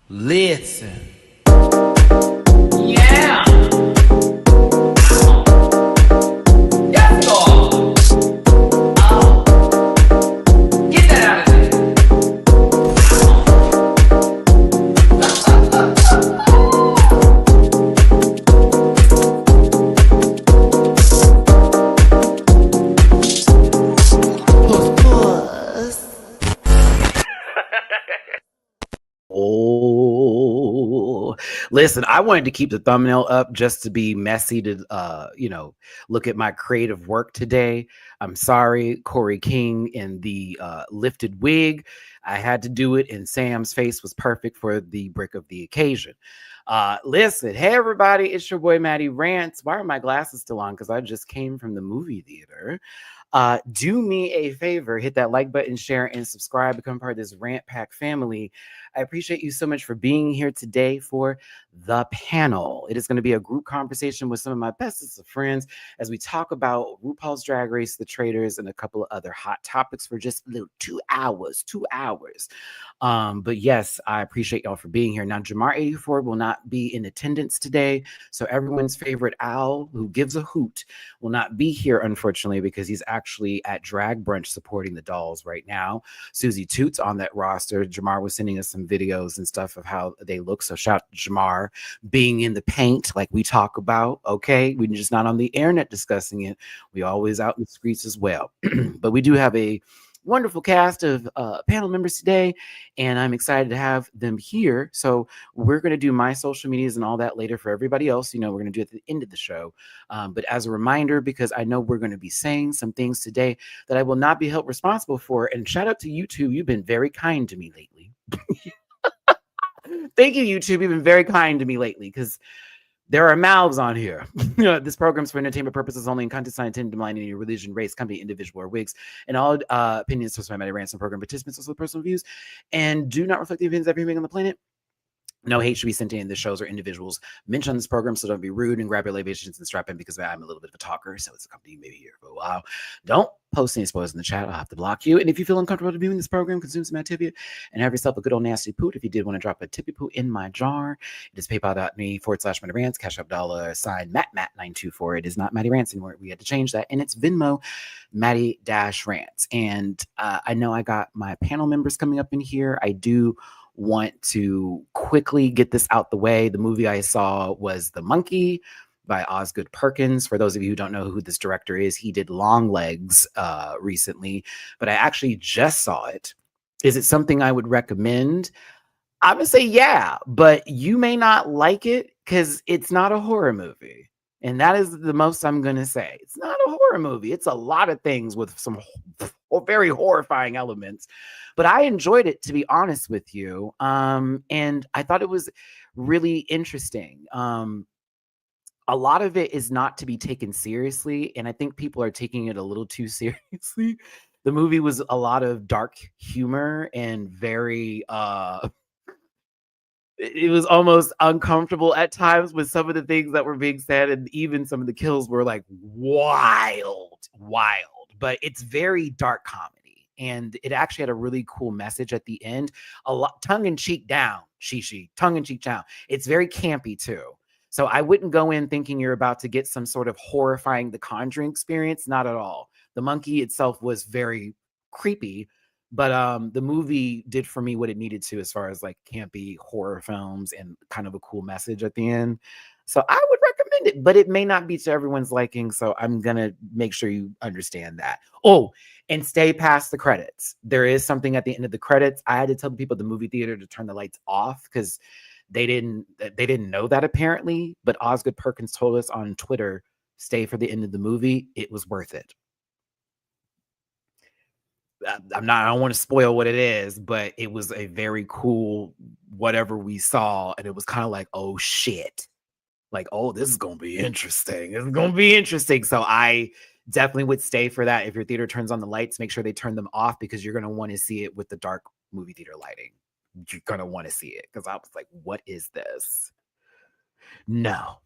Listen. Yeah. Yes, Lord. Get that out of there. Oh, listen, I wanted to keep the thumbnail up just to be messy to, look at my creative work today. I'm sorry, Corey King in the lifted wig. I had to do it, and Sam's face was perfect for the brick of the occasion. Listen, hey, everybody, it's your boy, Matty Rants. Why are my glasses still on? Because I just came from the movie theater. Do me a favor, hit that like button, share, and subscribe. Become part of this Rant Pack family. I appreciate you so much for being here today for the panel. It is going to be a group conversation with some of my bestest of friends as we talk about RuPaul's Drag Race, the Traitors, and a couple of other hot topics for just a little 2 hours. 2 hours. But yes, I appreciate y'all for being here. Now, Jamar84 will not be in attendance today, so everyone's favorite owl who gives a hoot will not be here, unfortunately, because he's actually at Drag Brunch supporting the dolls right now. Susie Toots on that roster. Jamar was sending us some videos and stuff of how they look, so shout out to Jamar being in the paint like we talk about. Okay, we're just not on the internet discussing it. We always out in the streets as well. But we do have a wonderful cast of panel members today, and I'm excited to have them here. So we're going to do my social medias and all that later for everybody else. We're going to do it at the end of the show. But as a reminder, because I know we're going to be saying some things today that I will not be held responsible for. And shout out to YouTube. You've been very kind to me lately. Thank you, YouTube. You've been very kind to me lately because there are mouths on here. This program's for entertainment purposes only, and content not intended to malign any religion, race, company, individual, or wigs. And all opinions expressed by Matty Rants and program participants also personal views and do not reflect the opinions of every human on the planet. No hate should be sent in the shows or individuals mentioned on this program, so don't be rude and grab your libations and strap in because I'm a little bit of a talker, so it's a company you may be here for a while. Don't post any spoilers in the chat. I'll have to block you. And if you feel uncomfortable viewing this program, consume some Activia and have yourself a good old nasty poot. If you did want to drop a tippy poo in my jar, it is paypal.me/MattyRants, cash up $ Matt924. It is not Matty Rants anymore. We had to change that. And it's Venmo, Matty-Rants. And I know I got my panel members coming up in here. I do want to quickly get this out the way. The movie I saw was The Monkey by Osgood Perkins. For those of you who don't know who this director is, he did Longlegs recently, but I actually just saw it. Is it something I would recommend? I'm gonna say yeah, but you may not like it because it's not a horror movie. And that is the most I'm going to say. It's not a horror movie. It's a lot of things with some very horrifying elements. But I enjoyed it, to be honest with you. And I thought it was really interesting. A lot of it is not to be taken seriously. And I think people are taking it a little too seriously. The movie was a lot of dark humor and very... it was almost uncomfortable at times with some of the things that were being said, and even some of the kills were like wild. But it's very dark comedy, and it actually had a really cool message at the end. A lot tongue-in-cheek down, tongue-in-cheek down. It's very campy too. So I wouldn't go in thinking you're about to get some sort of horrifying The Conjuring experience. Not at all. The Monkey itself was very creepy. But the movie did for me what it needed to as far as like campy horror films and kind of a cool message at the end. So I would recommend it, but it may not be to everyone's liking. So I'm going to make sure you understand that. Oh, and stay past the credits. There is something at the end of the credits. I had to tell the people at the movie theater to turn the lights off because they didn't know that apparently. But Osgood Perkins told us on Twitter, stay for the end of the movie. It was worth it. I don't want to spoil what it is, but it was a very cool whatever we saw. And it was kind of like, oh shit. Like, oh, this is going to be interesting. It's going to be interesting. So I definitely would stay for that. If your theater turns on the lights, make sure they turn them off because you're going to want to see it with the dark movie theater lighting. You're going to want to see it because I was like, what is this? No.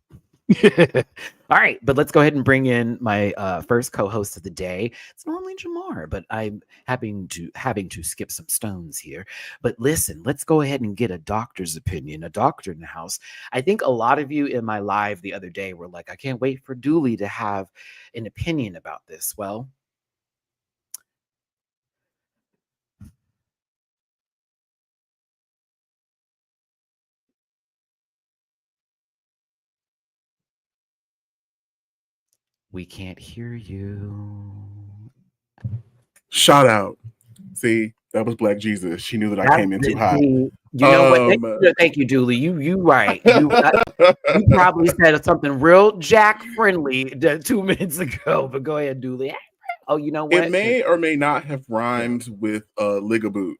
All right, but let's go ahead and bring in my first co-host of the day. It's normally Jamar, but I'm having to skip some stones here. But listen, let's go ahead and get a doctor's opinion, a doctor in the house. I think a lot of you in my live the other day were like, I can't wait for Dooley to have an opinion about this. Well, we can't hear you. Shout out. See, that was Black Jesus. She knew that I came in too hot. You know what? Thank you, Dooley. You right. You probably said something real Jack friendly 2 minutes ago. But go ahead, Dooley. Oh, you know what? It may or may not have rhymed with ligaboot.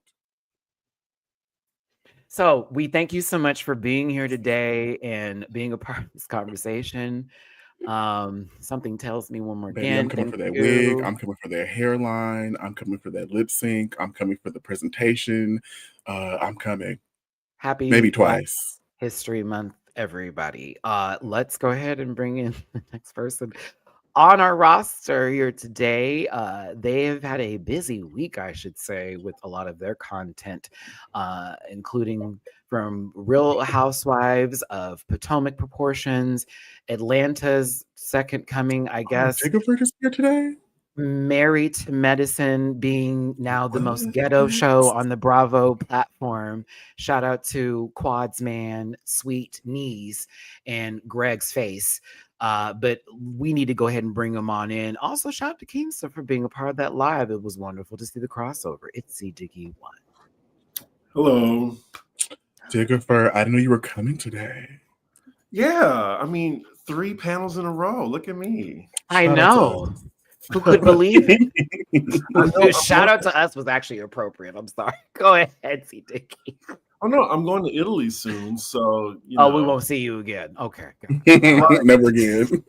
So we thank you so much for being here today and being a part of this conversation. Something tells me one more again. I'm coming for that wig. I'm coming for their hairline. I'm coming for that lip sync. I'm coming for the presentation. I'm coming. Happy maybe twice. History Month, everybody. Let's go ahead and bring in the next person on our roster here today. They have had a busy week, I should say, with a lot of their content, including from Real Housewives of Potomac proportions, Atlanta's second coming, I guess. Jiggleford is here today. Married to Medicine being now the most ghetto show on the Bravo platform. Shout out to Quad's man, Sweet Knees, and Greg's Face. But we need to go ahead and bring them on in. Also, shout out to Kingster for being a part of that live. It was wonderful to see the crossover. It's C Diggy One. Hello. Jiggleford, I didn't know you were coming today. Yeah, I mean, 3 panels in a row. Look at me. I know. Who could believe it? Shout out to us was actually appropriate. I'm sorry. Go ahead, C Diggy. Oh no, I'm going to Italy soon, so you know. We won't see you again. Okay. Never again.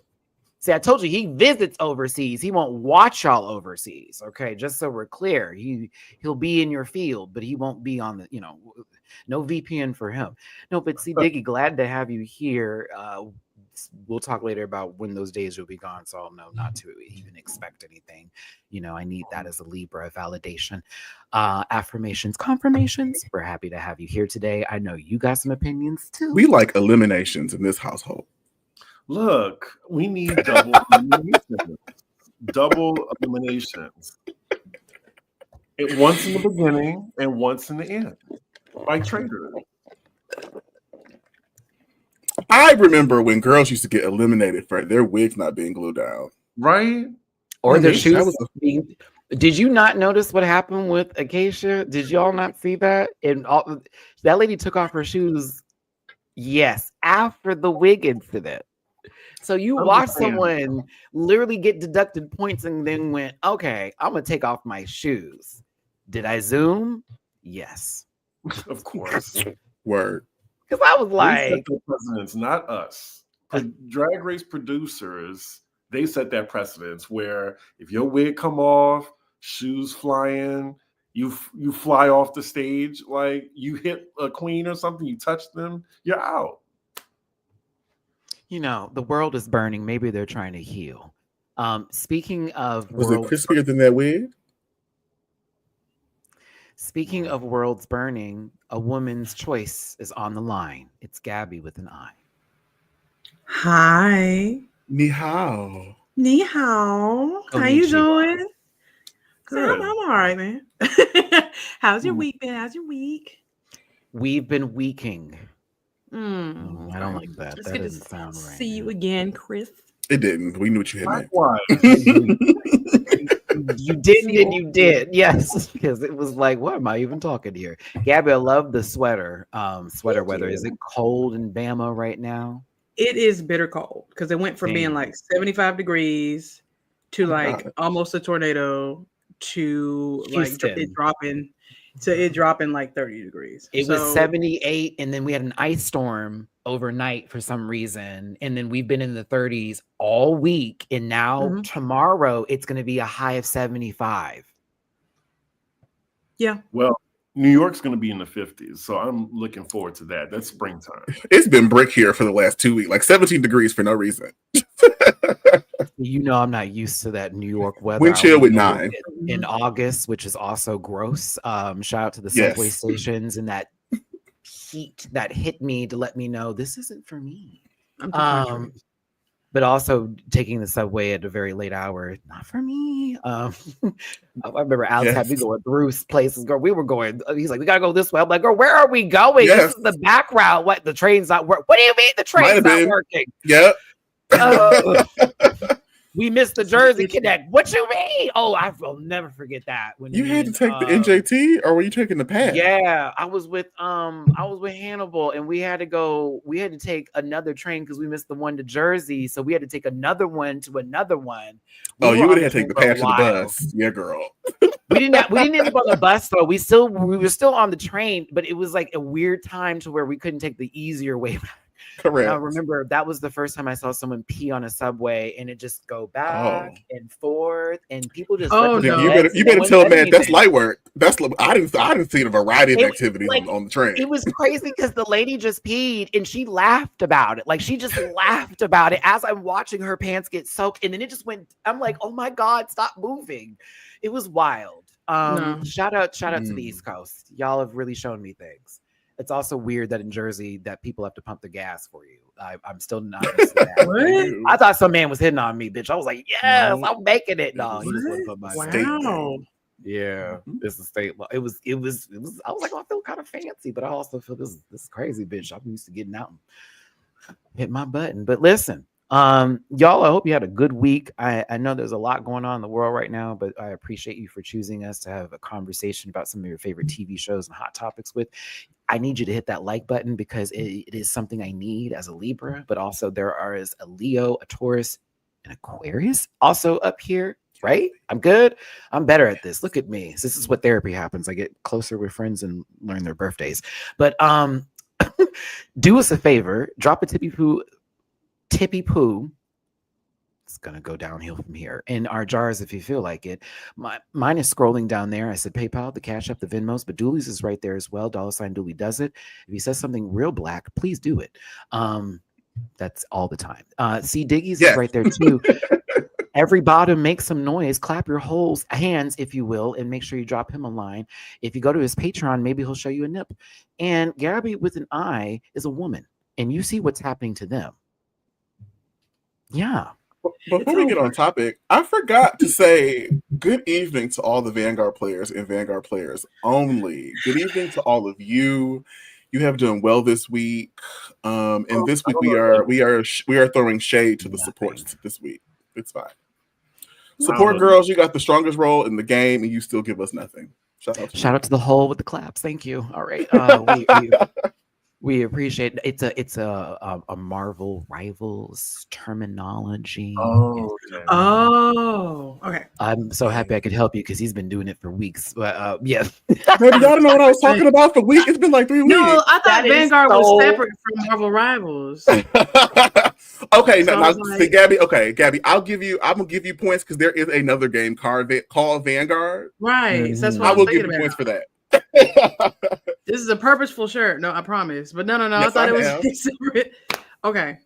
See, I told you he visits overseas. He won't watch y'all overseas. Okay, just so we're clear. He'll be in your field, but he won't be on the, no VPN for him. No, but see, Diggy, glad to have you here. We'll talk later about when those days will be gone, so I'll know not to even expect anything. I need that as a Libra validation. Affirmations, confirmations. We're happy to have you here today. I know you got some opinions too. We like eliminations in this household. Look, we need double eliminations. Double eliminations. Once in the beginning and once in the end. Like Traitors. I remember when girls used to get eliminated for their wigs not being glued down. Right? Or their shoes being... Did you not notice what happened with Acacia? Did y'all not see that? And that lady took off her shoes, yes, after the wig incident. So you watched someone literally get deducted points and then went, okay, I'm going to take off my shoes. Did I zoom? Yes. Of course. Word. Because I was like... the precedence, not us. Drag Race producers, they set that precedence where if your wig come off, shoes flying, you fly off the stage, like you hit a queen or something, you touch them, you're out. The world is burning. Maybe they're trying to heal. Speaking of... Was it crispier than that wig? Speaking of worlds burning, a woman's choice is on the line. It's Gabby with an I. Hi. Ni hao. Ni hao. How you doing? Good. I'm all right, man. How's your week been? How's your week? We've been weeking. I don't like that. That doesn't sound right. See you again, Chris. It didn't. We knew what you had meant. You did and you did. Yes. Because it was like, what am I even talking here? Gabby, I love the sweater. Sweater weather. Is it cold in Bama right now? It is bitter cold because it went from being like 75 degrees to like almost a tornado to Houston. Like it dropping like 30 degrees. It was 78, and then we had an ice storm overnight for some reason, and then we've been in the 30s all week, and now tomorrow it's going to be a high of 75. Yeah. Well, New York's going to be in the 50s, so I'm looking forward to that. That's springtime. It's been brick here for the last 2 weeks, like 17 degrees for no reason. I'm not used to that New York weather. Wind chill with 9 in August, which is also gross. Shout out to the Yes. subway stations and that heat that hit me to let me know this isn't for me. But also taking the subway at a very late hour, not for me. I remember Alex had me going through places. Girl, we were going. He's like, we gotta go this way. I'm like, girl, where are we going? This is the back route. What? The train's not working. What do you mean the train's not working? Yep. We missed the Jersey Connect. What you mean? Oh, I will never forget that. When you had to take the NJT, or were you taking the pass? Yeah, I was with Hannibal, and we had to take another train because we missed the one to Jersey, so we had to take another one to another one. You would have had to take the pass to the bus. Yeah, girl. We didn't end up on the bus though. We were still on the train, but it was like a weird time to where we couldn't take the easier way back. Correct. I remember that was the first time I saw someone pee on a subway, and it just go back and forth, and people just. You better tell man that's light work. I didn't see the variety of activities on the train. It was crazy because the lady just peed and she laughed about it. Like she just laughed about it as I'm watching her pants get soaked, and then it just went. I'm like, oh my god, stop moving! It was wild. Shout out to the East Coast. Y'all have really shown me things. It's also weird that in Jersey that people have to pump the gas for you. I'm still not used to that. I thought some man was hitting on me, bitch. I was like, yes, I'm making it. No, he just wouldn't put my wow. Yeah, it's a state law. It was. I was like, I feel kind of fancy, but I also feel this is crazy, bitch. I'm used to getting out and hit my button. But listen, y'all, I hope you had a good week. I know there's a lot going on in the world right now, but I appreciate you for choosing us to have a conversation about some of your favorite TV shows and hot topics with. I need you to hit that like button because it is something I need as a Libra, but also there are as a Leo, a Taurus, an Aquarius also up here, right? I'm good. I'm better at this. Look at me. This is what therapy happens. I get closer with friends and learn their birthdays. But do us a favor, drop a tippy poo. It's gonna go downhill from here in our jars if you feel like it. Mine is scrolling down there. I said PayPal, the Cash App, the Venmos, but Dooley's is right there as well. $ Dooley does it. If he says something real black, please do it. That's all the time. See, Diggy's is right there too. Every bottom, make some noise, clap your hands, if you will, and make sure you drop him a line. If you go to his Patreon, maybe he'll show you a nip. And Gabby with an I is a woman, and you see what's happening to them. Yeah. Before we get on topic, I forgot to say good evening to all the Vanguard players and Vanguard players only. Good evening to all of you. You have done well this week. And this week we are throwing shade to the supports this week. It's fine. Support girls, you got the strongest role in the game, and you still give us nothing. Shout out to the hole with the claps. Thank you. All right. We appreciate it. It's a Marvel Rivals terminology. Okay. I'm so happy I could help you because he's been doing it for weeks. But yeah. Maybe y'all don't know what I was talking about for weeks. It's been like 3 weeks. No, I thought Vanguard was separate from Marvel Rivals. Okay, see, Gabby. Okay, Gabby, I'm gonna give you points because there is another game called Vanguard. Right. That's what I will give you points for that. This is a purposeful shirt. No, I promise. But no. Yes, I thought it was separate. Okay.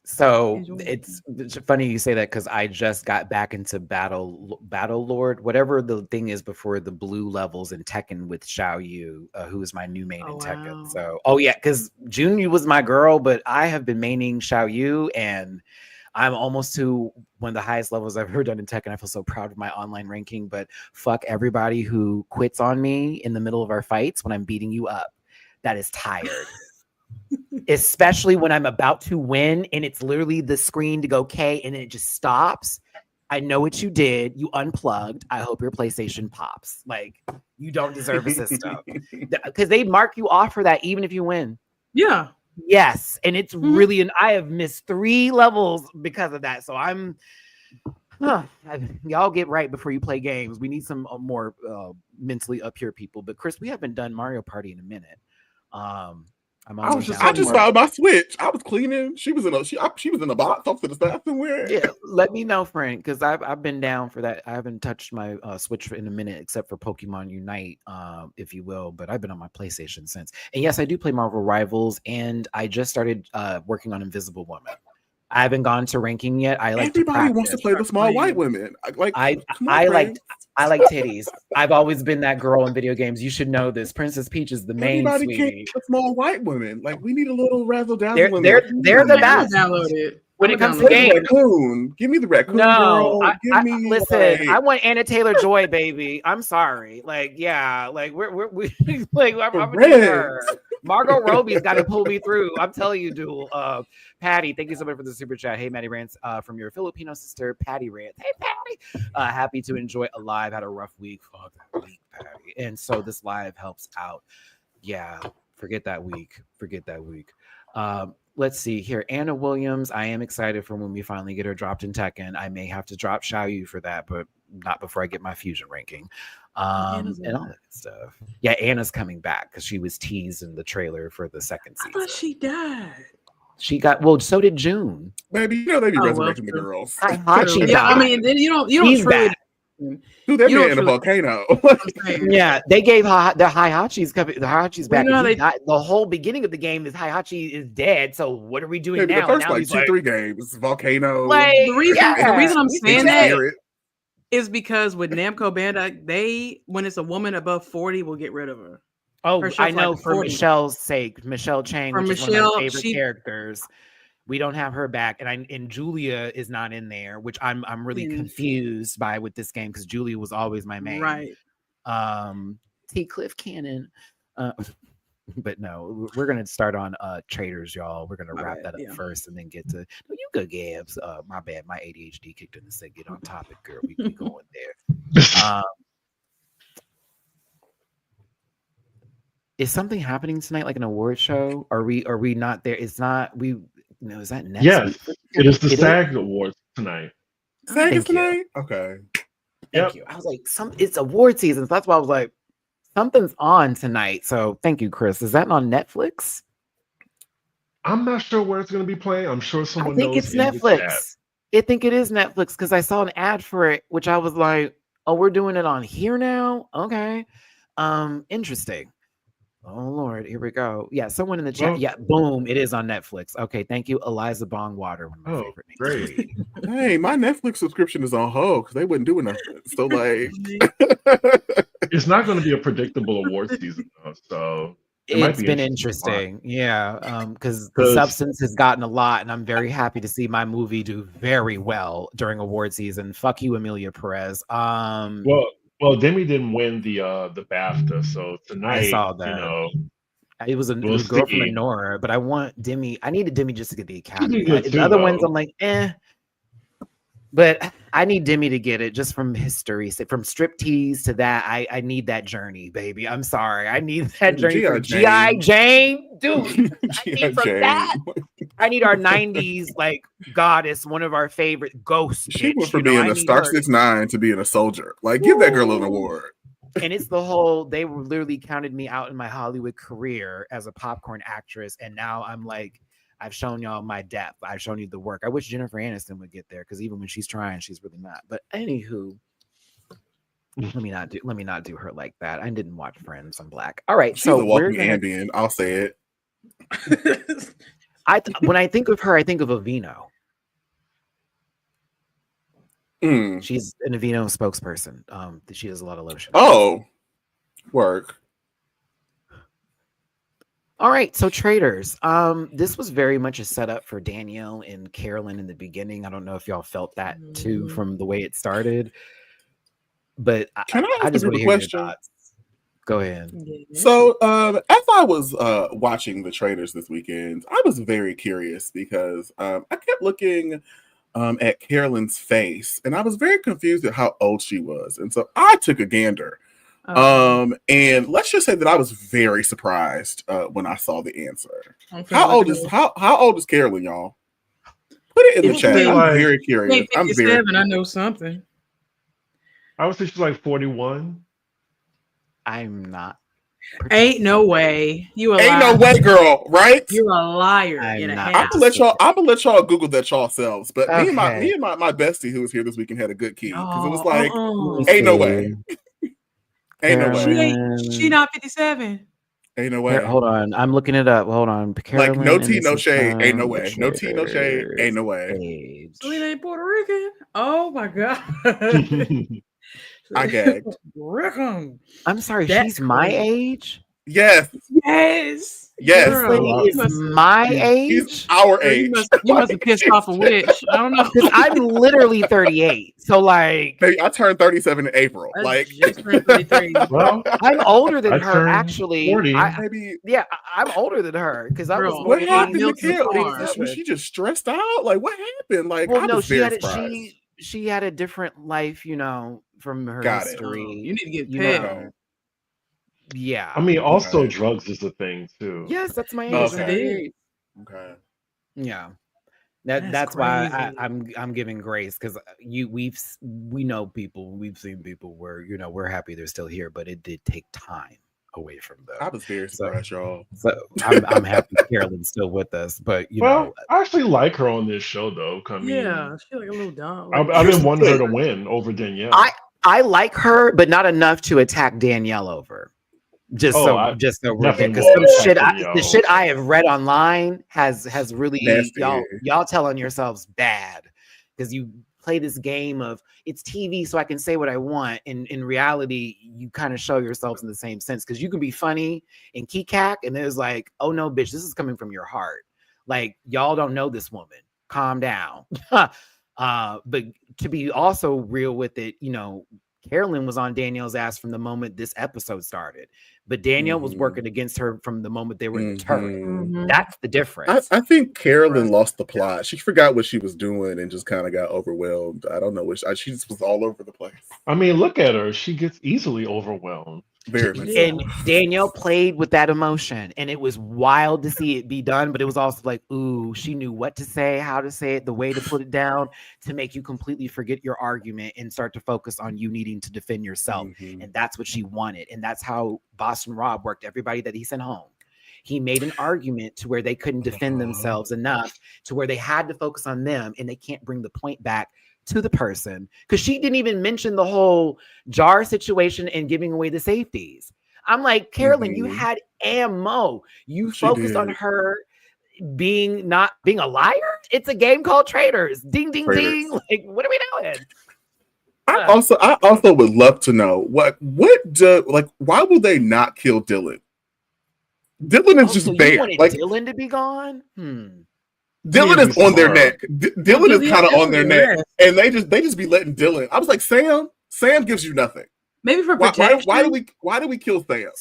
So it's funny you say that because I just got back into Battle Lord, whatever the thing is before the blue levels in Tekken with Xiao Yu, who is my new main in Tekken. So, because Jun was my girl, but I have been maining Xiao Yu and I'm almost to one of the highest levels I've ever done in Tekken. I feel so proud of my online ranking, but fuck everybody who quits on me in the middle of our fights when I'm beating you up. That is tired. Especially when I'm about to win and it's literally the screen to go K and then it just stops. I know what you did. You unplugged. I hope your PlayStation pops. Like, you don't deserve a system. Because they mark you off for that even if you win. Yeah. Yes. And it's really, I have missed 3 levels because of that. So y'all get right before you play games. We need some more mentally up here people. But Chris, we haven't done Mario Party in a minute. I'm I was almost just down. I talking just about- found my Switch. I was cleaning. She was in a box off to the side somewhere. Yeah, let me know, friend, because I've been down for that. I haven't touched my Switch in a minute, except for Pokemon Unite, if you will. But I've been on my PlayStation since. And yes, I do play Marvel Rivals, and I just started working on Invisible Woman. I haven't gone to ranking yet. I like Everybody to wants to practice. play the small white women. Like, come on, I like friends. I like titties. I've always been that girl in video games. You should know this. Princess Peach is the main Everybody can't sweetie. be the small white women. Like, we need a little razzle dazzle. They're the I'm gonna best. download it. When I'm it comes to gonna Where's download the games. raccoon? Give me the raccoon No, girl. Give me listen. like, I want Anna Taylor Joy, baby. I'm sorry. Like, yeah, like we like I'm gonna do her. Margot Robbie's got to pull me through. I'm telling you, dude. Patty, thank you so much for the super chat. Hey, Matty Rants, from your Filipino sister, Patty Rants. Hey, Patty. Happy to enjoy a live. Had a rough week. Fuck that week, Patty. And so this live helps out. Yeah, forget that week. Forget that week. Let's see here. Anna Williams. I am excited for when we finally get her dropped in Tekken. I may have to drop Xiaoyu for that, but not before I get my fusion ranking. And all that stuff. Yeah, Anna's coming back because she was teased in the trailer for the second I season. thought she died. She got, well, so did June. baby, you know they be Oh, well, resurrecting the true. girls. Hachi Yeah, I died. mean, then you don't He's truly. back. Who that You man don't in a truly- volcano? I'm saying. Yeah, they gave the Heihachi's coming. The Heihachi's Well, back. you know how and he they- died. The whole beginning of the game is Heihachi is dead. So what are we doing Maybe now? the first Now like he's 2-3 games. Volcano. like, The reason I'm we saying can that hear it. is because with Namco Bandai, they when it's a woman above 40, will get rid of her. oh, her show's I know like for 40. Michelle's sake, Michelle Chang, For which is one of my Michelle, favorite she- characters. We don't have her back, and Julia is not in there, which I'm really confused by with this game because Julia was always my main. Right. T. Cliff Cannon. But no, we're gonna start on Traitors, y'all. We're gonna wrap that up first and then get to no, you good, Gabs. My bad, my ADHD kicked in and said get on topic, girl. We going there. Is something happening tonight, like an award show? Are we not there? It's not. We no. Is that next? Yes, week? it is the It is? SAG Awards tonight. SAG is Thank you. tonight? Okay. Thank you. I was like, it's award season. So that's why I was like, something's on tonight. So thank you, Chris. Is that on Netflix? I'm not sure where it's going to be playing. I'm sure someone I think knows it's in the chat. Netflix. I think it is Netflix because I saw an ad for it, which I was like, oh, we're doing it on here now? Okay. Interesting. Oh Lord, here we go. Yeah, someone in the chat. Well- Yeah, boom, it is on Netflix. Okay, thank you, Eliza Bongwater, one of my Oh, favorite names. great. Hey, my Netflix subscription is on hold because they wouldn't do nothing. So like It's not going to be a predictable award season, though, so it might It's be been interesting to watch. interesting. Yeah, because the 'Cause- substance has gotten a lot, and I'm very happy to see my movie do very well during award season. Fuck you, Emilia Perez. Well, Demi didn't win the BAFTA, so tonight, I saw that. you know, It was a we'll girl from see. Nora, but I want Demi. I needed Demi just to get the Academy. good The too, other ones, though. I'm like, eh. But I need Demi to get it just from history, from striptease to that. I need that journey, baby. I'm sorry. I need that journey from G.I. Jane, dude. I need from that. I need our 90s like goddess, one of our favorite ghosts. She went from you know, being I a need Star her. 6'9" to being a soldier. Like, give that girl an award. And it's the whole, they were literally counted me out in my Hollywood career as a popcorn actress. And now I'm like, I've shown y'all my depth. I've shown you the work. I wish Jennifer Aniston would get there because even when she's trying, she's really not. But anywho, let me not do her like that. I didn't watch Friends. I'm black. All right, She's so a walking Ambien. I'll say it. when I think of her, I think of Aveeno. Mm. She's an Aveeno spokesperson. She does a lot of lotion. Oh, work. All right, so Traitors. This was very much a setup for Danielle and Carolyn in the beginning. I don't know if y'all felt that too from the way it started, but Can I ask just a want to hear question? your thoughts. Go ahead. So, as I was watching the Traitors this weekend, I was very curious because I kept looking at Carolyn's face, and I was very confused at how old she was, and so I took a gander. And let's just say that I was very surprised when I saw the answer. How old is Carolyn, y'all? Put it in the chat. I'm very curious. I'm very. I know something. I would say she's like 41. I'm not Ain't no way. You a Ain't liar. no way, girl. Right? You're a liar. I'm In a not. I'm hat. gonna let y'all. I'm gonna let y'all Google that yourselves. But me and Okay. my bestie who was here this weekend had a good key because it was Oh, like, Let me ain't no see. way, ain't no She way, ain't. She not 57. ain't no Here, way. hold on. I'm looking it up. Hold on. Like Carolyn no in tea, the no shade. Ain't no system, way. the No tea, no shade. Ain't no way. age. Selena ain't Puerto Rican. Oh my god. I gagged. Rican. I'm sorry, That's she's my crazy. Yes, age. Yes. yes. This Girl, lady Wow. is my He's age. our girl, age. you must have pissed off a witch. I don't know. Because I'm literally 38. So like Baby, I turned 37 in April. I Like, just turned 33. Well, I'm older than I her. turned Actually, 40. maybe I'm older than her because I was Girl, what born in Aunt happened to Milk's in the Carol? car. Was 87. she just stressed out? Like, what happened? Like, Well, I no, was she very had surprised. she had a different life, from her Got it. history. You need to get you pet. Okay. Yeah. I mean, also Okay. drugs is a thing too. Yes, that's my age. Yes, I'm it Okay. is. 38. Okay. Yeah. That's That's why crazy. I'm giving grace because we know people, we've seen people where we're happy they're still here, but it did take time away from I them. was very So surprised, y'all. I'm happy Carolyn's still with us, but Well, I actually like her on this show, though. I mean, Yeah, she like a little dog. I've Here's been the wanting her thing. to win over Danielle. I like her, but not enough to attack Danielle over. Just I so we're there, definitely because will some attack shit, the Danielle. shit I have read online has really Nasty. y'all telling yourselves bad because you play this game of it's TV, so I can say what I want. And in reality, you kind of show yourselves in the same sense because you can be funny and keycack, and there's like, oh no, bitch, this is coming from your heart. Like y'all don't know this woman. Calm down. But to be also real with it, Carolyn was on Danielle's ass from the moment this episode started, but Danielle was working against her from the moment they were in the turret. Mhm. That's the difference. I think Carolyn lost the plot. She forgot what she was doing and just kind of got overwhelmed. I don't know what she just was all over the place. I mean, look at her. She gets easily overwhelmed. Very much And so. Danielle played with that emotion, and it was wild to see it be done, but it was also like, ooh, she knew what to say, how to say it, the way to put it down to make you completely forget your argument and start to focus on you needing to defend yourself. And that's what she wanted. And that's how Boston Rob worked everybody that he sent home. He made an argument to where they couldn't defend themselves enough to where they had to focus on them, and they can't bring the point back to the person because she didn't even mention the whole jar situation and giving away the safeties. I'm like, Carolyn, you had ammo. You focused on her not being a liar. It's a game called Traitors. Ding, ding, ding. Like, what are we doing? I also would love to know why will they not kill Dylan? Dylan is just so there. You wanted Dylan to be gone? Dylan is on their neck. Dylan is kind of on their neck, and they just be letting Dylan. I was like, Sam gives you nothing. Maybe for protection. Why do we kill Sam?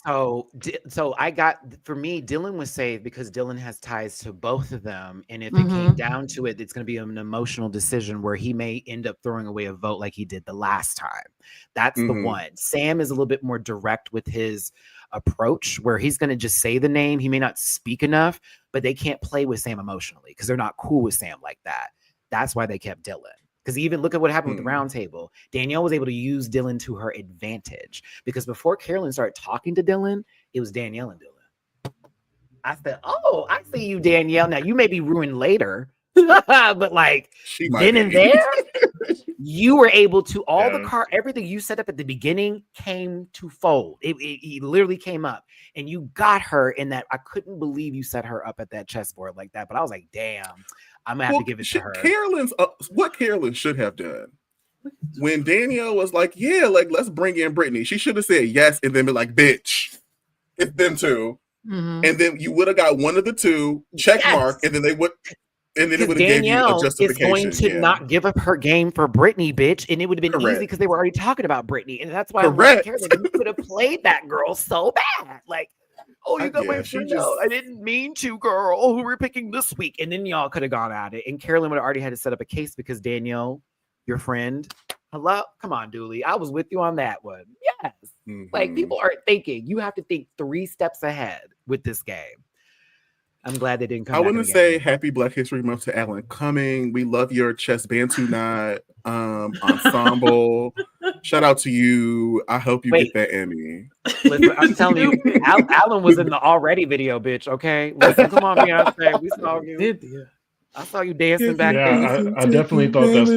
So I got, for me, Dylan was saved because Dylan has ties to both of them, and if it came down to it, it's going to be an emotional decision where he may end up throwing away a vote like he did the last time. That's the one. Sam is a little bit more direct with his approach, where he's going to just say the name. He may not speak enough, but they can't play with Sam emotionally because they're not cool with Sam like that. That's why they kept Dylan. Because even look at what happened with the round table. Danielle was able to use Dylan to her advantage because before Carolyn started talking to Dylan, it was Danielle and Dylan. I said, oh, I see you, Danielle. Now, you may be ruined later, but like then and there, you were able to, everything you set up at the beginning came to fold. It literally came up, and you got her in that. I couldn't believe you set her up at that chessboard like that, but I was like, damn. I'm gonna have to give it to her. What Carolyn should have done when Danielle was like, "Yeah, like let's bring in Brittany." She should have said yes, and then be like, "Bitch, it's them two," and then you would have got one of the two check mark, and then they would, and then it would have gave you a justification. Is going to not give up her game for Brittany, bitch, and it would have been easy because they were already talking about Brittany, and that's why I'm like, Carolyn, you could have played that girl so bad, like. Oh, you got my friend out. I didn't mean to, girl. Who we're picking this week? And then y'all could have gone at it. And Carolyn would have already had to set up a case because Danielle, your friend, hello? Come on, Dooley. I was with you on that one. Yes. Like, people aren't thinking. You have to think 3 steps ahead with this game. I'm glad they didn't come I back want in to the say game. Happy Black History Month to Alan Cumming. We love your chest bantu knot ensemble. Shout out to you. I hope you Wait. get that Emmy. Listen, I'm telling you, Alan was in the Already video, bitch. Okay, listen, come on, Beyonce. We saw you. Cynthia. I saw you dancing back there. Yeah, I definitely thought those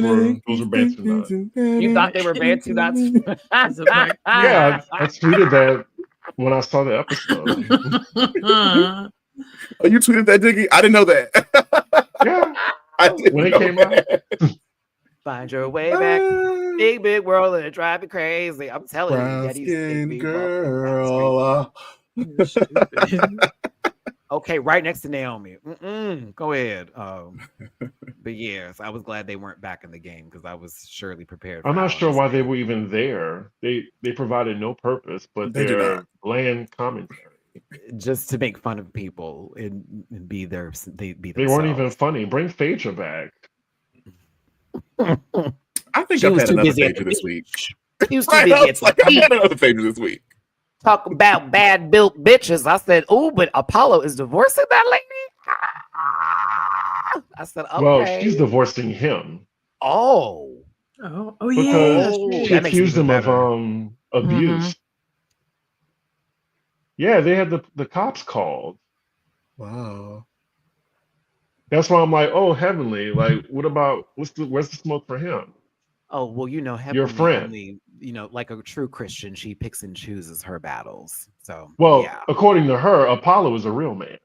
were bantu knots. You thought they were bantu knots? It's a black- Yeah, I tweeted that when I saw the episode. Oh, you tweeted that, Diggy? I didn't know that. Yeah, I didn't when it know came that. out. Find your way back. Big world and it drive me crazy. I'm telling you, Brown Daddy's skin big girl. Okay, right next to Naomi. Go ahead. But yes, I was glad they weren't back in the game because I was surely prepared. I'm not sure why they were even there. They provided no purpose, but They did their not. bland commentary. Just to make fun of people and be their They weren't even funny. Bring Phaedra back. I think She I've was had too another busy at Phaedra the this week. He was too Right, busy I at was the like, I've beach. had another Phaedra this week. Talk about bad built bitches. I said, "Oh, but Apollo is divorcing that lady." I said, "Okay." Well, she's divorcing him Oh, Oh because yeah. Oh, she that makes it accused even him of better. abuse. Yeah, they had the cops called. Wow. That's why I'm like, oh, Heavenly. Like, where's the smoke for him? Oh, well, Your Heavenly friend. only, like a true Christian, she picks and chooses her battles. So, Well, yeah. according to her, Apollo is a real man.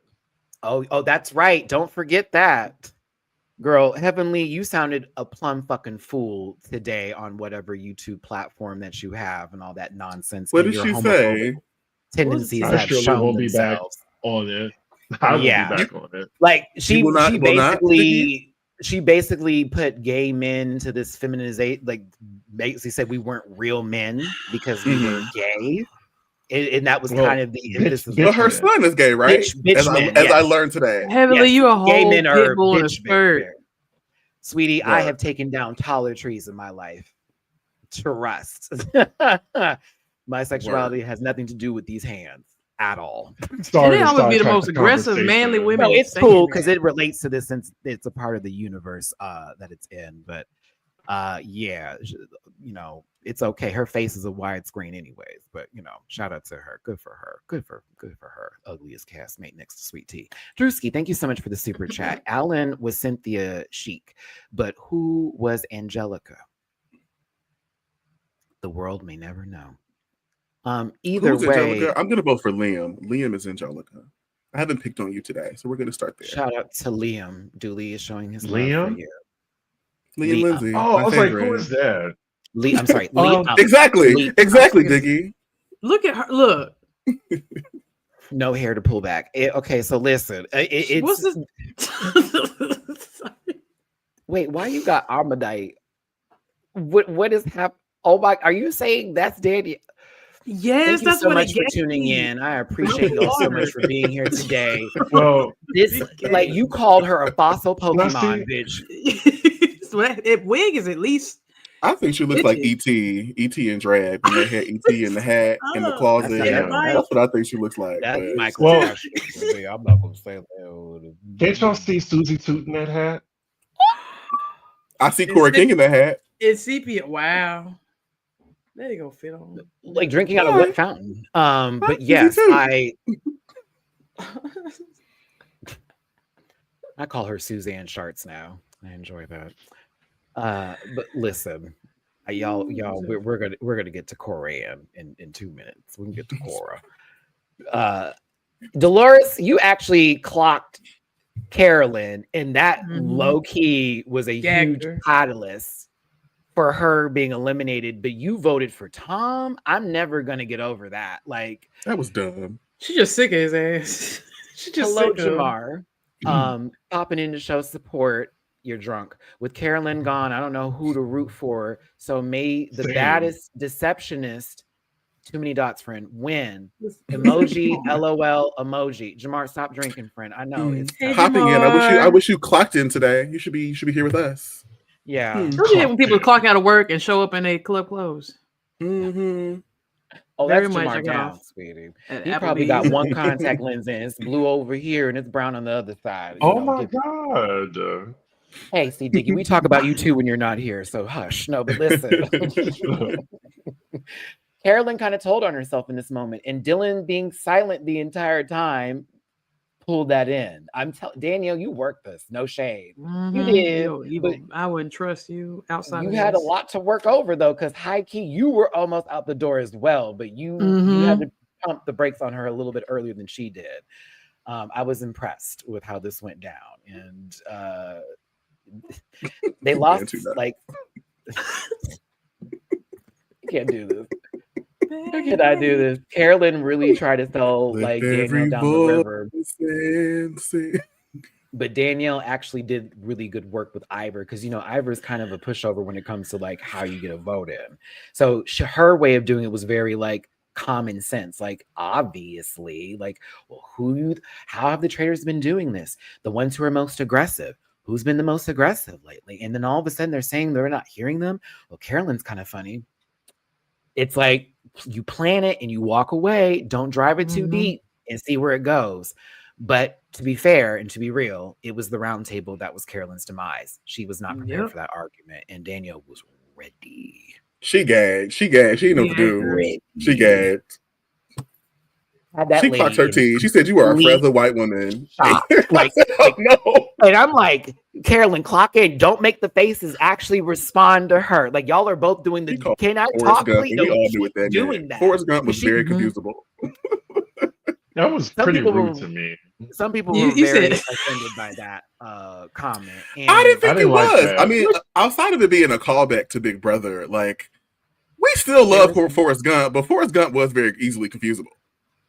Oh, that's right. Don't forget that. Girl, Heavenly, you sounded a plum fucking fool today on whatever YouTube platform that you have and all that nonsense. What and did your she homophobic say? tendencies I have surely shown won't be back themselves. on it. I won't be Yeah. back on it. Like You will not, she basically put gay men into this feminization, like basically said we weren't real men because we were gay. And that was kind of the emphasis. But her son is gay, right? Bitch as man, I learned today. Heavenly, you a whole gay men are pit bull in a bitch skirt. men. Sweetie, I Right. have taken down taller trees in my life. Trust. My sexuality has nothing to do with these hands at all. Sorry They to always be the sidetrack most aggressive, conversation. manly women. No, it's saying cool that. because it relates to this since it's a part of the universe that it's in. But yeah, it's okay. Her face is a widescreen anyways, but shout out to her. Good for her. Good for her. Ugliest castmate next to Sweet Tea. Drewski, thank you so much for the super chat. Alan was Cynthia Chic, but who was Angelica? The world may never know. Either Who's way, Angelica? I'm gonna vote for Liam. Liam is Angelica. I haven't picked on you today, so we're gonna start there. shout out to Liam. Dooley is showing his love for Liam? you. Liam Lindsay. Oh, my I was like, favorite. who is that? I'm sorry. Exactly, Diggy. Look at her. Look. No hair to pull back. Okay, so listen. It's What's this? Wait, why you got Armadite? What is happening? Oh my! Are you saying that's Danny? Yes, Thank you that's so what much it for gets tuning me. in. I appreciate y'all so much for being here today. Well, This, like, you called her a fossil Pokemon, bitch. So that wig is at least. I think she looks like E.T. E.T. in drag when they had E.T. in the hat in the closet. That's what I think she looks like. That's but- Michael Well- Jackson. I'm not gonna say that. Can't y'all see Susie Toot in that hat? I see Corey King in the hat. It's sepia. Wow. There you go, fit on. Like drinking out of a wet fountain. But Susie yes, Toot. I call her Suzanne Sharts now. I enjoy that. But listen, y'all, we're gonna get to Cora in 2 minutes. We can get to Cora. Dolores, you actually clocked Carolyn, and that low key was a huge catalyst for her being eliminated. But you voted for Tom. I'm never gonna get over that. Like, that was dumb. She just sick of his ass. She just hello, sick of him. Jamar. Popping in to show support. You're drunk. With Carolyn gone, I don't know who to root for. So may the baddest deceptionist, too many dots, friend, win. Emoji, LOL, emoji. Jamar, stop drinking, friend. I know it's tough. Popping in. I wish you clocked in today. You should be here with us. Yeah. Especially when people clock out of work and show up in their club clothes. Mm-hmm. Oh, Very that's much. Jamar I got Down, off sweetie. at He probably got Applebee's. one contact lens in. It's blue over here and it's brown on the other side. Oh my God. Hey, see, Diggy, we talk about you too when you're not here, so hush. No, but listen. Carolyn kind of told on herself in this moment, and Dylan being silent the entire time pulled that in. I'm telling Danielle, you worked this. No shade. You did, but I wouldn't trust you outside you of had a this. lot to work over though, because high key, you were almost out the door as well, but you had to pump the brakes on her a little bit earlier than she did. I was impressed with how this went down, and they lost like you can't do this. How can I do this? Carolyn really tried to sell like Danielle down the river. But Danielle actually did really good work with Ivor because, you know, Ivor's kind of a pushover when it comes to like how you get a vote in. So her way of doing it was very like common sense. Like, obviously, like, well, how have the Traitors been doing this? The ones who are most aggressive. Who's been the most aggressive lately? And then all of a sudden they're saying they're not hearing them. Well, Carolyn's kind of funny. It's like you plan it and you walk away. Don't drive it too deep and see where it goes. But to be fair and to be real, it was the round table that was Carolyn's demise. She was not prepared for that argument, and Danielle was ready. She gagged. She didn't know what to do. She gagged. She clocked her team. She said, "You are a frazzled white woman." Like, no. And I'm like, Carolyn, clock in. Don't make the faces. Actually respond to her. Like, y'all are both doing the. Can I talk? Please? We all do it that doing that. Forrest Gump was very confusable. That was pretty rude to me. Some people were very offended by that comment. And I didn't think it was. That. I mean, outside of it being a callback to Big Brother, like, we still love Forrest Gump, but Forrest Gump was very easily confusable.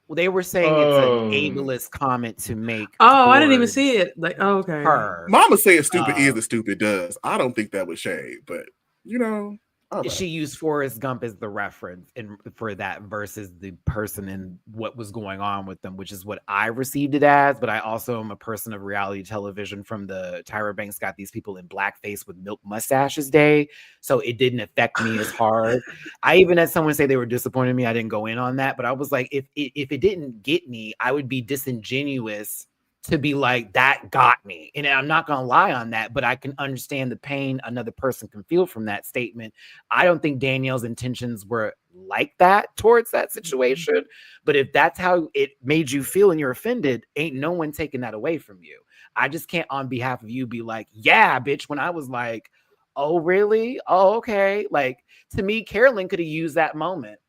Well, they were saying it's an ableist comment to make. Oh, I didn't even see it. Like, oh, okay. Mama said stupid is as stupid does. I don't think that was shade, but you know. Right. She used Forrest Gump as the reference for that versus the person and what was going on with them, which is what I received it as. But I also am a person of reality television from the Tyra Banks got these people in blackface with milk mustaches day. So it didn't affect me as hard. I even had someone say they were disappointed in me. I didn't go in on that, but I was like, if it didn't get me, I would be disingenuous to be like, that got me. And I'm not going to lie on that, but I can understand the pain another person can feel from that statement. I don't think Danielle's intentions were like that towards that situation. But if that's how it made you feel and you're offended, ain't no one taking that away from you. I just can't on behalf of you be like, yeah, bitch, when I was like, oh, really? Oh, okay. Like, to me, Carolyn could have used that moment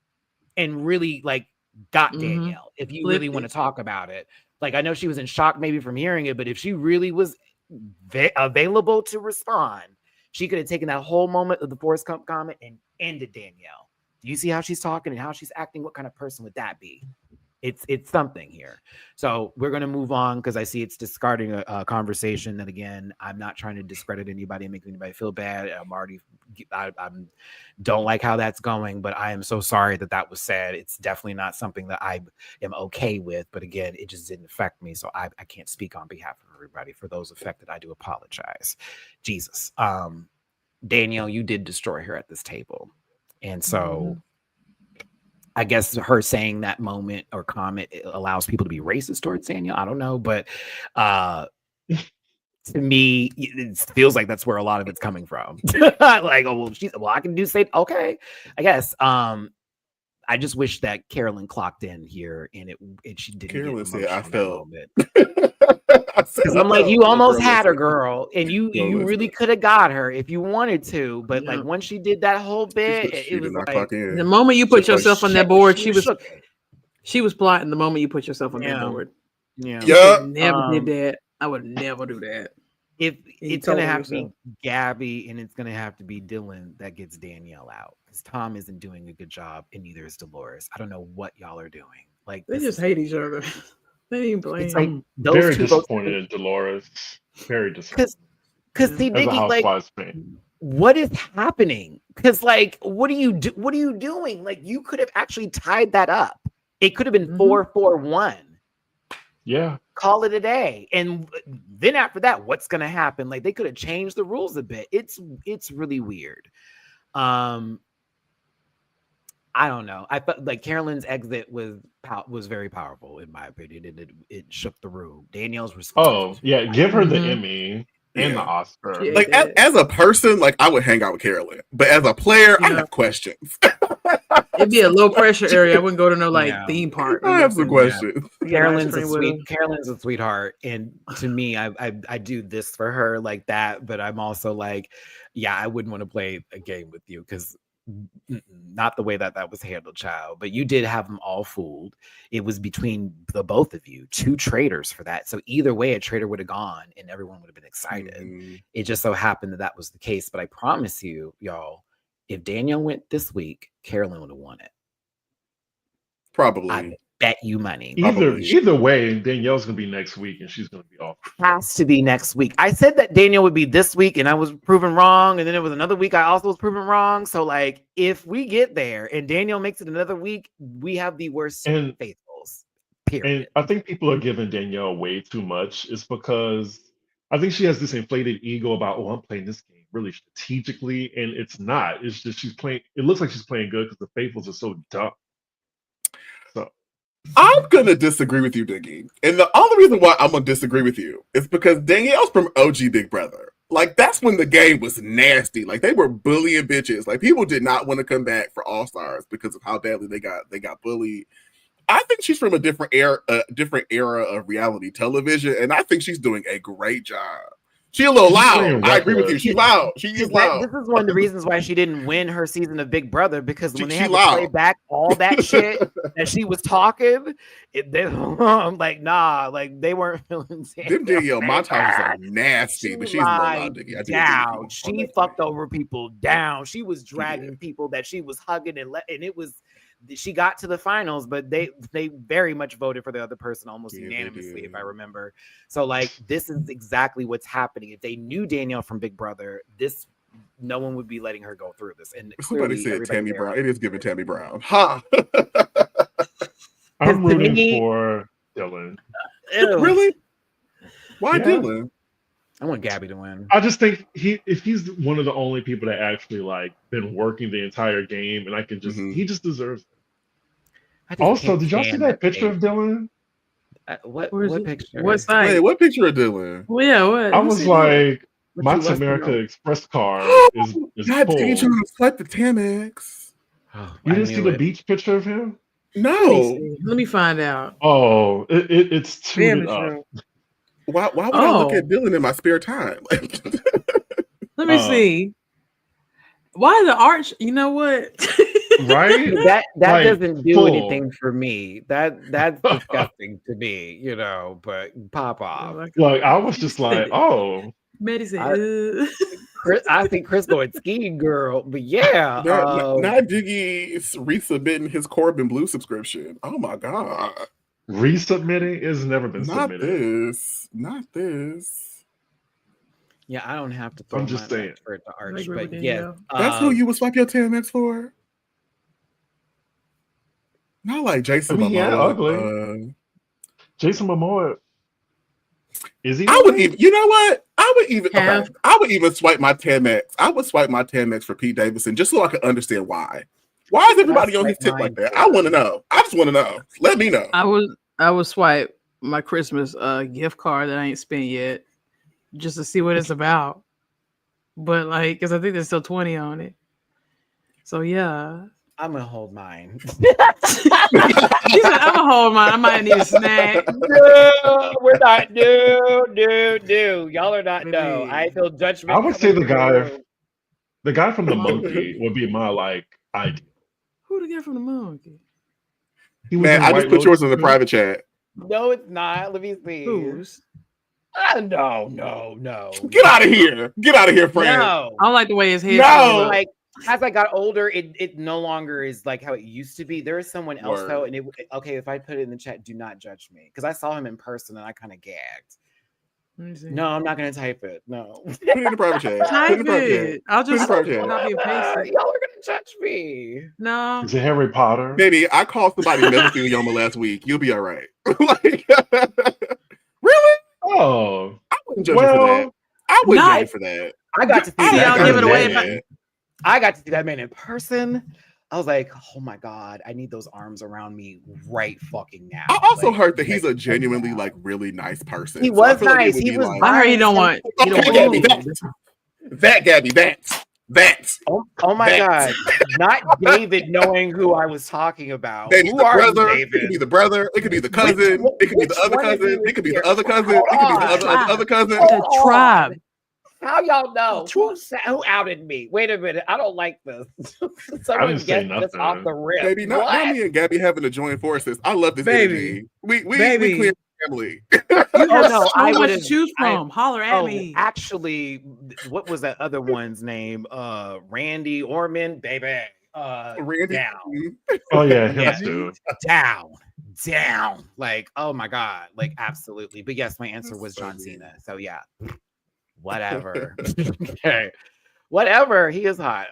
and really like got Danielle, if you really want to talk about it. Like, I know she was in shock maybe from hearing it, but if she really was available to respond, she could have taken that whole moment of the Forrest Gump comment and ended Danielle. Do you see how she's talking and how she's acting? What kind of person would that be? It's something here. So we're going to move on because I see it's discarding a conversation that, again, I'm not trying to discredit anybody and make anybody feel bad. I don't like how that's going, but I am so sorry that was said. It's definitely not something that I am okay with. But again, it just didn't affect me. So I can't speak on behalf of everybody. For those affected, I do apologize. Jesus. Danielle, you did destroy her at this table. And so I guess her saying that moment or comment allows people to be racist towards Danielle. I don't know, but to me, it feels like that's where a lot of it's coming from. Like, oh, well, I can say, okay, I guess. I just wish that Carolyn clocked in here and she didn't. Carolyn said, "I felt." Because I'm like, you almost had her, girl, and you really could have got her if you wanted to. But like, once she did that whole bit, it was like the moment you put yourself on that board, she was plotting. The moment you put yourself on that board, never did that. I would never do that. If it's gonna have to be Gabby and it's gonna have to be Dylan that gets Danielle out, because Tom isn't doing a good job, and neither is Dolores. I don't know what y'all are doing. Like, they just hate each other. They ain't playing. It's like those very two disappointed in Dolores. Very disappointed. Because see, Biggie, like, what is happening? Because like, what are you doing? Like, you could have actually tied that up. It could have been 4-4-1. Yeah. Call it a day. And then after that, what's gonna happen? Like, they could have changed the rules a bit. It's really weird. I don't know. I felt like Carolyn's exit was very powerful in my opinion. It shook the room. Danielle's response. Oh yeah, give her the Emmy and the Oscar. Yeah. Like as a person, like I would hang out with Carolyn, but as a player, I have questions. It'd be a low pressure area. I wouldn't go to no theme park. I have some questions. Carolyn's a sweetheart, and to me, I do this for her like that. But I'm also like, yeah, I wouldn't want to play a game with you because not the way that was handled, child. But you did have them all fooled. It was between the both of you, 2 traitors for that. So either way, a traitor would have gone, and everyone would have been excited. It just so happened that was the case. But I promise you, y'all, if Danielle went this week, Carolyn would have won it. Probably. I bet you money. Either way, Danielle's gonna be next week, and she's gonna be off. Has to be next week. I said that Danielle would be this week, and I was proven wrong. And then it was another week I also was proven wrong. So, like, if we get there and Danielle makes it another week, we have the worst faithfuls. Period. And I think people are giving Danielle way too much. It's because I think she has this inflated ego about, oh, I'm playing this game really strategically, and it's not. It's just she's playing. It looks like she's playing good because the faithfuls are so dumb. So I'm gonna disagree with you, Diggy, and the only reason why I'm gonna disagree with you is because Danielle's from OG Big Brother. Like that's when the game was nasty. Like they were bullying bitches. Like people did not want to come back for All Stars because of how badly they got bullied. I think she's from a different era of reality television, and I think she's doing a great job. She's a little loud. I agree with you. She's loud. She is loud. This is one of the reasons why she didn't win her season of Big Brother, because when they had to play back all that shit that she was talking, I'm like, nah, like they weren't feeling safe. Them Danielle montages are nasty, but she's loud. Down. She fucked over people down. She was dragging people that she was hugging and it was. She got to the finals, but they very much voted for the other person almost unanimously, if I remember. So like this is exactly what's happening. If they knew Danielle from Big Brother, no one would be letting her go through this. And somebody said Tammy Brown. It is giving Tammy Brown. Ha! I'm rooting for Dylan. Really? Why Dylan? I want Gabby to win. I just think if he's one of the only people that actually like been working the entire game, and I can just he just deserves it. Also, did y'all see that picture of Dylan? What picture? What site? Wait, what picture of Dylan? Well, yeah, what? I was like, my America Express card is God, full. you trying to swipe the Tamex? You didn't see the beach picture of him? No. Let me find out. Oh, it's too up. Why would I look at Dylan in my spare time? Let me see. Why the arch? You know what? Right? That like, doesn't do anything for me. That's disgusting to me, you know. But pop off. Like I was just like, oh. Matty said, I think Chris going skiing, girl. But yeah, not Diggy's resubmitting his Corbin Blue subscription. Oh my god. Resubmitting has never been submitted. Not this. Yeah, I don't have to throw I'm just saying for it to arch, but yeah. That's who you would swipe your TMX for? Not like Jason Momoa. Yeah, ugly. Jason Momoa. Is he? I would even, you know what? I would even swipe my 10X. I would swipe my 10X for Pete Davidson just so I could understand why. Why is everybody on his tip like that? I want to know. I just want to know. Let me know. I would swipe my Christmas gift card that I ain't spent yet just to see what it's about. But like, because I think there's still 20 on it. So yeah. I'm gonna hold mine. She said, I'm gonna hold mine. I might need a snack. No, we're not. No. Y'all are not. No, I feel judgment. I would say the guy from the monkey would be my like idea. Who the guy from the monkey? Man, I just put yours in the private chat. No, it's not. Let me see. Who's? No. Get out of here. Get out of here, friend. No. I don't like the way his head. No. Like, as I got older, it no longer is like how it used to be. There is someone else though, and if I put it in the chat, do not judge me because I saw him in person and I kind of gagged. No, I'm not gonna type it. No, put it in the private chat. Type it. I'll just not y'all are gonna judge me. No, is it Harry Potter? Baby, I called somebody mesothelioma last week. You'll be all right. Like, really? Oh, I wouldn't judge you for that. I wouldn't judge you for that. I got to see that. I'll give it away. I got to see that man in person. I was like, oh my God, I need those arms around me right fucking now. I also Like, heard that he's a genuinely like really nice person. He So I was feel like it nice. would He be was like, I heard you don't want. you okay, don't Gabby, want- that Gabby, that. Oh my That. God. Not David knowing who I was talking about. Maybe Who the are you, brother. It David? could be the brother. It could be the cousin. It could be the which other one of cousin. you It could be here? the other cousin. Hold It could be the on. other cousin. The tribe. How y'all know? Who outed me? Wait a minute. I don't like this. Someone didn't say get this off nothing. the rip. Baby, not me and Gabby having to join forces. I love this Baby. energy. We Baby. clear family. You Oh, have no, so I much to would've- choose I- from. Holler at me. Actually, what was that other one's name? Randy Orman, baby. Randy. Down. Oh yeah, him Yeah. too. Down. Like, oh my God. Like, absolutely. But yes, my answer was So John good. Cena. So yeah. Whatever. Okay. Whatever. He is hot.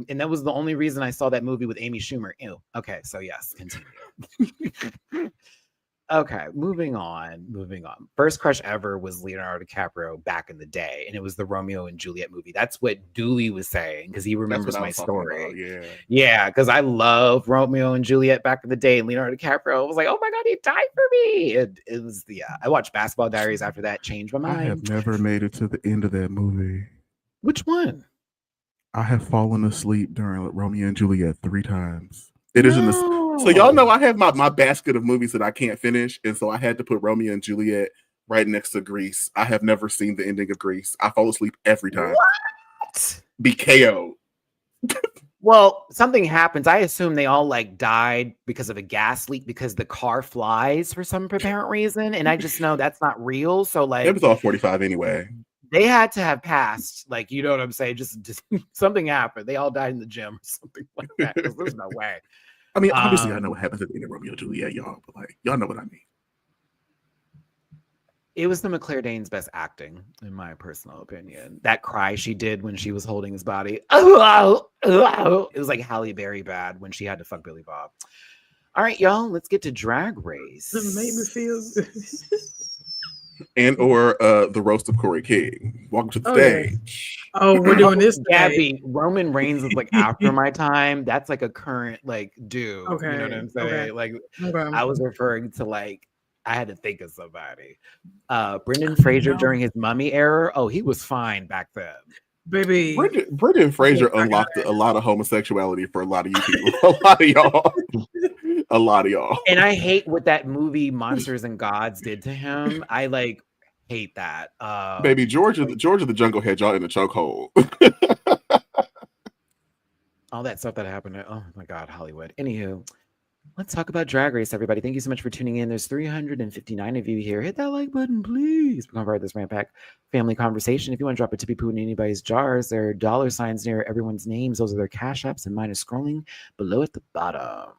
And that was the only reason I saw that movie with Amy Schumer. Ew. Okay, so yes, continue. Okay, moving on. First crush ever was Leonardo DiCaprio back in the day, and it was the Romeo and Juliet movie. That's what Dooley was saying because he remembers my story. Yeah. Yeah, because I love Romeo and Juliet back in the day, and Leonardo DiCaprio was like, "Oh my God, he died for me." It was I watched Basketball Diaries after that, changed my I mind. have never made it to the end of that movie. Which one? I have fallen asleep during Romeo and Juliet 3 times. It isn't this. So y'all know I have my basket of movies that I can't finish, and so I had to put Romeo and Juliet right next to Grease. I have never seen the ending of Grease. I fall asleep every time. What? Be KO. Well, something happens. I assume they all like died because of a gas leak because the car flies for some apparent reason, and I just know that's not real. So like, It was all 45 anyway. they had to have passed. Like, you know what I'm saying? Just something happened. They all died in the gym or something like that. 'Cause there's no way. I mean, obviously, I know what happens at the end of Romeo and Juliet, y'all, but like, y'all know what I mean. It was the McClare Danes' best acting, in my personal opinion. That cry she did when she was holding his body. It was like Halle Berry bad when she had to fuck Billy Bob. All right, y'all, let's get to Drag Race. Doesn't make me feel. And or the roast of Corey King. Welcome to the stage. Oh, we're doing this, Gabby. Roman Reigns is like after my time. That's like a current like dude. Okay, You know what I'm saying? okay. Like Okay. I was referring to like I had to think of somebody. Brendan Fraser during his Mummy era. Oh, he was fine back then. Baby. Brendan Fraser unlocked a lot of homosexuality for a lot of you people. A lot of y'all. A lot of y'all. And I hate what that movie Monsters and Gods did to him. I like hate that. Baby, Georgia the Jungle had y'all in the chokehold. All that stuff that happened. Oh my God, Hollywood. Anywho, let's talk about Drag Race, everybody. Thank you so much for tuning in. There's 359 of you here. Hit that like button, please. We're going to ride this Ramp Pack family conversation. If you want to drop a tippy poo in anybody's jars, there are dollar signs near everyone's names. Those are their cash apps, and mine is scrolling below at the bottom.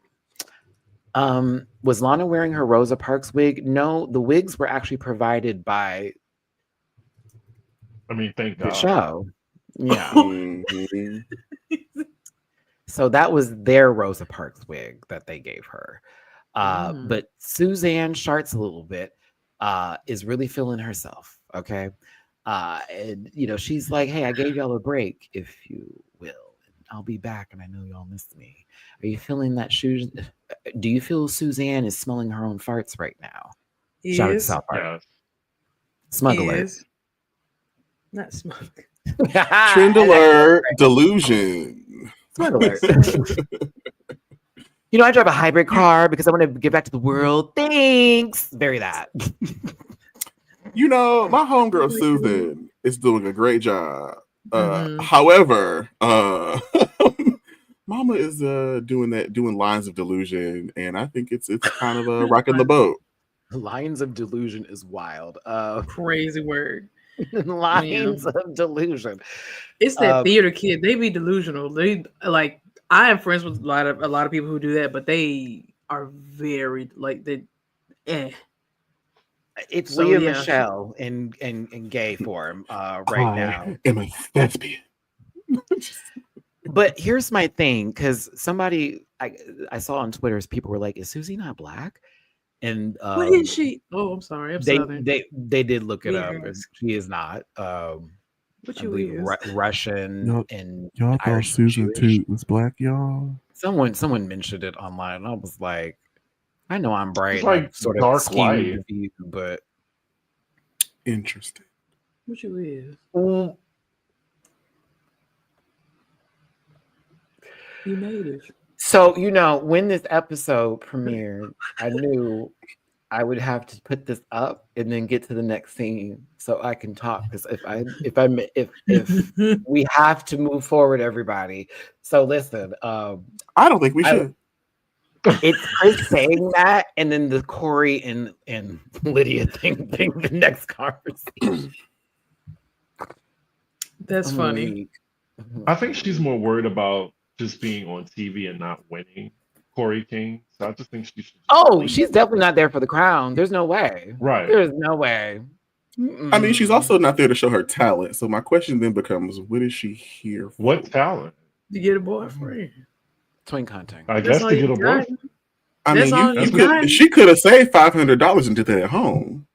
Was Lana wearing her Rosa Parks wig? No, the wigs were actually provided by I mean, thank the God. show. Yeah. Mhm. So that was their Rosa Parks wig that they gave her. But Suzanne Shart's a little bit is really feeling herself. Okay. And you know, she's like, hey, I gave y'all a break, if you will. I'll be back, and I know y'all missed me. Are you feeling that shoes? Do you feel Suzanne is smelling her own farts right now? Shout out to South Park. Yeah. Smug alert. Not smug. Trend alert, delusion. Smug alert. You know, I drive a hybrid car because I want to get back to the world. Thanks. Very that. You know, my homegirl Susan is doing a great job. Mhm. However, Mama is doing lines of delusion, and I think it's kind of rocking the boat. Lines of delusion is wild. Crazy word. Lines of delusion. It's that theater kid. They be delusional. They like. I am friends with a lot of people who do that, but they are very like they. It's So, Leah yeah. Michelle in gay form right now. am a thespian. But here's my thing, because somebody I saw on Twitter, people were like, "Is Susie not black?" And What is she? Oh, I'm sorry. I'm Southern. they did look it up. Yeah. And she is not. What I you believe is? Russian Y'all- and Y'all thought Irish, Susan Jewish. Toot was black, y'all? Someone mentioned it online, and I was like, I know I'm bright, It's and like I've sort of dark skewed light. the view, but Interesting. What you is? You native. So, when this episode premiered, I knew I would have to put this up and then get to the next scene so I can talk. Because if we have to move forward, everybody. So listen, I don't think we should. it's Chris saying that, and then the Corey and Lydia thing the next conversation. That's funny. I think she's more worried about just being on TV and not winning Corey King. So I just think she should. She's definitely not there for the crown. There's no way. Right. There's no way. I mean, she's also not there to show her talent. So my question then becomes, what is she here for? What talent? To get a boyfriend. Twin content. I guess to get a got. boyfriend. I That's all mean, you got. she could have saved $500 and did that at home.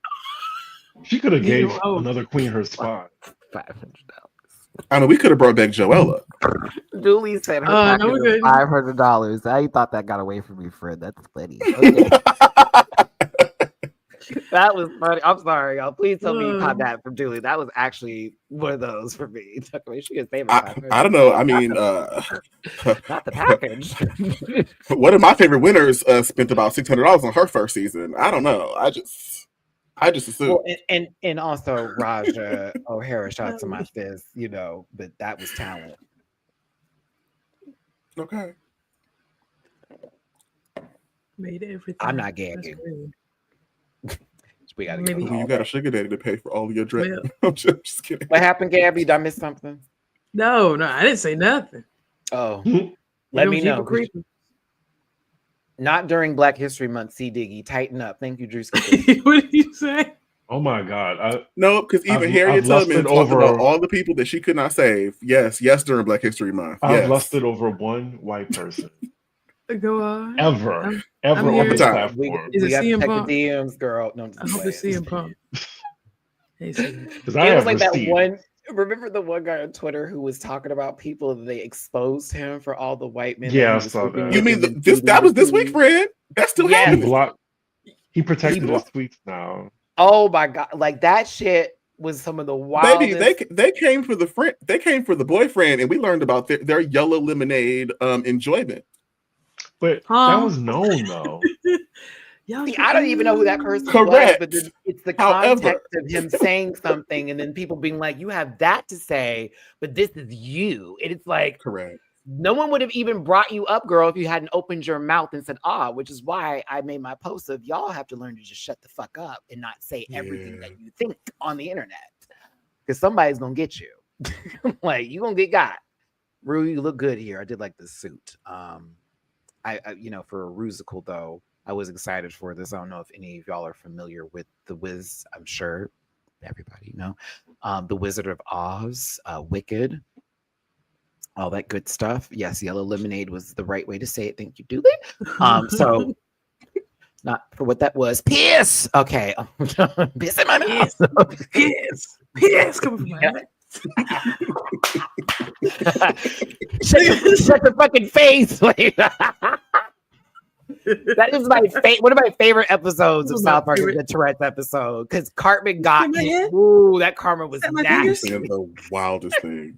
She could have gave Oh. another queen her spot. $500. I mean, we could have brought back Joella. Julie said her no, pocket we're was good. $500. I thought that got away from me, Fred. That's funny. Okay. That was funny. I'm sorry, y'all. Please tell me you caught that from Julie. That was actually one of those for me. She could save I don't know. I mean, not the package. one of my favorite winners spent about $600 on her first season. I don't know. I just assumed. Well, and also Raja O'Hara shot to my fist, but that was talent. Okay. Made everything. I'm not gagging. We gotta Maybe- get Well, you got a sugar daddy to pay for all of your dress. Well- I'm just kidding. What happened, Gabby? Did I miss something? No, I didn't say nothing. Oh, You let don't me keep know. it creeping. Not during Black History Month. C Diggy, tighten up. Thank you, Drewski. What did you say? Oh my God. No, because even I've Harriet Tubman lusted talked over- about all the people that she could not save. Yes, during Black History Month. I've Yes. lusted over one white person Go on. ever I'm on here. this Time. We platform. Is got it to CM check Punk? the DMs, girl. No, I'm just I hope it's playing. CM Punk. Hey, CM. Because I It was have like that receipts. one. Remember the one guy on Twitter who was talking about people that they exposed him for all the white men? Yeah, that I he was saw sleeping that. with You mean and then that was this feeding week, Fred? That's still Yes. He happening. blocked. He protected He his blocked- tweets now. Oh my god! Like that shit was some of the wildest. Baby, they came for the friend. They came for the boyfriend, and we learned about their yellow lemonade enjoyment. But Huh? that was known though. Y'all See, I don't even know who that person was, Correct. but then it's the However- context of him saying something and then people being like, you have that to say, but this is you. And it's like, Correct. no one would have even brought you up, girl, if you hadn't opened your mouth and said, which is why I made my post of y'all have to learn to just shut the fuck up and not say everything that you think on the internet. Because somebody's going to get you. Like, you going to get got. Rue, you look good here. I did like this suit. I for a Rusical, though, I was excited for this. I don't know if any of y'all are familiar with The Wiz. I'm sure everybody know. The Wizard of Oz, Wicked, all that good stuff. Yes, yellow lemonade was the right way to say it. Thank you, Dooley. So not for what that was. Piss. Okay. Piss in my mouth. Yes, come from my Yeah. head. Shut the fucking face. That is my one of my favorite episodes of One of my South Park is favorite. the Tourette's episode because Cartman got In my his, head? ooh, that karma was Is that my nasty. fingers? Saying the wildest thing.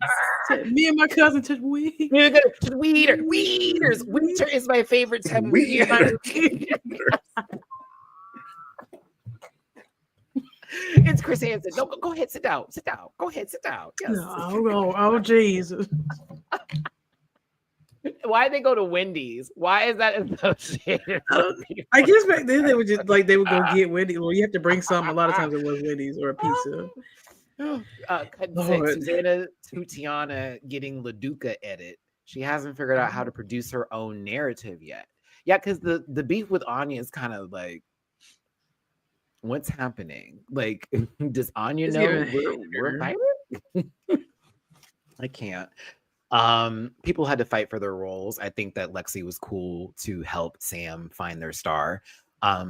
Me and my cousin took weed. You're gonna just Weeders. Winter is my favorite time of year. It's Chris Hansen. No, go ahead, sit down. Sit down. Go ahead, sit down. Yes. Oh, Jesus. Why did they go to Wendy's? Why is that associated? I guess back then they would just like they would go get Wendy's. Well, you have to bring something. A lot of times it was Wendy's or a pizza. Cut Lord. six, Susanna Tutiana getting LaDuca edit. She hasn't figured out how to produce her own narrative yet. Yeah, because the beef with Anya is kind of like, what's happening? Like, does Anya It's know giving we're hater. fighting? I can't. People had to fight for their roles. I think that Lexi was cool to help Sam find their star.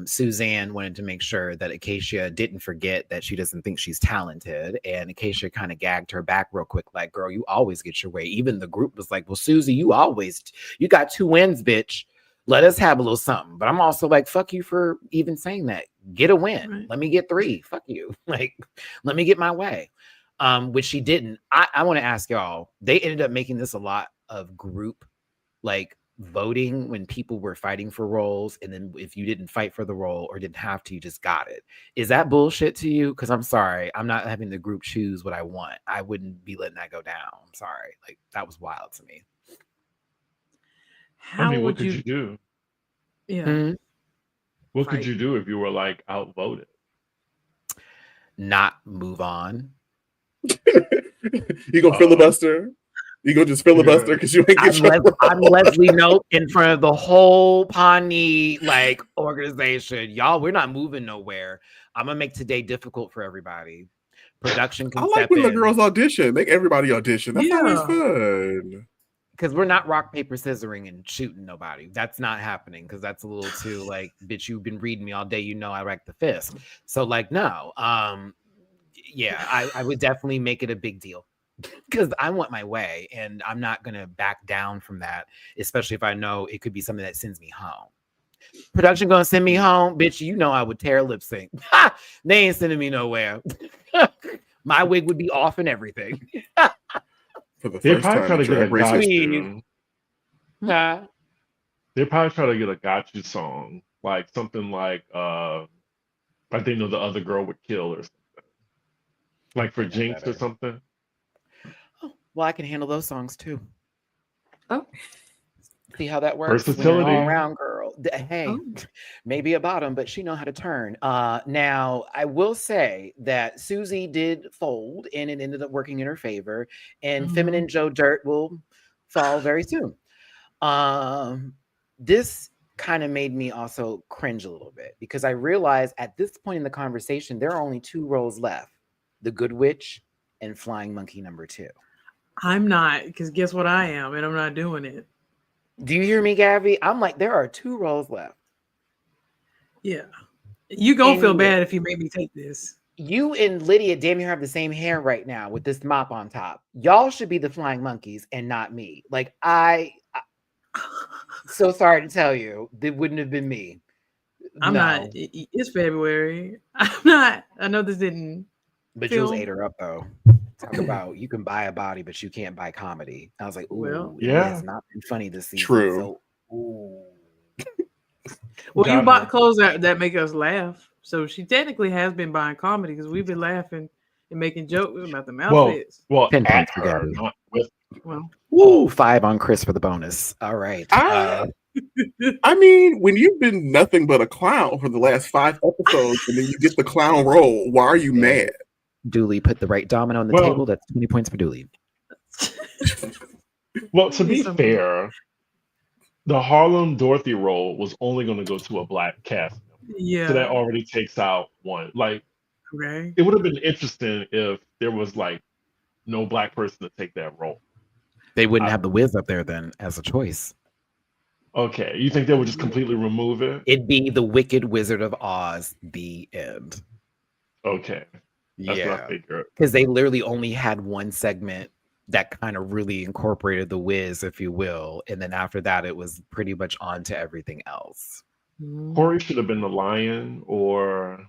Suzanne wanted to make sure that Acacia didn't forget that she doesn't think she's talented. And Acacia kind of gagged her back real quick, like, girl, you always get your way. Even the group was like, well, Susie, you got 2 wins, bitch. Let us have a little something. But I'm also like, fuck you for even saying that. Get a win. Right. Let me get 3. Fuck you. Like, let me get my way. Which she didn't. I want to ask y'all, they ended up making this a lot of group, like, voting when people were fighting for roles, and then if you didn't fight for the role or didn't have to, you just got it. Is that bullshit to you? Because I'm sorry, I'm not having the group choose what I want. I wouldn't be letting that go down. I'm sorry. Like, that was wild to me. How what would could you do? Yeah. Mhm. What could Fight. you do if you were like outvoted? Not move on. You gonna filibuster? You gonna just filibuster because you ain't get your I'm Leslie Nope in front of the whole Pawnee like organization. Y'all, we're not moving nowhere. I'm gonna make today difficult for everybody. Production can I like step when the in girls audition. Make everybody audition. That's always Yeah. fun. because we're not rock paper scissoring and shooting nobody. That's not happening because that's a little too like, bitch. You've been reading me all day. You know I like the fist. So like, no. Yeah, I would definitely make it a big deal. Because I want my way and I'm not going to back down from that, especially if I know it could be something that sends me home. Production going to send me home? Bitch, you know I would tear lip sync. They ain't sending me nowhere. My wig would be off and everything. For the They first probably time try in to get a Drag Race got history. you. Nah. They probably try to get a got you song, like something like they know the other girl would kill or something, like for I know Jinx or better. something. Oh, well, I can handle those songs too. Oh. See how that works? When you're an Versatility. all-around girl. Hey, Oh. maybe a bottom, but she know how to turn. Now, I will say that Susie did fold, and it ended up working in her favor. And Mhm. Feminine Joe Dirt will fall very soon. This kind of made me also cringe a little bit because I realized at this point in the conversation, there are only 2 roles left: the Good Witch and Flying Monkey number 2. I'm not, because guess what I am, and I'm not doing it. Do you hear me, Gabby? I'm like, there are 2 roles left. Yeah. You gonna feel And bad if you make me take this. you and Lydia damn near have the same hair right now with this mop on top. Y'all should be the flying monkeys and not me. Like, I so sorry to tell you, it wouldn't have been me. I'm not. It's February. I'm not. I know this didn't. But Phil. Jules ate her up though. Talk about you can buy a body, but you can't buy comedy. I was like, ooh, Well, it yeah. has not been funny this season. True. So, ooh. Well, you Got bought her. clothes that make us laugh. So she technically has been buying comedy because we've been laughing and making jokes about the outfits. Well, 10 at points for her, Gabby. not with. Well, Ooh, 5 on Chris for the bonus. All right. I mean, when you've been nothing but a clown for the last 5 episodes and then you get the clown role, why are you mad? Dooley put the right domino on the Well- table. That's 20 points for Dooley. Well, to be He's a- fair, the Harlem Dorothy role was only going to go to a black cast member. yeah. So that already takes out one. Like, Okay. it would have been interesting if there was like no black person to take that role. They wouldn't have the Wiz up there then as a choice. Okay, you think they would just completely remove it? It'd be the Wicked Wizard of Oz, the end. Okay, that's what I Yeah. figured. Because they literally only had one segment that kind of really incorporated the Wiz, if you will. And then after that, it was pretty much on to everything else. Mhm. Corey should have been the lion or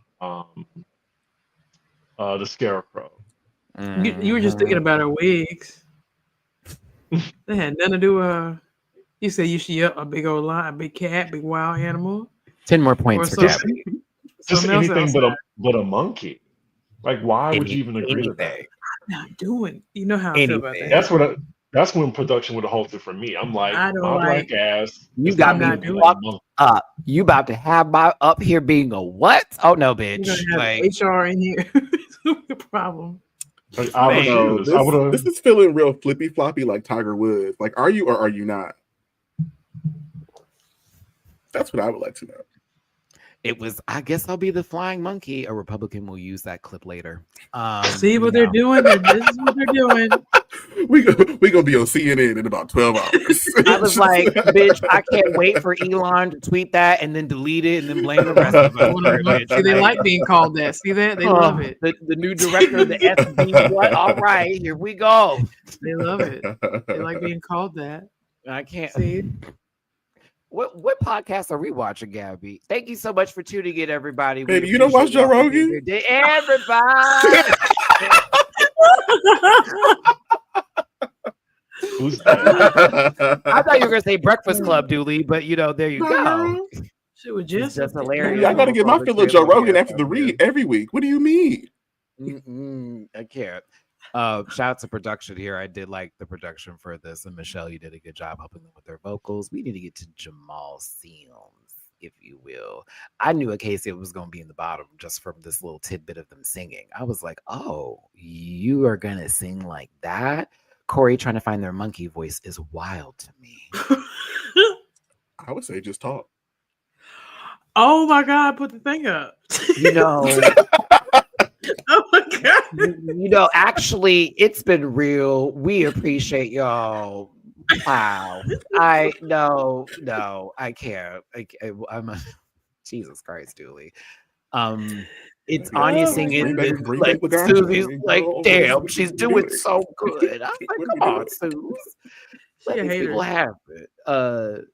the scarecrow. You were just thinking about her wigs. They had nothing to do with her. You said you should a big old lion, a big cat, big wild animal, 10 more points for something- Gabby. Just something else anything outside. but a monkey. Like, why would you even agree to that? Anything. I'm not doing. You know how I feel about Anything. that. That's when production would have halted for me. I'm like, I don't my like- black ass. You is got not me gonna be like fucked monkey. up. You about to have my up here being a what? Oh no, You're bitch. gonna have Like, HR in here. The problem. Like, I I don't know. refuse. I would This have. is feeling real flippy floppy like Tiger Woods. Like, are you or are you not? That's what I would like to know. it was, I guess I'll be the flying monkey. A Republican will use that clip later. See what they're doing? This is what they're doing. we gonna be on CNN in about 12 hours. I was like, bitch, I can't wait for Elon to tweet that and then delete it and then blame the rest of us for it, bitch. See, they like being called that. See that? They love it. The new director of the SB. What? All right, here we go. They love it. They like being called that. I can't. See? What podcast are we watching, Gabby? Thank you so much for tuning in, everybody. Baby, you don't watch Joe Rogan? Everybody. Who's that? I thought you were gonna say Breakfast Club, Dooley, but there you go. Shit was It's just hilarious. I gotta get my fill of Joe Rogan after the read every week. What do you mean? I can't. Shout out to production here. I did like the production for this, and Michelle, you did a good job helping them with their vocals. We need to get to Jamal Sims, if you will. I knew Acacia was going to be in the bottom just from this little tidbit of them singing. I was like, oh, you are going to sing like that? Corey trying to find their monkey voice is wild to me. I would say just talk. Oh my God, put the thing up. Oh my God. Actually, it's been real. We appreciate y'all. Wow. I can't. I'm Jesus Christ, Dooley. It's Anya singing. Like Susie's like, damn, she's doing so good. I'm like, come on, Suze. Let these people have it.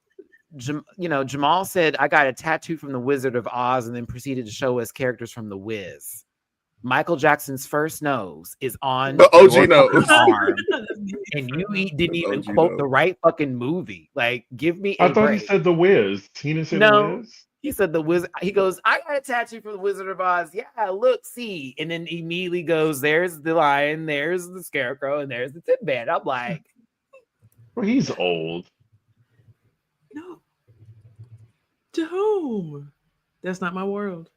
Jamal said, I got a tattoo from the Wizard of Oz, and then proceeded to show us characters from The Wiz. Michael Jackson's first nose is on the OG nose arm, and you didn't even quote the right fucking movie. Like, give me. I thought he said The Wiz. He didn't say The Wiz. He said The Wiz. He goes, I got a tattoo for the Wizard of Oz. Yeah, look, see, and then immediately goes, there's the lion, there's the scarecrow, and there's the Tin Man. I'm like, well, he's old. No, Dome. That's not my world.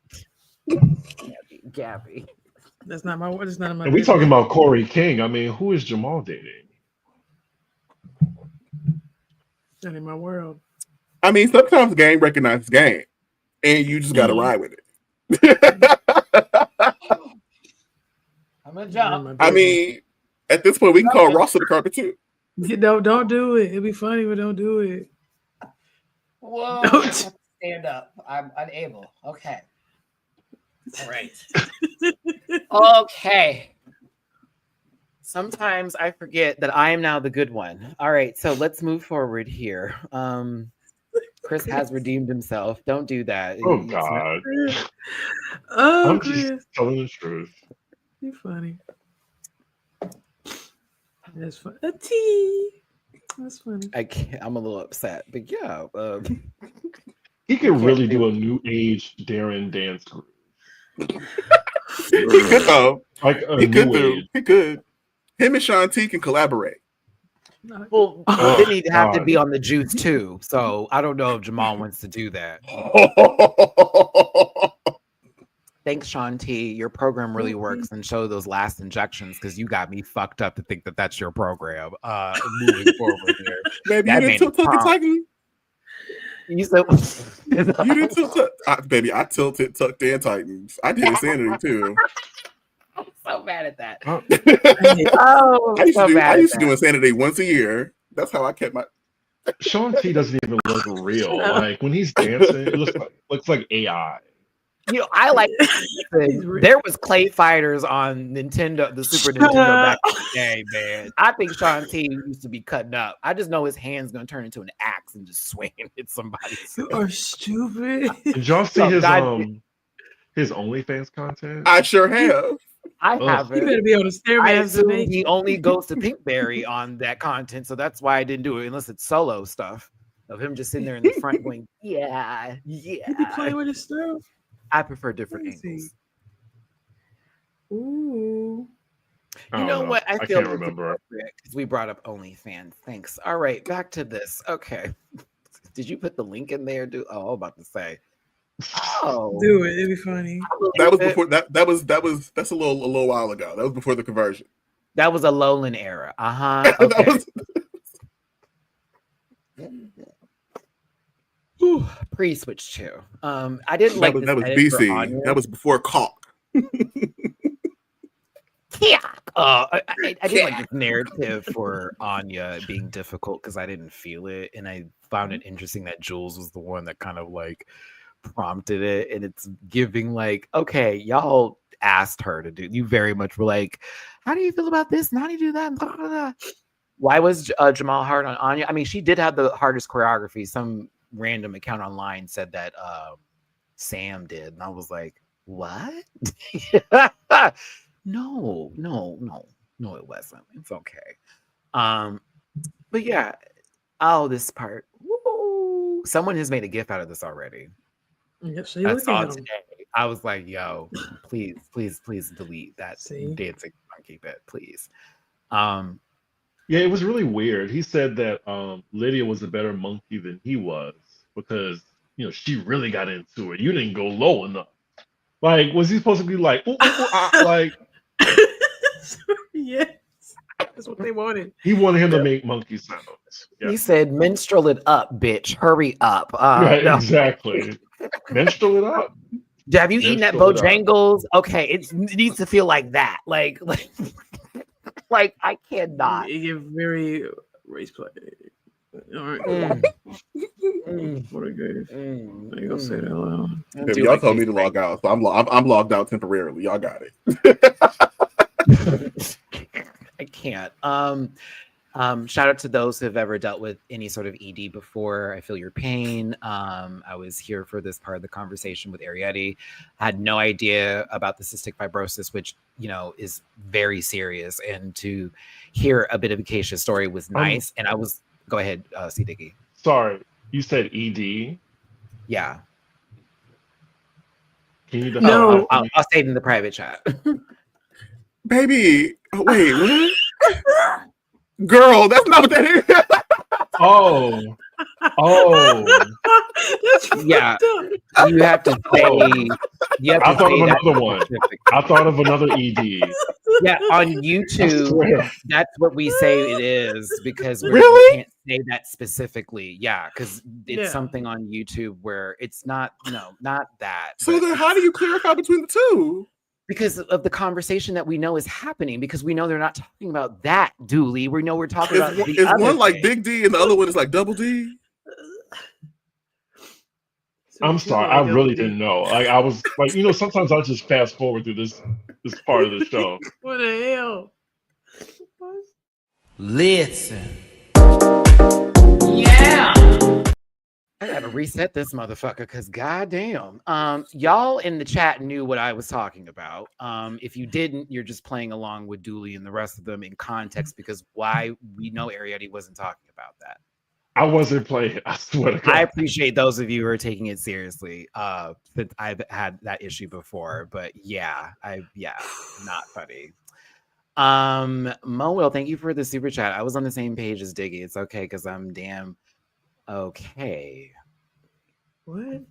Gabby. That's not my word. It's not in my. And we talking about Corey King. I mean, who is Jamal dating? That ain't my world. I mean, sometimes game recognizes game, and you just gotta ride with it. I'm gonna jump. I mean, at this point, we can call Ross to the carpet too. Don't do it. It'd be funny, but don't do it. Whoa! I have to stand up. I'm unable. Okay. All right. Okay. Sometimes I forget that I am now the good one. All right, so let's move forward here. Chris has redeemed himself. Don't do that. Oh God. Oh, I'm Chris. just telling the truth. You're funny. That's fun. A tea. That's funny. I can't. I'm a little upset, but yeah. He could really do a new age Darren dance group. He could though. Like He could. Him and Sean T can collaborate. Well, then he'd have to be on the juice too. So I don't know if Jamal wants to do that. Thanks, Sean T. Your program really works, and show those last injections because you got me fucked up to think that that's your program. Moving forward here, baby, you didn't tilt the Titan. You said you didn't tilt, baby. I tilted, tucked in Titans. I did Insanity too. I'm so mad at that. I used to do Insanity once a year. That's how I kept my. Sean T doesn't even look real. Like when he's dancing, it looks like AI. I like there was Clay Fighters on Nintendo, the Super Nintendo back in the day, man. I think Sean T used to be cutting up. I just know his hand's gonna turn into an axe and just swing and hit somebody. You are stupid. Did y'all see his OnlyFans content? I sure have. I haven't. You better be on the stairmaster. He only goes to Pinkberry on that content, so that's why I didn't do it unless it's solo stuff of him just sitting there in the front going, yeah. You be playing with his stuff. I prefer different angles. Ooh. You know what? I feel can't remember because we brought up OnlyFans. Thanks. All right, back to this. Okay. Did you put the link in there? I'm about to say. Oh, do it. It'd be funny. That was before that's a little while ago. That was before the conversion. That was a Lowland era. Okay. Pre-switch too. I didn't like that was BC. That was before caulk. Yeah. I didn't like this narrative for Anya being difficult because I didn't feel it, and I found it interesting that Jules was the one that kind of like prompted it, and it's giving like, okay, y'all asked her to do. You very much were like, how do you feel about this? And how do you do that? Blah, blah, blah. Why was Jamal hard on Anya? I mean, she did have the hardest choreography. Some random account online said that Sam did, and I was like, what? No, it wasn't. It's okay. But yeah. Oh, this part. Woo. Someone has made a GIF out of this already. Yep, see, I look saw at it him. today. I was like, yo, please delete that See? dancing monkey bit, please. Yeah, it was really weird. He said that Lydia was a better monkey than he was because she really got into it. You didn't go low enough. Like, was he supposed to be like, ooh, ooh, ooh, ah, like? Yes, that's what they wanted. He wanted him to make monkey sounds. He said, "Minstrel it up, bitch! Hurry up!" Right, No. exactly. Minstrel it up. Have you eaten at Bojangles? Okay, it needs to feel like that. Like I cannot. It get very race play. All right. What a good. I ain't gonna say that loud. Baby, y'all told me to log out, so I'm logged out temporarily. Y'all got it. I can't. Shout out to those who have ever dealt with any sort of ED before. I feel your pain. I was here for this part of the conversation with Arietti. I had no idea about the cystic fibrosis, which is very serious. And to hear a bit of Acacia's story was nice. And I was go ahead, C. Dicky. Sorry, you said ED. Yeah. Can you? No, I'll say it in the private chat. Baby, wait, what? Girl, that's not what that is. Oh. Yeah. You have to say. I thought of another one. I thought of another ED. Yeah, on YouTube, that's what we say it is because we can't say that specifically. Yeah, because it's something on YouTube where it's not. No, not that. So then, how do you clarify between the two? Because of the conversation that we know is happening, because we know they're not talking about that, Dooley. We know we're talking about the is other one like thing. Big D and the other one is like Double D? I'm sorry, I really didn't know. Like I was like, sometimes I'll just fast forward through this part of the show. What the hell? Listen. Yeah. I gotta reset this motherfucker because goddamn. Y'all in the chat knew what I was talking about. If you didn't, you're just playing along with Dooley and the rest of them in context because why we know Arietti wasn't talking about that. I wasn't playing. I swear to God. I appreciate those of you who are taking it seriously. But I've had that issue before, but not funny. Mo Will, thank you for the super chat. I was on the same page as Diggy. It's okay because I'm damn okay. What?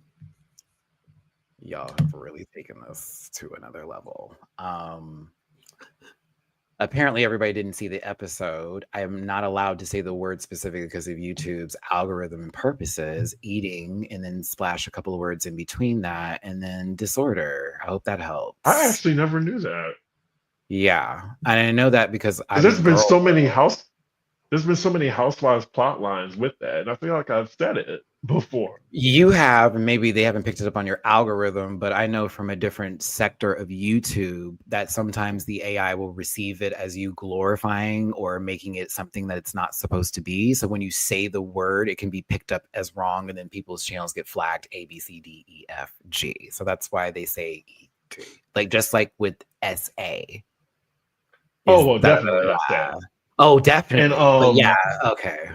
Y'all have really taken this to another level. Apparently everybody didn't see the episode. I am not allowed to say the word specifically because of YouTube's algorithm purposes, eating, and then splash a couple of words in between that, and then disorder. I hope that helps. I actually never knew that. Yeah. And I know that because there's been so many Housewives plot lines with that, and I feel like I've said it before. You have, maybe they haven't picked it up on your algorithm, but I know from a different sector of YouTube that sometimes the AI will receive it as you glorifying or making it something that it's not supposed to be. So when you say the word, it can be picked up as wrong, and then people's channels get flagged A, B, C, D, E, F, G. So that's why they say E, like just like with SA. Oh, well, definitely SA. Oh, definitely. And yeah, okay.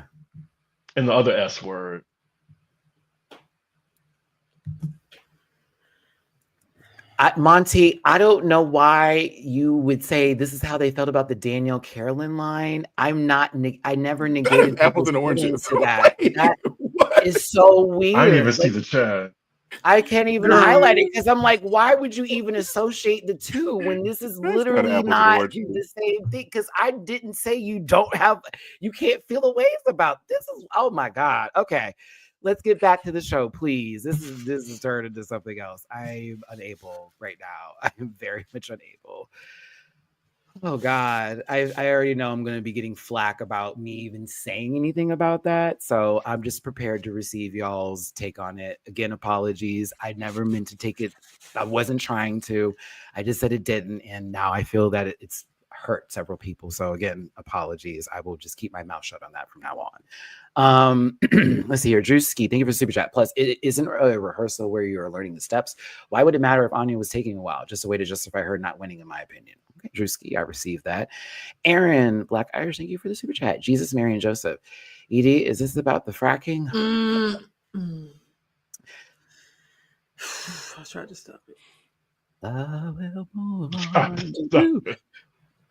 And the other S word. Monty, I don't know why you would say this is how they felt about the Danielle Carolyn line. I never negated apples and oranges to that. That is so weird. I didn't even see the chat. I can't even highlight it because I'm like, why would you even associate the two when this is literally not the same thing? Because I didn't say you can't feel the ways about this. Oh my God. Okay. Let's get back to the show, please. This is turned into something else. I'm unable right now. I'm very much unable. Oh God, I already know I'm going to be getting flack about me even saying anything about that. So I'm just prepared to receive y'all's take on it. Again, apologies. I never meant to take it. I wasn't trying to. I just said it didn't, and now I feel that it's hurt several people. So again, apologies. I will just keep my mouth shut on that from now on. Let's see here. Drewski, thank you for super chat. Plus, it isn't a rehearsal where you are learning the steps. Why would it matter if Anya was taking a while? Just a way to justify her not winning, in my opinion. Okay, Drewski, I received that. Aaron, Black Irish, thank you for the super chat. Jesus, Mary, and Joseph. Edie, is this about the fracking? I tried to stop it. I will move Stop on. it.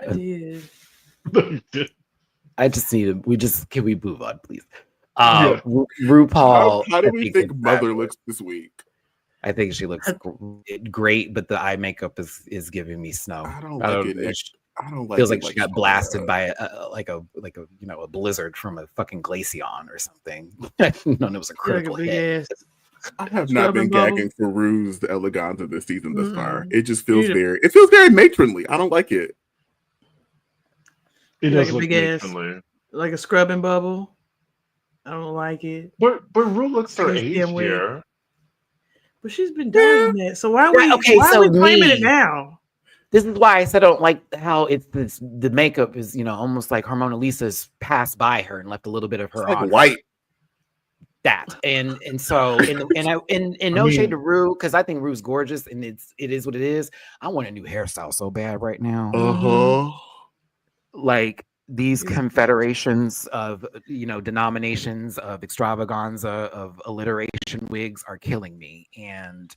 I did. I just need to, can we move on, please? Yeah. RuPaul. How do I we think is Mother fabulous. looks this week? I think she looks great, but the eye makeup is giving me snow. I don't like it. I don't like feels it. like she got blasted by a blizzard from a fucking glaceon or something. No, it was a critical big hit. ass. I have not been bubble. gagging for Rue's the Eleganza this season thus far. Mm-mm. It just feels it feels very matronly. I don't like it. It Like does a look big ass. matronly. Like a scrubbing bubble. I don't like it. But Rue looks her Like a age stem wig. here. But she's been dodging that. So why are we claiming it now? This is why I said I don't like how the makeup is, almost like Hormona Lisa's passed by her and left a little bit of her It's like on white. that. And so no shade to Rue, because I think Rue's gorgeous and it is what it is. I want a new hairstyle so bad right now. Like these confederations of denominations of extravaganza of alliteration wigs are killing me. And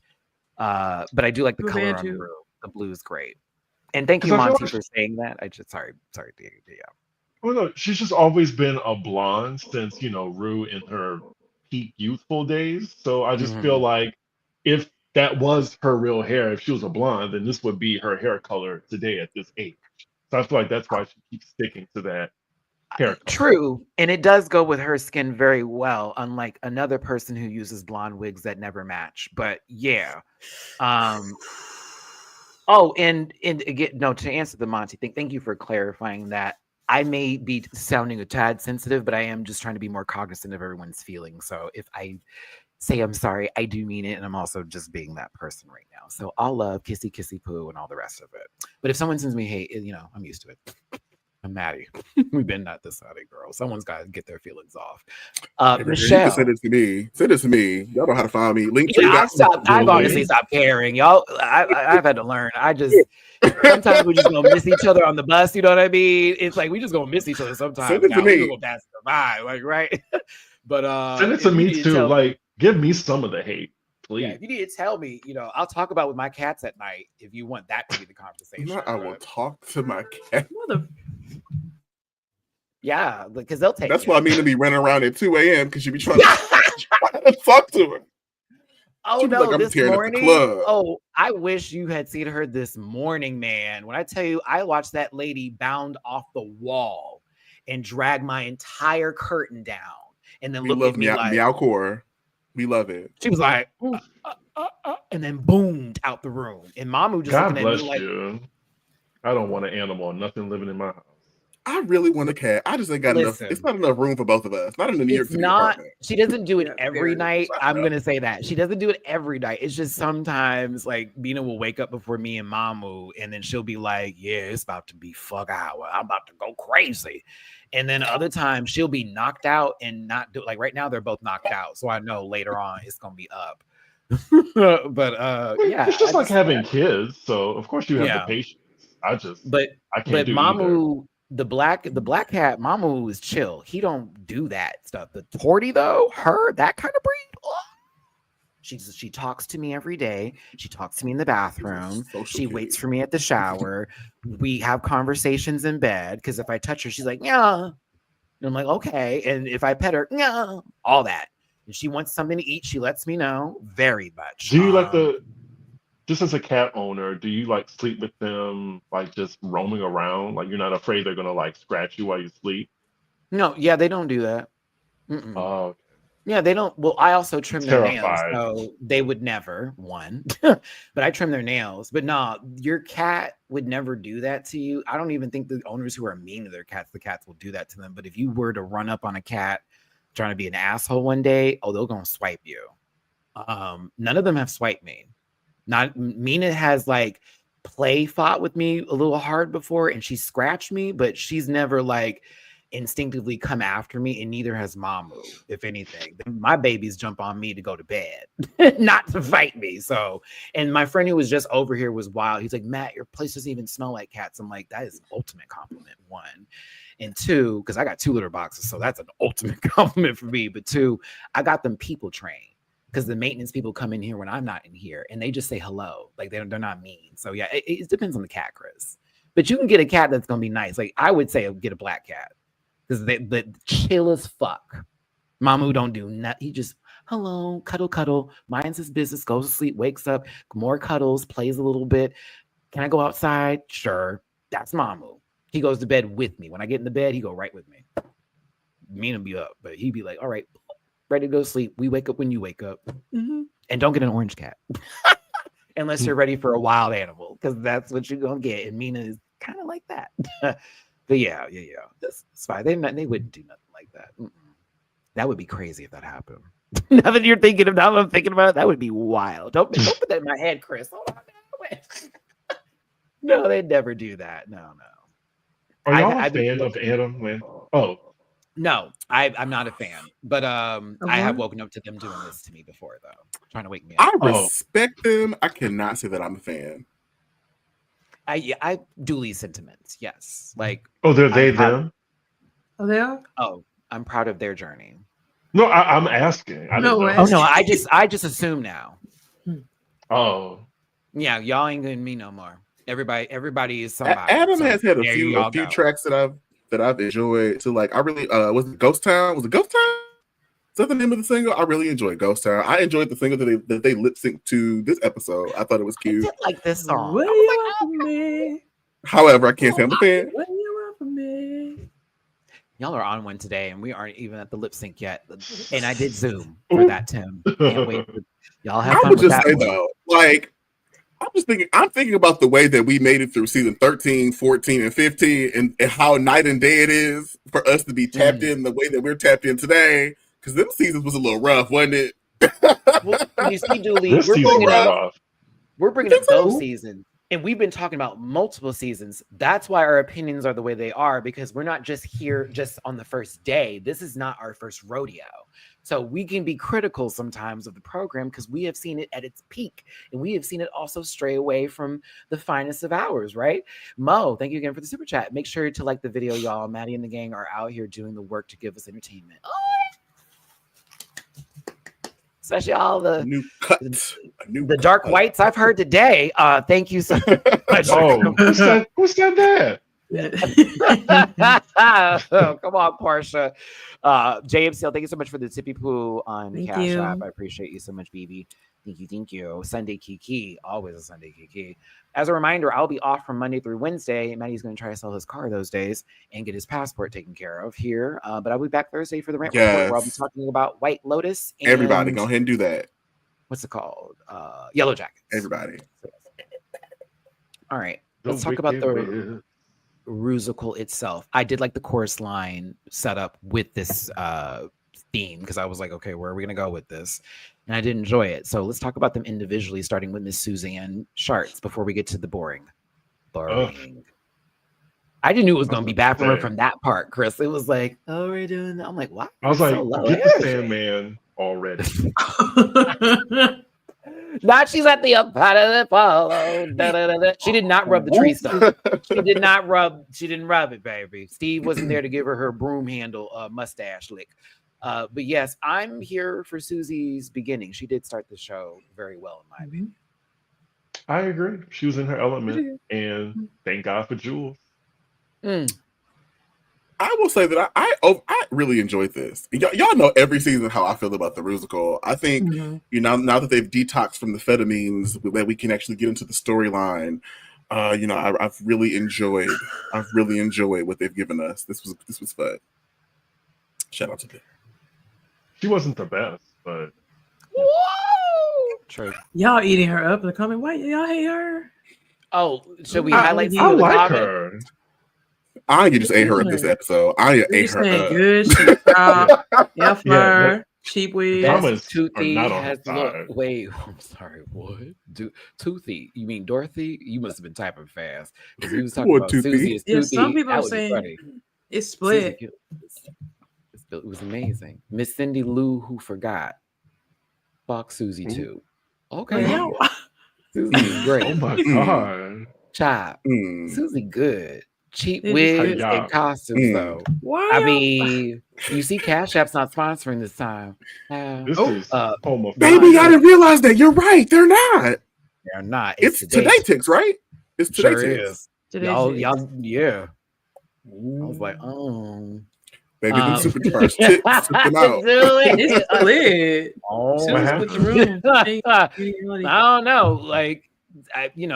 but I do like the color on Rue. The blue is great. And thank you, Monty, for saying that. I just sorry, yeah. Well, no, she's just always been a blonde since Rue in her peak youthful days. So I just feel like if that was her real hair, if she was a blonde, then this would be her hair color today at this age. So I feel like that's why she keeps sticking to that hair color. True, and it does go with her skin very well, unlike another person who uses blonde wigs that never match. But yeah. Oh, and again, no, to answer the Monty thing, thank you for clarifying that. I may be sounding a tad sensitive, but I am just trying to be more cognizant of everyone's feelings. So if I say I'm sorry, I do mean it, and I'm also just being that person right now. So all love, kissy, kissy, poo, and all the rest of it. But if someone sends me hate, I'm used to it. I'm Matty. We've been not this Saudi girl. Someone's got to get their feelings off. Michelle, you can send it to me. Send it to me. Y'all know how to find me. Link. I've honestly stopped caring, y'all. I've had to learn. Sometimes we just gonna miss each other on the bus. You know what I mean? It's like we just gonna miss each other sometimes. Send it to me. We're gonna survive, like right. But send it to me too. Like, give me some of the hate, please. Yeah, if you need to tell me, I'll talk about with my cats at night if you want that to be the conversation. I will talk to my cat. Yeah, because they'll take. That's what I mean to be running around at 2 a.m. because you be trying to talk to her. Oh no, like, this morning. Oh, I wish you had seen her this morning, man. When I tell you, I watched that lady bound off the wall and drag my entire curtain down, and then look at me like Meowcore. We love it. She was like, and then boomed out the room, and Mamu just God looking at bless me like, you. I don't want an animal or nothing living in my house. I really want a cat. I just ain't got enough. It's not enough room for both of us. Not in the New York City apartment. She doesn't do it every night. I'm gonna say that she doesn't do it every night. It's just sometimes like Bina will wake up before me and Mamu, and then she'll be like, "Yeah, it's about to be fuck hour. I'm about to go crazy." And then other times she'll be knocked out and not do like right now they're both knocked out, so I know later on it's gonna be up. But yeah, it's just like having kids. So of course you have the patience. I can't do Mamu. either. The black cat, Mamu is chill. He don't do that stuff. The Torty though, that kind of breed. She talks to me every day. She talks to me in the bathroom. She waits for me at the shower. We have conversations in bed because if I touch her, she's like, yeah. And I'm like, okay. And if I pet her, yeah, all that. If she wants something to eat, she lets me know very much. Do you like just as a cat owner, do you like sleep with them like just roaming around? Like you're not afraid they're gonna like scratch you while you sleep? No, yeah, they don't do that. Oh, Yeah, they don't. Well, I also trim their nails, Terrified. so they would never one. But I trim their nails. But no, your cat would never do that to you. I don't even think the owners who are mean to their cats, the cats will do that to them. But if you were to run up on a cat trying to be an asshole one day, oh, they're gonna swipe you. None of them have swiped me. Not Mina has like play fought with me a little hard before, and she scratched me, but she's never like instinctively come after me, and neither has Mamu. If anything, my babies jump on me to go to bed, not to fight me. So, and my friend who was just over here was wild. He's like, Matt, your place doesn't even smell like cats. I'm like, that is an ultimate compliment. One, and two, because I got 2 litter boxes, so that's an ultimate compliment for me. But two, I got them people trained, because the maintenance people come in here when I'm not in here, and they just say hello. Like they're not mean. So yeah, it depends on the cat, Chris. But you can get a cat that's gonna be nice. Like I would say, get a black cat. Because they chill as fuck. Mamu don't do nothing. He just, hello, cuddle, cuddle. Minds his business, goes to sleep, wakes up, more cuddles, plays a little bit. Can I go outside? Sure. That's Mamu. He goes to bed with me. When I get in the bed, he go right with me. Mina be up, but he'd be like, all right, ready to go to sleep. We wake up when you wake up. Mm-hmm. And don't get an orange cat. Unless you're ready for a wild animal, because that's what you're going to get. And Mina is kind of like that. But yeah. It's fine. They wouldn't do nothing like that. Mm-mm. That would be crazy if that happened. Now that you're thinking of, now that I'm thinking about it, that would be wild. Don't put that in my head, Chris. Hold on. No, they'd never do that. No. Are y'all a fan of Adam? No, I'm not a fan. But I have woken up to them doing this to me before, though. Trying to wake me up. I respect them. I cannot say that I'm a fan. I duly sentiments, yes. Like, they're them. Oh, they are. Oh, I'm proud of their journey. No, I'm asking. No, I just assume now. Oh, yeah, y'all ain't gonna me no more. Everybody is somebody. Adam has had a few go. tracks that I've enjoyed. So like, I really was it Ghost Town? Was it Ghost Town? Is that the name of the single? I really enjoyed Ghost Town. I enjoyed the single that they lip synced to this episode. I thought it was cute. I did like this song. What do you want from me? However, I can't say I'm a fan. What do you want from me? Y'all are on one today, and we aren't even at the lip sync yet. And I did Zoom for that, Tim. Can't wait. Y'all have fun. I would with just that say one. though, like, I'm thinking about the way that we made it through season 13, 14, and 15, and how night and day it is for us to be tapped in the way that we're tapped in today. Because them seasons was a little rough, wasn't it? Well, you see, Dooley, this season right off. we're bringing up those seasons, and we've been talking about multiple seasons. That's why our opinions are the way they are, because we're not just here just on the first day. This is not our first rodeo. So we can be critical sometimes of the program because we have seen it at its peak, and we have seen it also stray away from the finest of hours, right? Mo, thank you again for the super chat. Make sure to like the video, y'all. Maddie and the gang are out here doing the work to give us entertainment. Especially all the new cut. The dark whites I've heard today. Thank you so much. Who said that? Oh, come on, Portia. JMCL, thank you so much for the tippy poo on Cash App. I appreciate you so much, BB. Thank you. Sunday Kiki, always a Sunday Kiki. As a reminder, I'll be off from Monday through Wednesday. Maddie's going to try to sell his car those days and get his passport taken care of here. But I'll be back Thursday for the rant report, where I'll be talking about White Lotus. And everybody, go ahead and do that. What's it called? Yellow Jackets. Everybody. All right. Let's talk about the Rusical itself. I did like the chorus line set up with this theme, because I was like, okay, where are we going to go with this? And I did enjoy it. So let's talk about them individually, starting with Miss Suzanne Sharts before we get to the boring. I didn't knew it was going to be bad for her from that part, Chris. It was like, oh, we're doing that. I'm like, what? I was like, get the Sandman already. Not she's at the up part of the follow. She did not rub the tree stuff. She didn't rub it, baby. Steve wasn't there to give her broom handle mustache lick. But yes, I'm here for Susie's beginning. She did start the show very well, in my opinion. I agree. She was in her element, and thank God for Jules. I will say that I really enjoyed this. Y'all know every season how I feel about the Rusical. I think now that they've detoxed from the amphetamines, that we can actually get into the storyline. I've really enjoyed what they've given us. This was fun. Shout out to them. She wasn't the best, but True. Y'all eating her up in the comment. Why y'all hate her? Oh, should we I- highlight I some I of the like comments? her. Anya just ate her up this episode. Anya They ate just her saying up. good shit. F Yeah, her. Cheap wig. Best Comments are Toothy not on her has side. wait, I'm sorry, what? Toothy? You mean Dorothy? You must have been typing fast because we was talking Poor about Toothy. Susie is Yeah, Toothy. some people That are would be saying funny. it's Susie split. killed- it was amazing. Miss Cindy Lou who forgot. Fuck Susie Ooh. too. Well, Okay, y'all, Susie is great. Oh my Mm. god. Chop. Mm. Susie good. Cheap It is wigs good. and costumes Mm. though. why? I y'all- mean, you see, Cash App's not sponsoring this time. This Oh, is uh, homophobic. Baby, I didn't realize that. You're right. They're not. They're not. It's Today Ticks, right? It's Today Sure Ticks. is. Today Y'all, Ticks. yeah. I was like, oh. Baby, them Um, supercharged tits took them out. It's split. Oh, Susie What split the happened? room. I don't know. Like,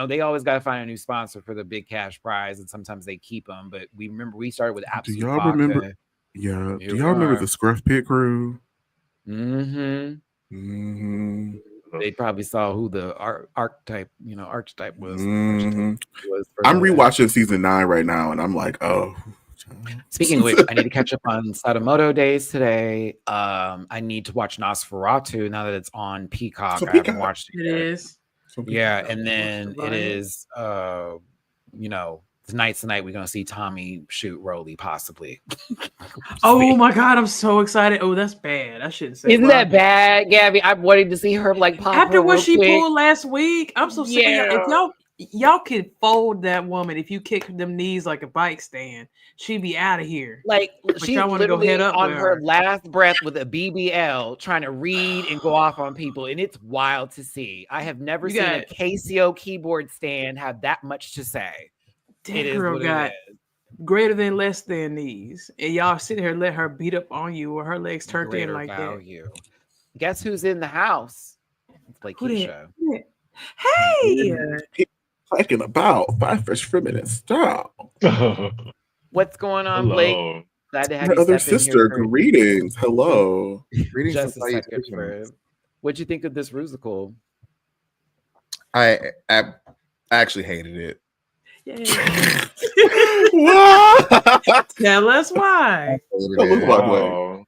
they always got to find a new sponsor for the big cash prize, and sometimes they keep them. But we remember we started with Do Absolute y'all Vodka. remember? Yeah. Here Do we y'all remember are. the Scruff Pit crew? Mm-hmm. Mm-hmm. They probably saw who the archetype was. Mhm. For I'm the- rewatching season 9 right now, and I'm like, oh. Speaking of which, I need to catch up on Sadamoto Days today. I need to watch Nosferatu now that it's on Peacock. So I haven't Peacock. watched it It yet. is. Yeah, and then Watch it it. is tonight we're gonna see Tommy shoot Rolly possibly. Oh my god, I'm so excited. Oh, that's bad. I shouldn't say. Isn't well, that bad, Gabby? I'm wanting to see her like pop After her what real she quick. pulled last week, I'm so sick of Yeah. y'all. If y'all could fold that woman if you kick them knees like a bike stand, she'd be out of here. Like But she's y'all wanna go literally head up on with her her. last breath with a BBL trying to read and go off on people, and it's wild to see. I have never You seen a got- Casio keyboard stand have that much to say. That It is girl what got it is. greater than less than knees, and y'all sit here and let her beat up on you or her legs turned in Greater like that. value. Guess who's in the house? It's like Who that? Keisha. Hey, Talking about 5 fresh feminist style. What's going on, Blake? Hello. Glad to have My you other step in sister, here. for greetings. Hello. Greetings Just and a second. salutations. What'd you think of this Rusical? I actually hated it. yeah. What? Tell us why. Don't look like Blake. Wow.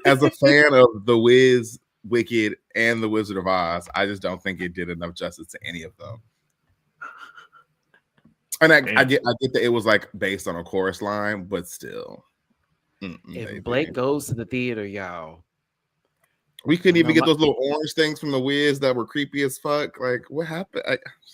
As a fan of The Wiz, Wicked, and The Wizard of Oz, I just don't think it did enough justice to any of them. And I get that it was like based on a chorus line, but still. If baby. Blake goes to the theater, y'all. We couldn't even No, get those little orange things from The Wiz that were creepy as fuck. Like, what happened?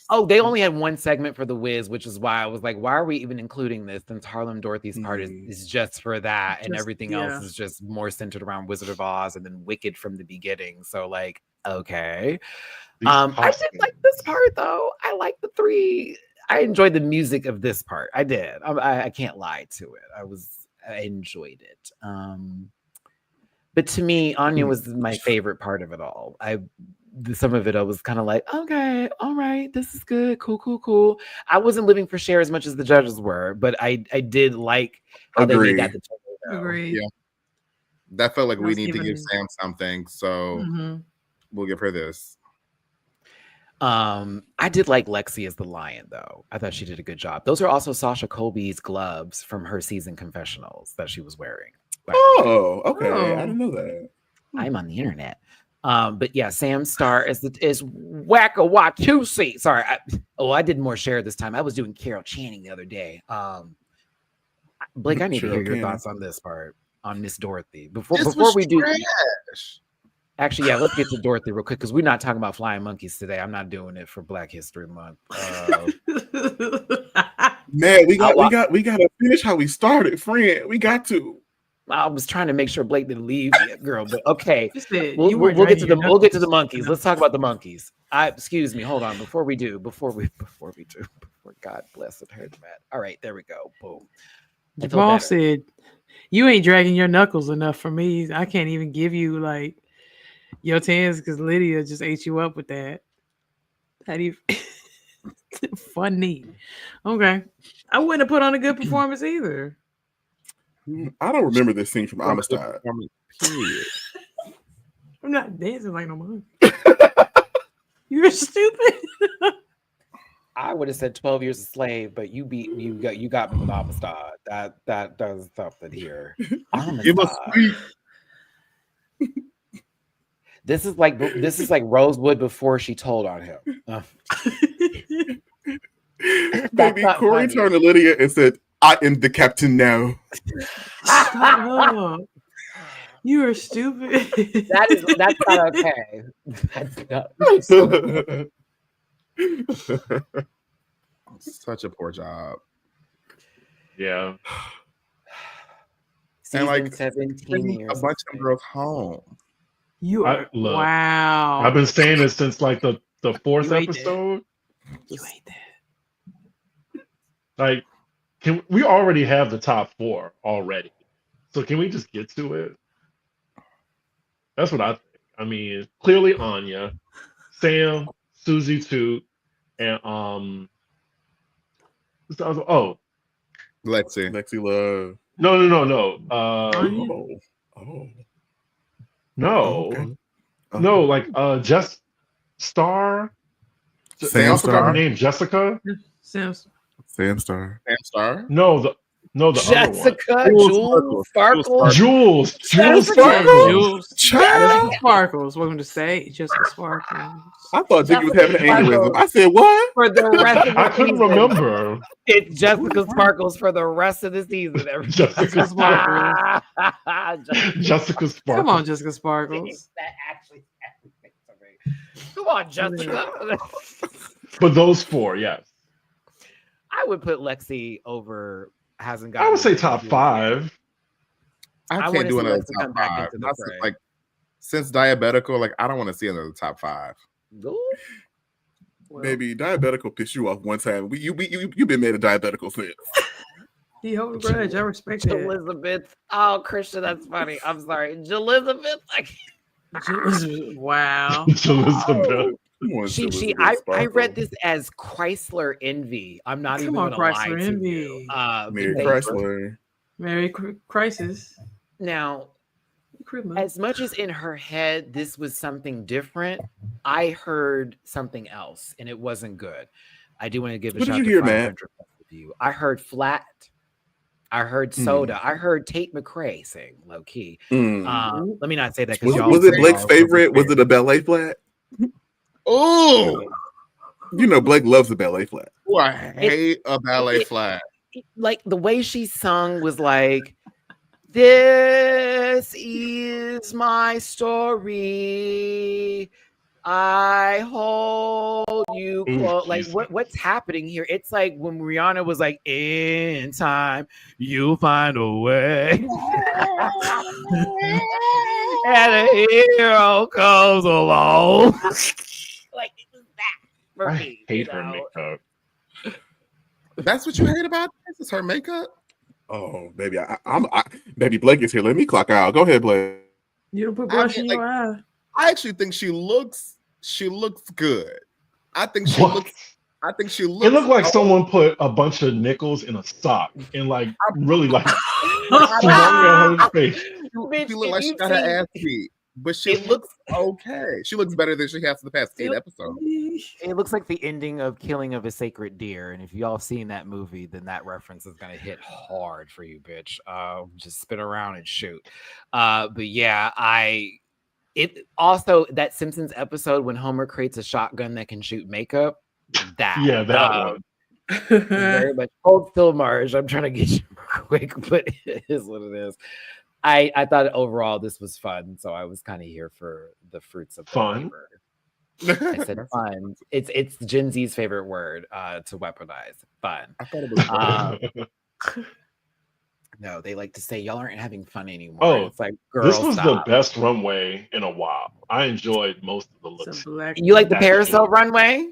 Oh, they only had one segment for the Wiz, which is why I was like, why are we even including this? Since Harlem Dorothy's part is just for that, and Just- everything else is just more centered around Wizard of Oz and then Wicked from the beginning. So, like, okay. These I did costumes. like this part though. I like the three. I enjoyed the music of this part. I did. I can't lie to it. I enjoyed it. But to me, Anya was my favorite part of it all. Some of it I was kind of like, okay, all right, this is good, cool. I wasn't living for Cher as much as the judges were, but I did like how they Agree. made that the total, though. Agreed. Yeah. That felt like I we was need to giving- give Sam something, so Mhm. we'll give her this. I did like Lexi as the lion, though. I thought she did a good job. Those are also Sasha Colby's gloves from her season confessionals that she was wearing. Oh, okay. Oh. I didn't know that. I'm on the internet. But yeah, Sam Star is Wacka Watusi. Sorry, I did more Cher this time. I was doing Carol Channing the other day. Blake, I need to Cheryl hear your Cannon. thoughts on this part, on Miss Dorothy. Before This was we do, trash. actually, yeah, let's get to Dorothy real quick because we're not talking about flying monkeys today. I'm not doing it for Black History Month. Man, we got to finish how we started, friend. We got to. I was trying to make sure Blake didn't leave yet, girl. But okay, You said we'll you were get to the dragging we'll get to your the monkeys. Let's talk about the monkeys. Excuse me, hold on. Before God bless it, heard that. All right, there we go. Boom. I feel Jamal better. said, "You ain't dragging your knuckles enough for me. I can't even give you like your tens because Lydia just ate you up with that. How do you funny? Okay, I wouldn't have put on a good performance either. I don't remember this scene from Amistad. Period. I'm not dancing like no monkey. You're stupid. I would have said 12 Years a Slave, but you got me with Amistad. That does something here. Give us Amistad. sweet. This is like Rosewood before she told on him. Baby, not Corey funny. turned to Lydia and said, "I am the captain now." Stop. You are stupid. That's not okay. That's not. Such a poor job. Yeah. Season like, 17 Bring years. a bunch of girls home. You are Look, wow. I've been saying this since like the fourth You ain't that. episode. You ain't that. Like, we already have the top 4 already? So can we just get to it? That's what I think. I mean, clearly Anya, Sam, Susie Toot, and what's the other? Oh, Lexi. Lexi Love. no. Anya? No, Okay. no, like Jess Star. Sam I forgot her Star? name. Jessica. Sims. Sam Star. Sam Star. No, the Jessica, Jules Jules, Sparkles. Sparkle. other one. Jules Jessica Sparkles. Jules. Child. Jessica Sparkles. Welcome to say Jessica Sparkles. I thought Jiggy was Jessica having an aneurysm. Sparkles. I said, "What?" For the rest of the I couldn't season. remember. It's Jessica Sparkles for the rest of the season. Jessica Sparkles. Jessica Sparkles. Come on, Jessica Sparkles. That actually everything to me. Come on, Jessica. But those 4, yes. I would put Lexi over. Hasn't got. I would say top 5. I I can't wanna do see another Lexi top come back 5. into the That's fray. like since diabetical, like I don't want to see another top 5. Well, Maybe diabetical pissed you off one time. You've been made a diabetical since. he hold a grudge. I respect that. Elizabeth. Oh, Christian, that's funny. I'm sorry. Elizabeth. Wow. Elizabeth. Come on, I Sparkle. read this as Chrysler Envy. I'm not Come even on, gonna lie Chrysler to Envy. you. Mary they- Chrysler. Merry Crisis. Now, Christmas. as much as in her head this was something different, I heard something else and it wasn't good. I do want to give a What did shout you to hear, 500 Matt? of you. I heard Flat. I heard Soda. I heard Tate McRae sing low key. Mm. Let me not say that because Was it Blake's favorite? Was it a ballet flat? Oh, You know, Blake loves a ballet flat. I hate a ballet flat. Like the way she sung was like, "This is my story. I hold you Ooh, close." Like Jesus. what's happening here? It's like when Rihanna was like, "In time, you'll find a way." And a hero comes along. Like it was that for I me. hate her makeup. That's what you hate about this? Is her makeup? Oh, baby, baby Blake is here. Let me clock out. Go ahead, Blake. You don't put I blush mean, in your eye. I actually think she looks good. I think she What? looks. I think she looks. It looked like someone put a bunch of nickels in a sock and like really like swung at her face. Bitch, She looked if like she you've got her seen- ass beat, but she It looks okay. She looks better than she has for the past 8 episodes. it looks like the ending of Killing of a Sacred Deer. And if y'all have seen that movie, then that reference is gonna hit hard for you, bitch. Just spin around and shoot. But yeah, it also that Simpsons episode when Homer creates a shotgun that can shoot makeup. Yeah, that one. Very much hold still, Marge. I'm trying to get you quick, but it is what it is. I thought overall this was fun, so I was kind of here for the fruits of the Fun? labor. I said fun. It's Gen Z's favorite word to weaponize. Fun. I thought it was No, they like to say y'all aren't having fun anymore. Oh, It's like, girl, This was stop. the best runway in a while. I enjoyed most of the Some looks. black. You like the That Parasail shit. runway?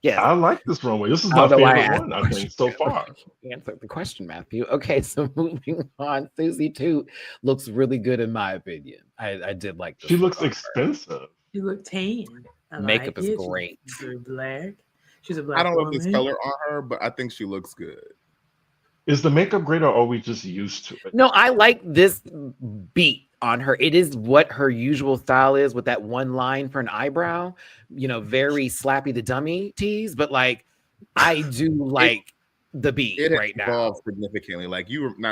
Yes. I like this runway. This is I my don't know why I favorite asked one, the I think, question. so far. Answer the question, Matthew. Okay, so moving on. Susie Toot looks really good in my opinion. I did like this. She looks look on her. expensive. You look tan. I Makeup like is it. great. She's black. She's a black I don't love woman. this color on her, but I think she looks good. Is the makeup great or are we just used to it? No, I like this beat on her. It is what her usual style is with that one line for an eyebrow, very slappy the dummy tease, but like I do like the beat It right now. evolved significantly. Like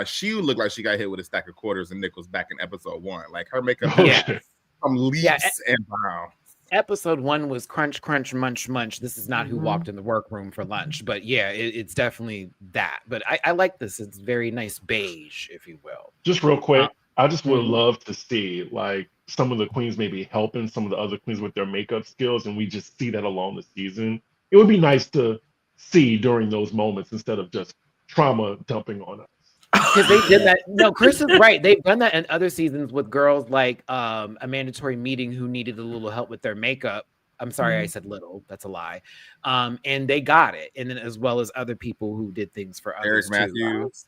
she looked like she got hit with a stack of quarters and nickels back in episode 1. Like her makeup Okay. some leaps and bounds. Episode 1 was crunch, crunch, munch, munch. This is not who walked in the workroom for lunch, but yeah, it's definitely that. But I like this. It's very nice beige, if you will. Just real quick, I just would love to see like some of the queens maybe helping some of the other queens with their makeup skills, and we just see that along the season. It would be nice to see during those moments instead of just trauma dumping on us. Because they did that. No, Chris is right. They've done that in other seasons with girls like a mandatory meeting who needed a little help with their makeup. I'm sorry, I said little. That's a lie. And they got it. And then as well as other people who did things for others. Derek Matthews.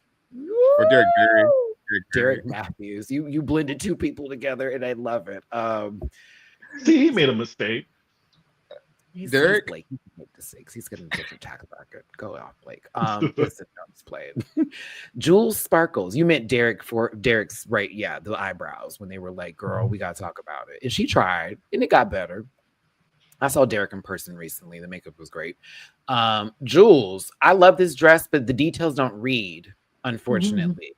Or Derek Berry. Derek Matthews. You blended two people together and I love it. See, he made a mistake. Derek? Blake. He can make mistakes. He's getting a different tackle record. Go off, Blake. Listen, I'm just playing. Jules Sparkles. You meant Derek for Derek's right. Yeah, the eyebrows when they were like, "Girl, we gotta talk about it." And she tried, and it got better. I saw Derek in person recently. The makeup was great. Jules, I love this dress, but the details don't read, unfortunately,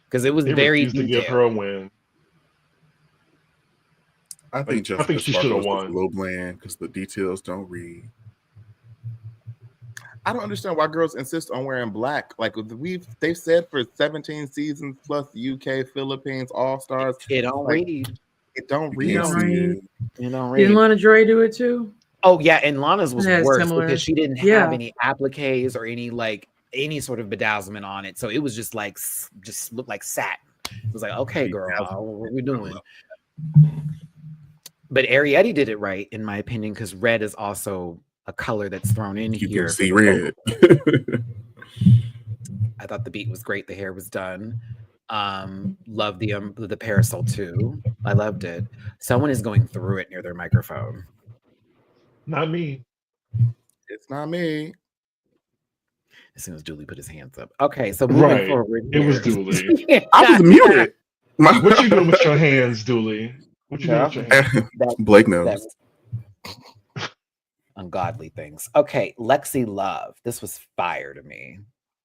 because it was very refused to give her a win. I think she should have won. A little bland because the details don't read. I don't understand why girls insist on wearing black. Like they've said for 17 seasons plus UK, Philippines, All Stars. It don't read. It don't read. It don't read. Didn't Lana Dre do it too? Oh yeah, and Lana's was worse similar. because she didn't have any appliques or any sort of bedazzlement on it. So it was just looked like satin. It was like, okay, girl, what are we doing? But Arietti did it right, in my opinion, because red is also a color that's thrown in here. You can see red. I thought the beat was great. The hair was done. Love the parasol too. I loved it. Someone is going through it near their microphone. Not me. It's not me. As soon as Dooley put his hands up. Okay, so moving forward. It was Dooley. I was muted. What you doing with your hands, Dooley? What you doing with your hands? Blake knows. Ungodly things. Okay, Lexi Love. This was fire to me.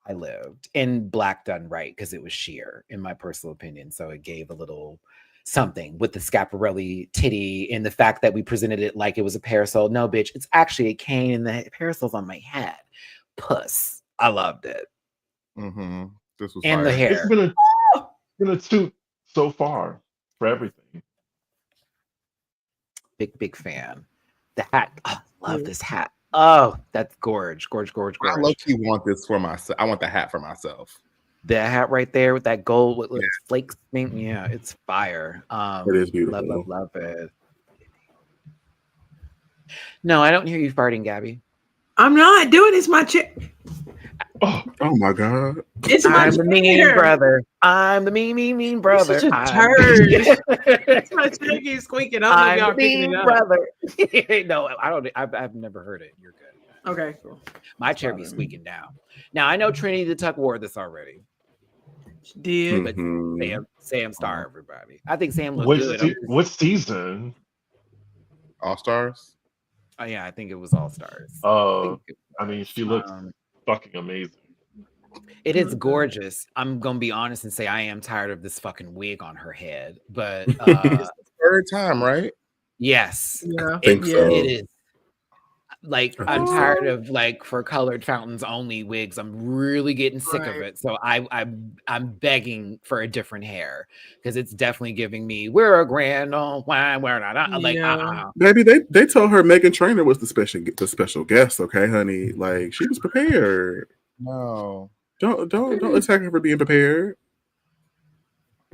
I lived in black done right because it was sheer, in my personal opinion. So it gave a little something with the Schiaparelli titty and the fact that we presented it like it was a parasol. No, bitch, it's actually a cane and the parasol's on my head. Puss. I loved it. Mm-hmm. This was and fire. the hair. It's been a toot so far for everything. Big fan. The hat. Oh, love this hat. Oh, that's gorge. I low-key want this for myself. I want the hat for myself. The hat right there with that gold with flakes. Yeah, it's fire. It is beautiful. Love it. No, I don't hear you farting, Gabby. I'm not doing this. My chair. Oh my god! It's my I'm the mean brother. I'm the mean brother. You're such a turd. My chair keeps squeaking. I don't know if y'all picking it up. Brother. No, I don't. I've never heard it. You're good. Okay, cool. My chair be squeaking down. Now I know Trinity the Tuck wore this already. She did. But Sam star everybody. I think Sam looked good. What season? All Stars. Oh yeah, I think it was All Stars. I mean, she looks fucking amazing. It is gorgeous. I'm gonna be honest and say I am tired of this fucking wig on her head. But it's the third time, right? Yes. Yeah. It is. Like I'm tired of for colored fountains only wigs. I'm really getting sick of it. So I'm begging for a different hair because it's definitely giving me we're a grand old wine. We're not Baby, they told her Meghan Trainor was the special guest. Okay, honey, like she was prepared. No, don't attack her for being prepared.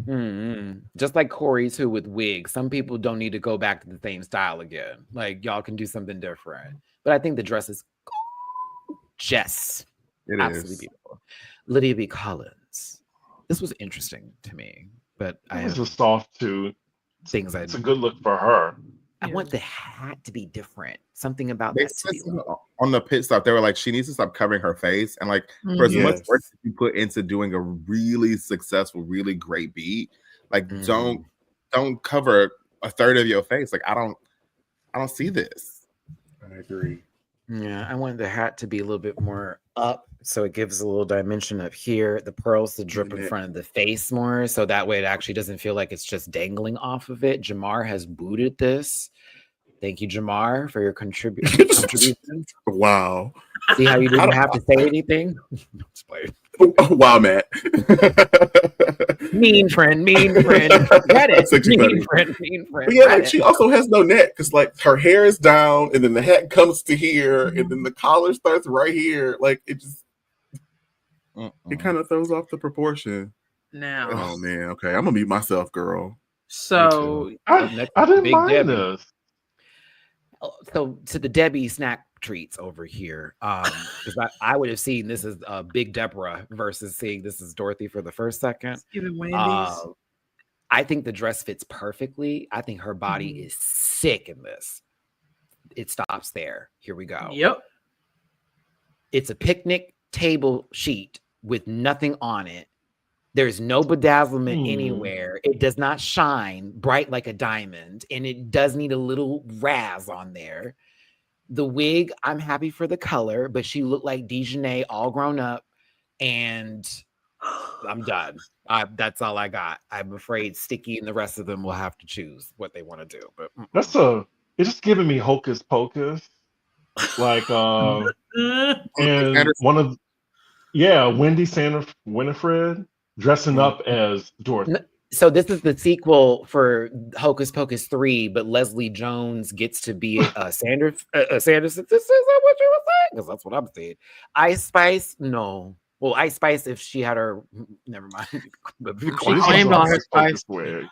Mm-hmm. Just like Corey too with wigs. Some people don't need to go back to the same style again. Like y'all can do something different. But I think the dress is gorgeous. It absolutely is beautiful. Lydia B. Collins. This was interesting to me, but It was a soft too. Things it's a good look for her. I want the hat to be different. Something about They that to said be something on the pit stop. They were like, she needs to stop covering her face. And like, for as much work that you put into doing a really successful, really great beat, like don't cover a third of your face. Like I don't see this. I agree. Yeah, I want the hat to be a little bit more up, so it gives a little dimension up here. The pearls to drip in front of the face more, so that way it actually doesn't feel like it's just dangling off of it. Jamar has booted this. Thank you, Jamar, for your contribution. Wow. See how you didn't have to say anything? Wow, Matt. mean friend. Reddit. Mean friend. But yeah, like she also has no neck because like her hair is down and then the hat comes to here and then the collar starts right here. Like it just it kind of throws off the proportion. Now, oh man, okay, I'm gonna mute myself, girl. So I didn't mind Debbie. this. So to the Debbie snack treats over here, because I would have seen this as Big Deborah versus seeing this as Dorothy for the first second. I think the dress fits perfectly. I think her body is sick in this. It stops there. Here we go. Yep. It's a picnic table sheet with nothing on it. There's no bedazzlement anywhere. It does not shine bright like a diamond, and it does need a little razz on there. The wig, I'm happy for the color, but she looked like Dejanay all grown up, and I'm done. That's all I got. I'm afraid Sticky and the rest of them will have to choose what they want to do. But it's just giving me hocus pocus, like and one of Wendy Winifred dressing up as Dorothy. So this is the sequel for Hocus Pocus 3, but Leslie Jones gets to be Sanderson. This is what you were saying? Because that's what I'm saying. Ice Spice, no. Well, Ice Spice, if she had her, never mind. She claimed on her Spice. I'm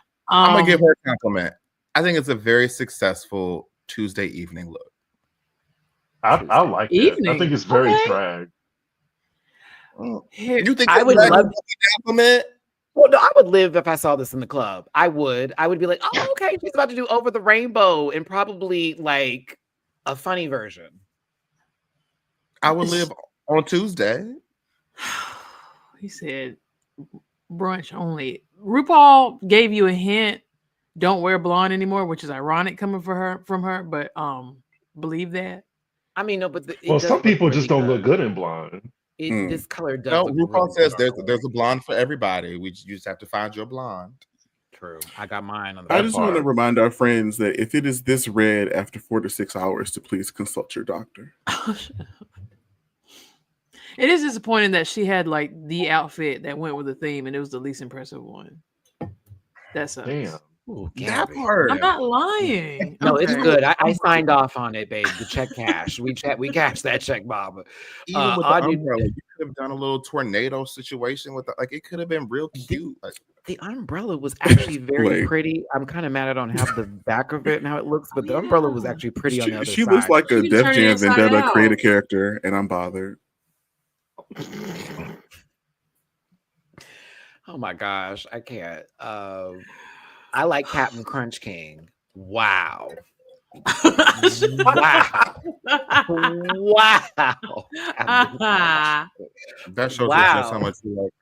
gonna give her a compliment. I think it's a very successful Tuesday evening look. I like it. I think it's very drag. You think I would love a compliment? Well, no, I would live if I saw this in the club. I would be like, oh, okay, she's about to do Over the Rainbow and probably like a funny version. I would live on Tuesday. He said brunch only. RuPaul gave you a hint. Don't wear blonde anymore, which is ironic coming from her. But believe that. I mean, no, but some people just don't look good in blonde. This color does. No, RuPaul says there's a blonde for everybody. You just have to find your blonde. True. I got mine on the I just want to remind our friends that if it is this red after 4 to 6 hours, to please consult your doctor. It is disappointing that she had like the outfit that went with the theme, and it was the least impressive one. That sucks. Damn. Ooh, That part. I'm not lying. No, it's good. I signed off on it, babe. The check cash. We cashed that check, Bob. Even with the umbrella, you could have done a little tornado situation with it could have been real cute. The umbrella was actually very pretty. I'm kind of mad I don't have the back of it and how it looks, but the umbrella was actually pretty on the other side. She looks like a Def Jam Vendetta creative character, and I'm bothered. Oh my gosh, I can't. I like Captain Crunch King. Wow. Wow. That shows just how much you like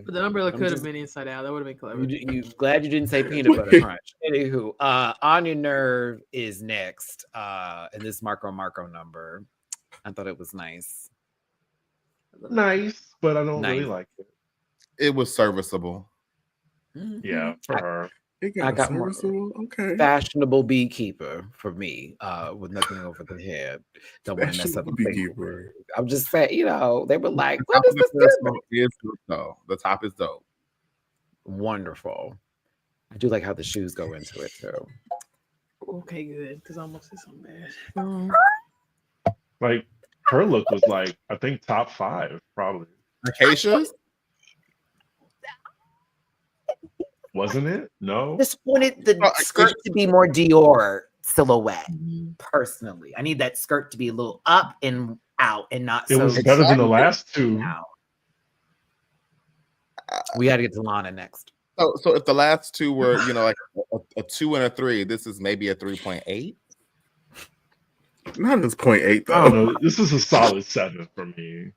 But the umbrella could have been inside out. That would have been clever. You glad you didn't say peanut butter crunch. Anywho, Anya Nerve is next. In this Marco number. I thought it was nice. Nice, but I don't really like it. It was serviceable. Yeah, for her. I got more fashionable beekeeper for me, with nothing over the head. Don't want to mess up the beekeeper. I'm just saying, they were like, "What is this?" The top is dope. Wonderful. I do like how the shoes go into it too. Okay, good. Because I almost did something bad. Like her look was like, I think top 5 probably. Acacia's. Wasn't it? No. Just wanted the skirt to be more Dior silhouette. Personally, I need that skirt to be a little up and out, and not. It was better than the last two. We got to get to Lana next. So if the last two were, like a 2 and a 3, this is maybe a 3.8. Not as 0.8 though. I don't know. This is a solid 7 for me.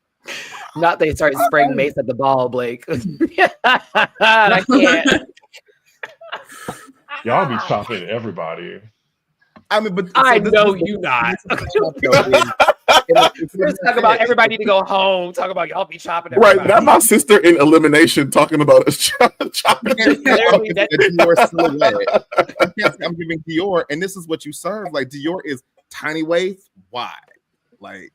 Not they started spraying mace at the ball, Blake. I can't. Y'all be chopping everybody. I mean, but I know you not. Let's talk about everybody need to go home. Talk about y'all be chopping everybody. Right, not my sister in elimination talking about us chopping. Literally, that- Dior silhouette. I'm giving Dior, and this is what you serve. Like Dior is tiny waist, wide. Like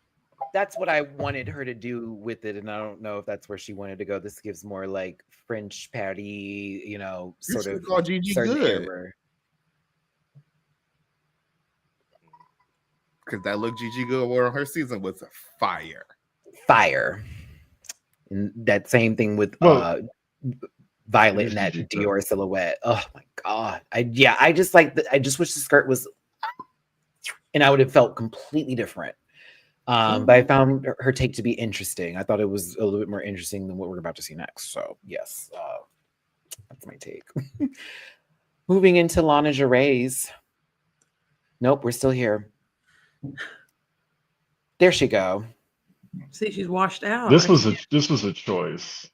that's what I wanted her to do with it, and I don't know if that's where she wanted to go. This gives more like French patty, sort of call Gigi certain good. error. Because that look Gigi Good wore on her season was fire. And that same thing with Violet in that Dior silhouette. Oh my god! I just I just wish the skirt was, and I would have felt completely different. But I found her take to be interesting. I thought it was a little bit more interesting than what we're about to see next. So yes, that's my take. Moving into Lana Gervais. Nope, we're still here. There she go. See, she's washed out. This was a choice.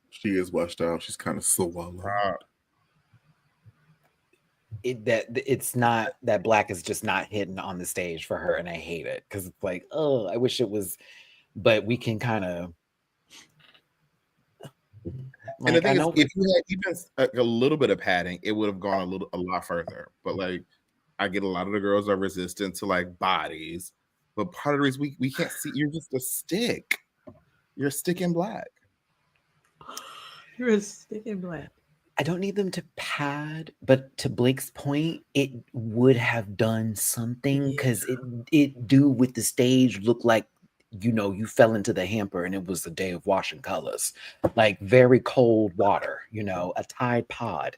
She is washed out. She's kind of swollen. It's not that black is just not hidden on the stage for her, and I hate it because it's like, oh, I wish it was, but we can kind of. And the thing is, if you had even a little bit of padding, it would have gone a lot further. But like, I get a lot of the girls are resistant to like bodies, but part of the reason we can't see, you're just a stick. You're a stick in black. You're a stick in black. I don't need them to pad, but to Blake's point, it would have done something because it do with the stage look like you fell into the hamper and it was the day of washing colors, like very cold water, a Tide Pod.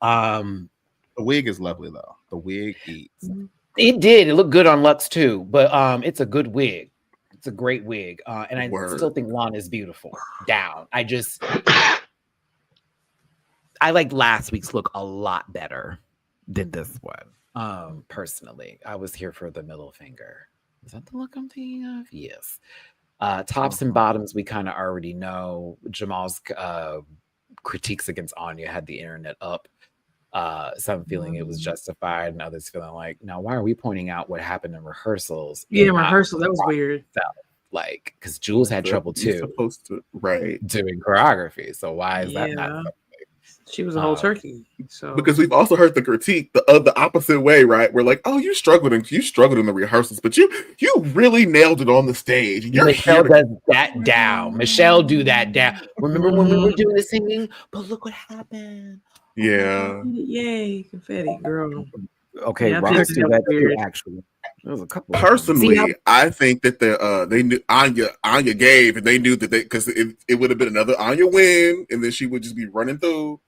The wig is lovely though. The wig eats. It did. It looked good on Lux too, but it's a good wig. It's a great wig, and I still think Lana is beautiful. Down. I like last week's look a lot better than this one. Personally, I was here for the middle finger. Is that the look I'm thinking of? Yes. Tops and bottoms, we kind of already know. Jamal's critiques against Anya had the internet up. Some feeling it was justified, and others feeling like, now why are we pointing out what happened in rehearsals? Yeah, in rehearsal, that was weird. Like, because Jules had trouble too. Supposed to, right? Doing choreography. So why is that not? She was a whole turkey. So because we've also heard the critique the opposite way, right? We're like, oh, you struggled in the rehearsals, but you really nailed it on the stage. Michelle does that down. Michelle do that down. Remember when we were doing the singing? But look what happened. Yeah. Yay, confetti, girl. Okay, Ross did that too, actually. There was a couple. Personally, I think that they knew Anya gave, and they knew that because it would have been another Anya win, and then she would just be running through.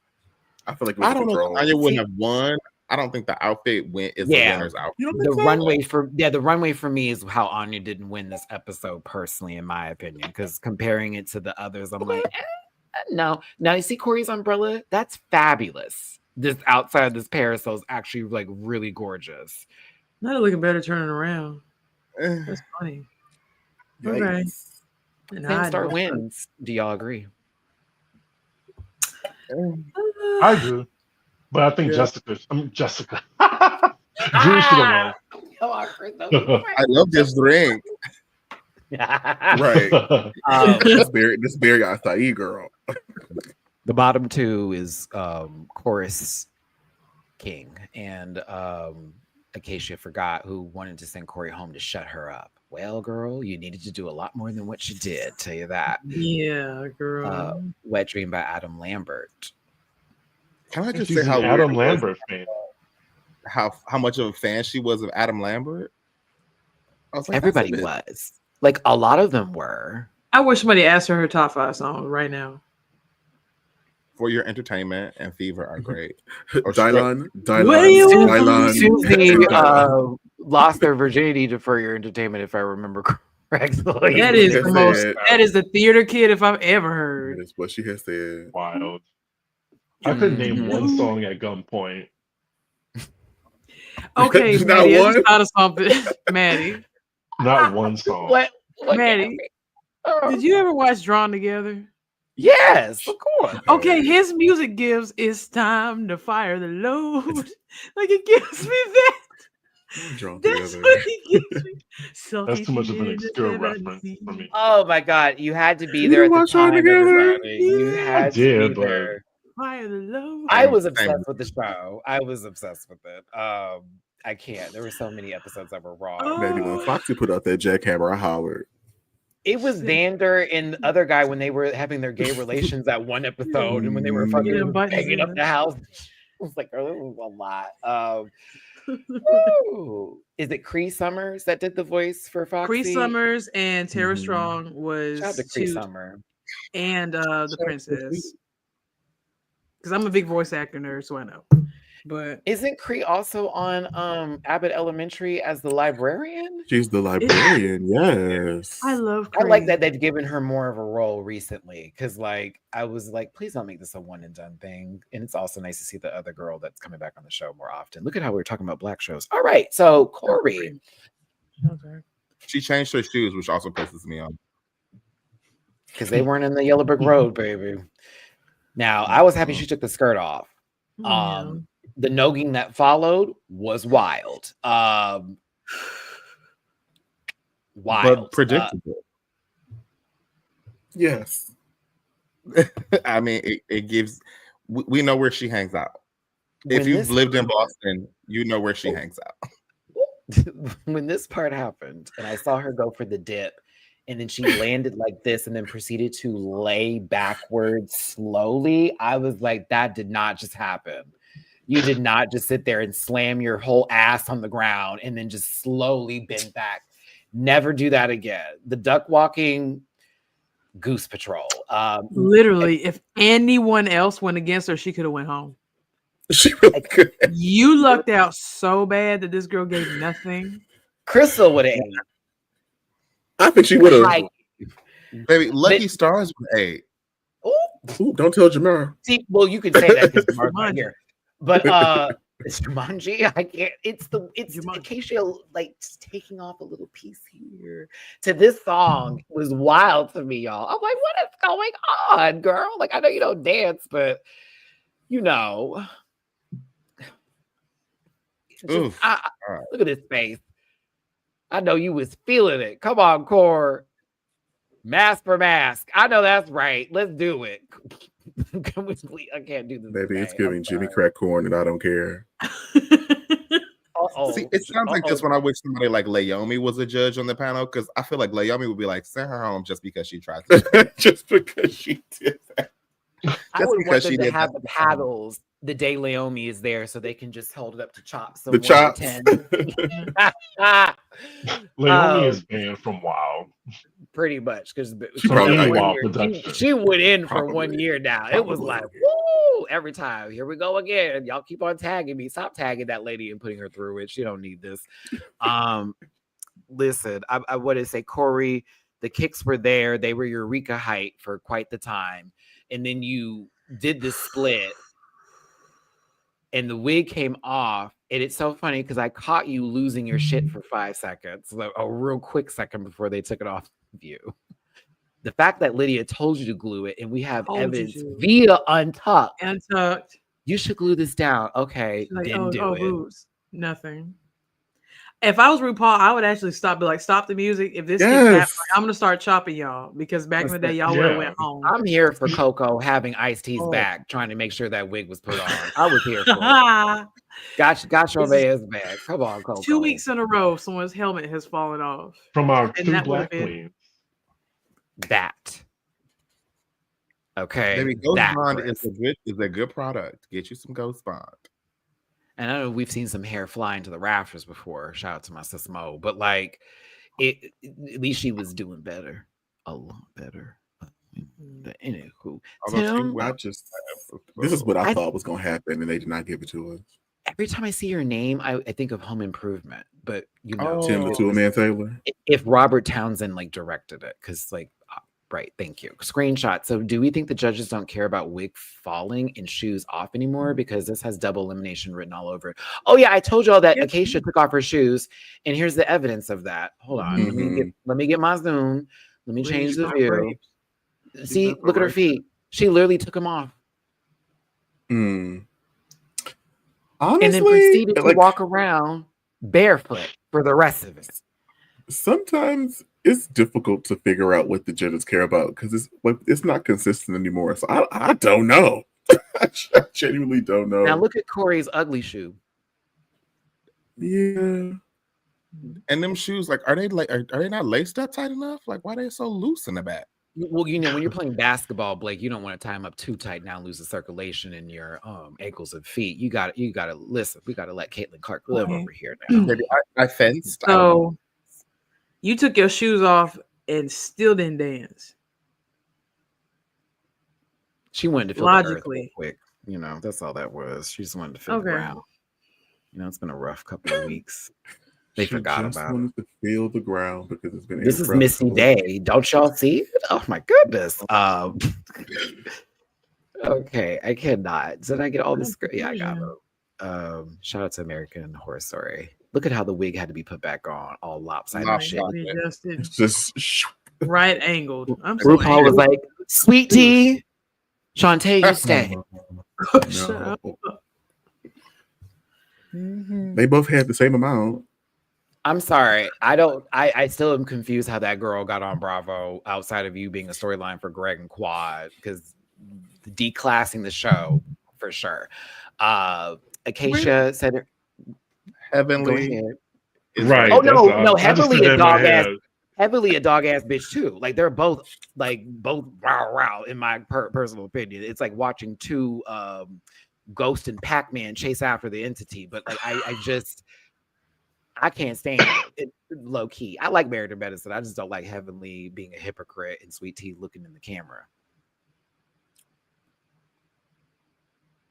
I feel like I don't know if Anya wouldn't have won. I don't think the outfit is the winner's outfit. The runway for me is how Anya didn't win this episode, personally, in my opinion. Because comparing it to the others, I'm like, no. Now you see Corey's umbrella? That's fabulous. This outside of this parasol is actually like really gorgeous. Not looking better turning around. That's funny. Okay. Star wins. Do y'all agree? I do, but I think Jessica. Drew should have won. I love this drink. Right. This berry acai girl. The bottom two is Chorus King and Acacia Forgot, who wanted to send Corey home to shut her up. Well, girl, you needed to do a lot more than what you did. Tell you that. Yeah, girl. Wet Dream by Adam Lambert. Can I just say how Adam Lambert fan? How much of a fan she was of Adam Lambert? I was like, everybody was. Like a lot of them were. I wish somebody asked her top 5 songs right now. For Your Entertainment and Fever are great. Dylan Susie lost their virginity to For Your Entertainment, if I remember correctly. That is the most. That is the theater kid if I've ever heard. That's what she has said. Wild. I couldn't name one Mhm. song at gunpoint. Okay, Not Maddie, I one? just thought of something. Maddie, Not one song. What Maddie, did you ever watch Drawn Together? Yes, of course. Okay, his music gives "It's time to fire the load." Like it gives me that. Drawn That's Together. what he gives me. That's too much of an Suffocating obscure the reference for 70s. me. Oh my God, you had to be You there didn't at the watch Drawn time, Together? everybody. You Yeah. had to be did, but- there. Fire the load. I was Same. obsessed with the show. I was obsessed with it. I can't. There were so many episodes that were wrong. Maybe when Foxy put out that jackhammer, I hollered. It was Xander and the other guy when they were having their gay relations at one episode, and when they were Getting fucking buttons banging up in. the house. I was like, oh, this was a lot. Ooh. Is it Cree Summers that did the voice for Foxy? Cree Summers and Tara Mhm. Strong Shout out was to Cree Toot Summer. and the princess. Because I'm a big voice actor nerd, so I know. But Isn't Cree also on Abbott Elementary as the librarian? She's the librarian, yes. I love I like Cree. that they've given her more of a role recently because, like, I was like, please don't make this a one and done thing. And it's also nice to see the other girl that's coming back on the show more often. Look at how we were talking about Black shows. All right, so Corey, Okay. She changed her shoes, which also pisses me off. because they weren't in the Yellow Brick Road, baby. Now, I was happy she took the skirt off. Yeah. The nogging that followed was wild. Wild. But predictable. Yes. I mean, it gives. We know where she hangs out. When If you've this lived in part- Boston, you know where she hangs out. when this part happened and I saw her go for the dip and then she landed like this and then proceeded to lay backwards slowly, I was like, that did not just happen. You did not just sit there and slam your whole ass on the ground and then just slowly bend back. Never do that again. The duck walking, Goose Patrol. Literally, if anyone else went against her, she could have went home. She really could. You lucked out so bad that this girl gave nothing. Crystal would have. I think she would have. Like, Baby, Lucky Stars with 8. Ooh, don't tell Jamar. see, well, you could say that because Mark's not here. But it's Jumanji. I can't. It's Jumanji. Acacia like just taking off a little piece here to this song was wild to me, y'all. I'm like, what is going on, girl? Like, I know you don't dance, but you know, Oof. look at his face. I know you was feeling it. Come on, Core. Mask for mask. I know that's right. Let's do it. Can we please? I can't do this. Maybe it's today. giving I'm Jimmy sorry. crack corn and I don't care. Uh-oh. See, it sounds like this when I wish somebody like Laomi was a judge on the panel, because I feel like Laomi would be like, send her home just because she tried to. Just because she did that. I Just would because want them she to did have that the to someone. paddles the day Laomi is there so they can just hold it up to chops. So The 1 to chops. 10. Leonie is banned from WoW. Pretty much because She From probably any like- WoW production. she went in for 1 Probably. year now. It was like, Probably. woo, every time. Here we go again. Y'all keep on tagging me. Stop tagging that lady and putting her through it. She don't need this. Listen, I want to say, Corey, the kicks were there. They were Eureka height for quite the time. And then you did this split and the wig came off. And it's so funny because I caught you losing your shit for 5 seconds, like a real quick second before they took it off of you. The fact that Lydia told you to glue it and we have Told you evidence to. via Untucked. Untucked. You should glue this down. Okay, Like, didn't do it. booze. Nothing. If I was RuPaul, I would actually stop the music. If this keeps Yes. happening, I'm gonna start chopping y'all because back in the day, y'all would have Yeah. went home. I'm here for Coco having Ice-T's Oh. back, trying to make sure that wig was put on. I was here for it. Got your ass back. Come on, Coco. 2 weeks in a row, someone's helmet has fallen off. From our And 2 that would've black been- queens. That. Okay. Baby, Ghost that Bond Chris. is a good product. Get you some Ghost Bond. And I know we've seen some hair flying to the rafters before. Shout out to my sis Mo. But like, at least she was doing better. A lot better. But anywho, Although Tim, This is what I I- thought was going to happen, and they did not give it to us. every time I see your name, I think of Home Improvement. But you know, Oh. Tim the Two Man Taylor. if Robert Townsend like directed it, because like Right. Thank you. Screenshot. So do we think the judges don't care about wig falling and shoes off anymore? Because this has double elimination written all over it. Oh yeah, I told y'all that Acacia took off her shoes, and here's the evidence of that. Hold on. Let me get my zoom. Let me change the view. See, look at her feet. She literally took them off. Honestly, and then proceeded to walk around barefoot for the rest of it. Sometimes it's difficult to figure out what the judges care about because it's not consistent anymore. So I don't know. I genuinely don't know. Now look at Corey's ugly shoe. Yeah. And them shoes, like, are they not laced up tight enough? Like, why are they so loose in the back? Well, you know, when you're playing basketball, Blake, you don't want to tie them up too tight now, lose the circulation in your ankles and feet. You got to listen. We got to let Caitlin Clark live over here now. Maybe I fenced. So you took your shoes off and still didn't dance. She wanted to feel logically the earth real quick. You know, that's all that was. She just wanted to feel the ground. You know, it's been a rough couple of weeks. They forgot about it. To feel the ground because it's been. This is Missy Day. Don't y'all see it? Oh my goodness. Okay, I cannot. Did I get all this? Yeah, I got it. Shout out to American Horror Story. Look at how the wig had to be put back on, all lopsided and shit. It's just right angled. RuPaul was like, "Sweet tea, Shantae, you stay." They both had the same amount. I'm sorry. I still am confused how that girl got on Bravo outside of you being a storyline for Greg and Quad, because declassing the show for sure. Acacia said Heavenly. Right. Oh no, Heavenly a dog ass. heavily a dog ass bitch too. Like they're both wow in my personal opinion. It's like watching two Ghost and Pac-Man chase after the entity. But like I can't stand it low key. I like Married to Medicine. I just don't like Heavenly being a hypocrite and Sweet Tea looking in the camera.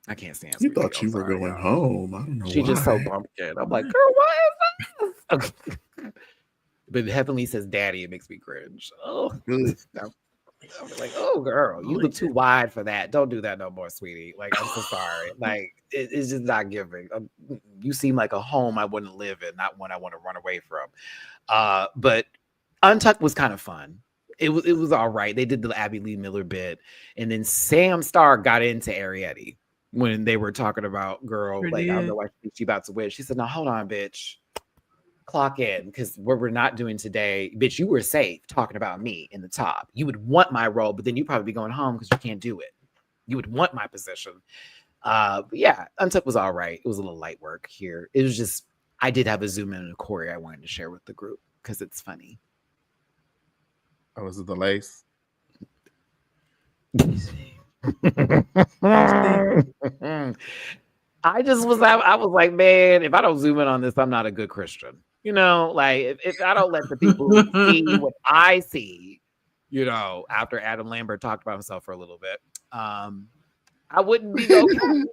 I can't stand. You thought you were going home. I don't know. She's just so bumpkin. I'm like, girl, what is this? But Heavenly says, "Daddy," it makes me cringe. Oh, I'm like, oh, girl, you look too wide for that. Don't do that no more, sweetie. Like, I'm so sorry. Like, it's just not giving. You seem like a home I wouldn't live in, not one I want to run away from. But Untucked was kind of fun. It was all right. They did the Abby Lee Miller bit, and then Sam Starr got into Arietti when they were talking about girl. Like, I don't know why she about to win. She said, "No, hold on, bitch. Clock in, because what we're not doing today, bitch, you were safe talking about me in the top. You would want my role, but then you'd probably be going home because you can't do it. You would want my position." But yeah, Untucked was all right. It was a little light work here. It was just, I did have a zoom in on Corey I wanted to share with the group because it's funny. Oh, was it the lace? I was like, man, if I don't zoom in on this, I'm not a good Christian. You know, like if I don't let the people see what I see, you know, after Adam Lambert talked about himself for a little bit, I wouldn't be okay.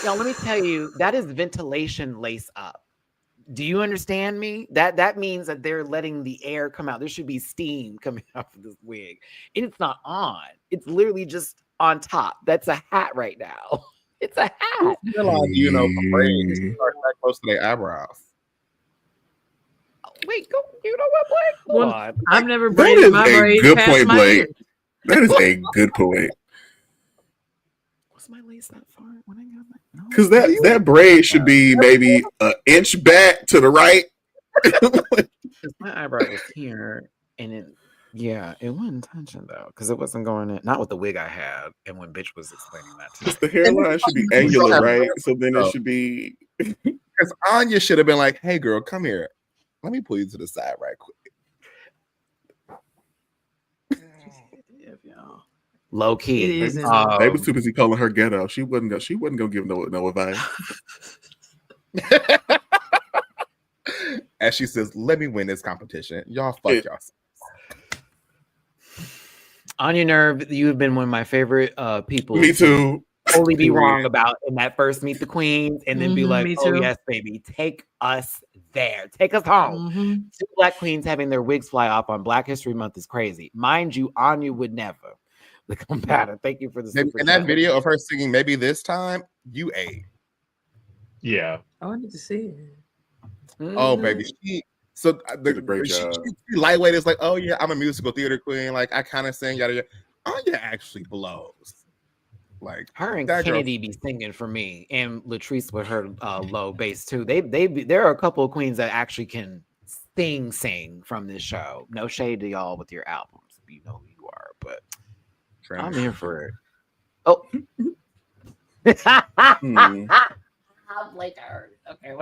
Y'all, let me tell you, that is ventilation lace up. Do you understand me? That means that they're letting the air come out. There should be steam coming out of this wig. And it's not on. It's literally just on top. That's a hat right now. It's a hat. You know, braids are that close to their eyebrows. Wait, go. You know what, Blake? Hold on. I've never braided my braids. Good point, Blake. That is a good point. Was my lace that far when I got my? Because that braid should be maybe an inch back to the right. My eyebrow was here, and it wasn't touching though, because it wasn't going in. Not with the wig I had, and when bitch was explaining that to me. The hairline should be angular, right? So then it should be. Because Anya should have been like, "Hey, girl, come here. Let me pull you to the side right quick." Low key. It is. They was too busy calling her ghetto. She wasn't gonna give no advice. As she says, "Let me win this competition. Y'all fuck y'all." On your nerve, you have been one of my favorite people. Me too. totally be wrong Period. about in that first Meet the Queens and then be Mhm, like, me oh too. yes, baby, take us there. Take us home. Mhm. 2 Black queens having their wigs fly off on Black History Month is crazy. Mind you, Anya would never. The combatant. Thank you for the super In that chat. video of her singing "Maybe This Time," you ate. Yeah. I need to see it. Oh, baby, she. So Did a great job. she lightweight is like, oh yeah, I'm a musical theater queen. Like I kind of sing yada yada. Anya actually blows. Like Her and that girl. Kennedy be singing for me, and Latrice with her low bass too. There are a couple of queens that actually can sing from this show. No shade to y'all with your albums, you know who you are, but I'm here for it. Oh, Hmm. I'm like her. Okay,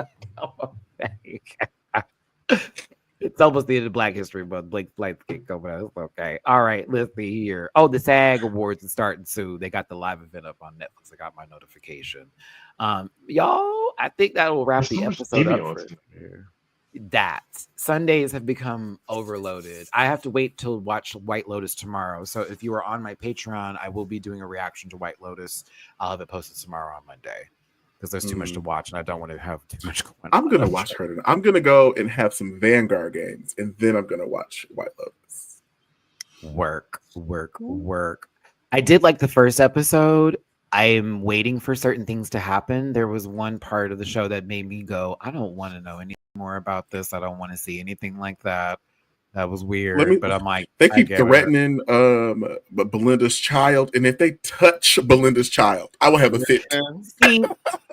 it's almost the end of Black History Month. Blake can't go, but it's okay. All right, let's see here. Oh, the SAG Awards is starting soon. They got the live event up on Netflix. I got my notification. Y'all, I think that will wrap There's the so much episode TV up on for tonight. that. Sundays have become overloaded. I have to wait till watch White Lotus tomorrow. So if you are on my Patreon, I will be doing a reaction to White Lotus. I'll have it posted tomorrow on Monday because there's too much to watch and I don't want to have too much going on. I'm gonna watch her. I'm gonna go and have some Vanguard games, and then I'm gonna watch White Lotus. Work. I did like the first episode. I'm waiting for certain things to happen. There was one part of the show that made me go, I don't want to know any more about this. I don't want to see anything like that. That was weird, but I'm like, they I keep get it. threatening Belinda's child, and if they touch Belinda's child, I will have a fit. See,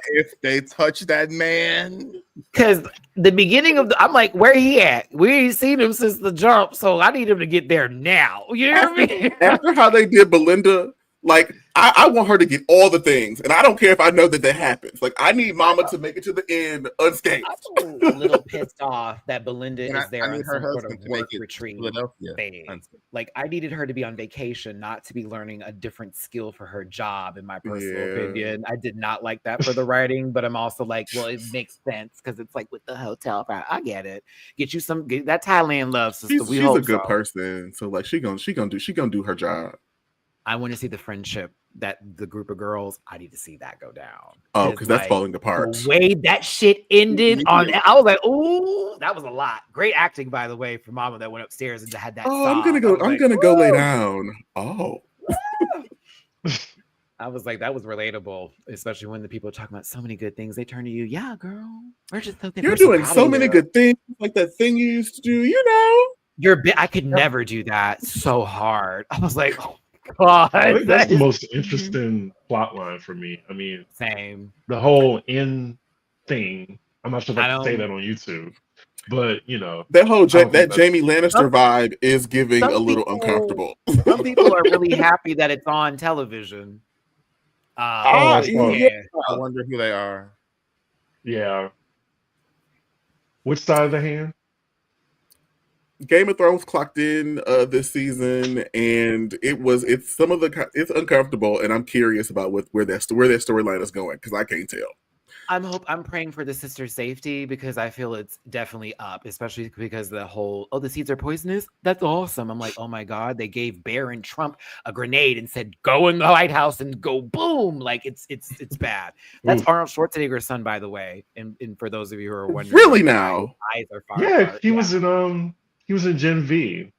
If they touch that man, because the beginning of I'm like, where he at? We ain't seen him since the jump, so I need him to get there now. You know what I mean? After how they did Belinda, like I want her to get all the things, and I don't care if I know that happens. Like I need Mama to make it to the end unscathed. I'm a little pissed off that Belinda And is there I need on her some sort husband of to make work it to retreat Philadelphia. thing. Like I needed her to be on vacation, not to be learning a different skill for her job. In my personal opinion, I did not like that for the writing, but I'm also like, well, it makes sense because it's like with the hotel. I get it. Get that Thailand love, sister. She's a good person, so like she gonna do her job. I want to see the friendship that the group of girls. I need to see that go down. Oh, because that's falling apart. The way that shit ended on, I was like, "Ooh, that was a lot." Great acting, by the way, for Mama that went upstairs and had that. Oh, song. I'm gonna go lay down. Oh, I was like, that was relatable, especially when the people are talking about so many good things. They turn to you, yeah, girl. We're just so you're doing so many good things, like that thing you used to do. You know, I could never do that so hard. I was like, oh. God, I think that's the most interesting plot line for me. I mean, same. The whole end thing. I'm not sure if I can say that on YouTube, but you know, that whole Jamie Lannister vibe is giving a little uncomfortable. Some people are really happy that it's on television. I wonder who they are. Yeah. Which side of the hand? Game of Thrones clocked in this season, and it's uncomfortable, and I'm curious about where that storyline is going because I can't tell. I'm praying for the sister's safety because I feel it's definitely up, especially because the whole the seeds are poisonous. That's awesome. I'm like, oh my God, they gave Barron Trump a grenade and said, go in the White House and go boom. Like it's bad. That's Arnold Schwarzenegger's son, by the way. And for those of you who are wondering, really now, eyes are far apart. He was in Gen V.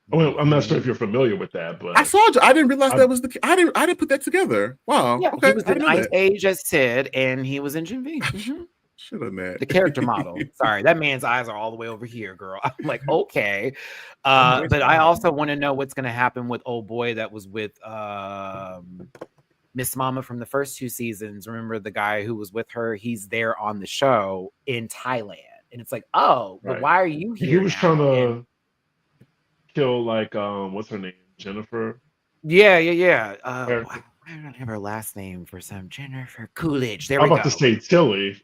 Well, I'm not sure if you're familiar with that, but I didn't realize that was the. I didn't put that together. Wow. Yeah, okay. He was in Ice Age as Sid, and he was in Gen V. Should have met the character model. Sorry, that man's eyes are all the way over here, girl. I'm like, okay, but I also want to know what's going to happen with old boy that was with Miss Mama from the first 2 seasons. Remember the guy who was with her? He's there on the show in Thailand, and it's like, oh, but why are you here? He was trying to kill what's her name, Jennifer. Yeah. I don't have her last name for some Jennifer Coolidge. There we go. I'm about to say Tilly.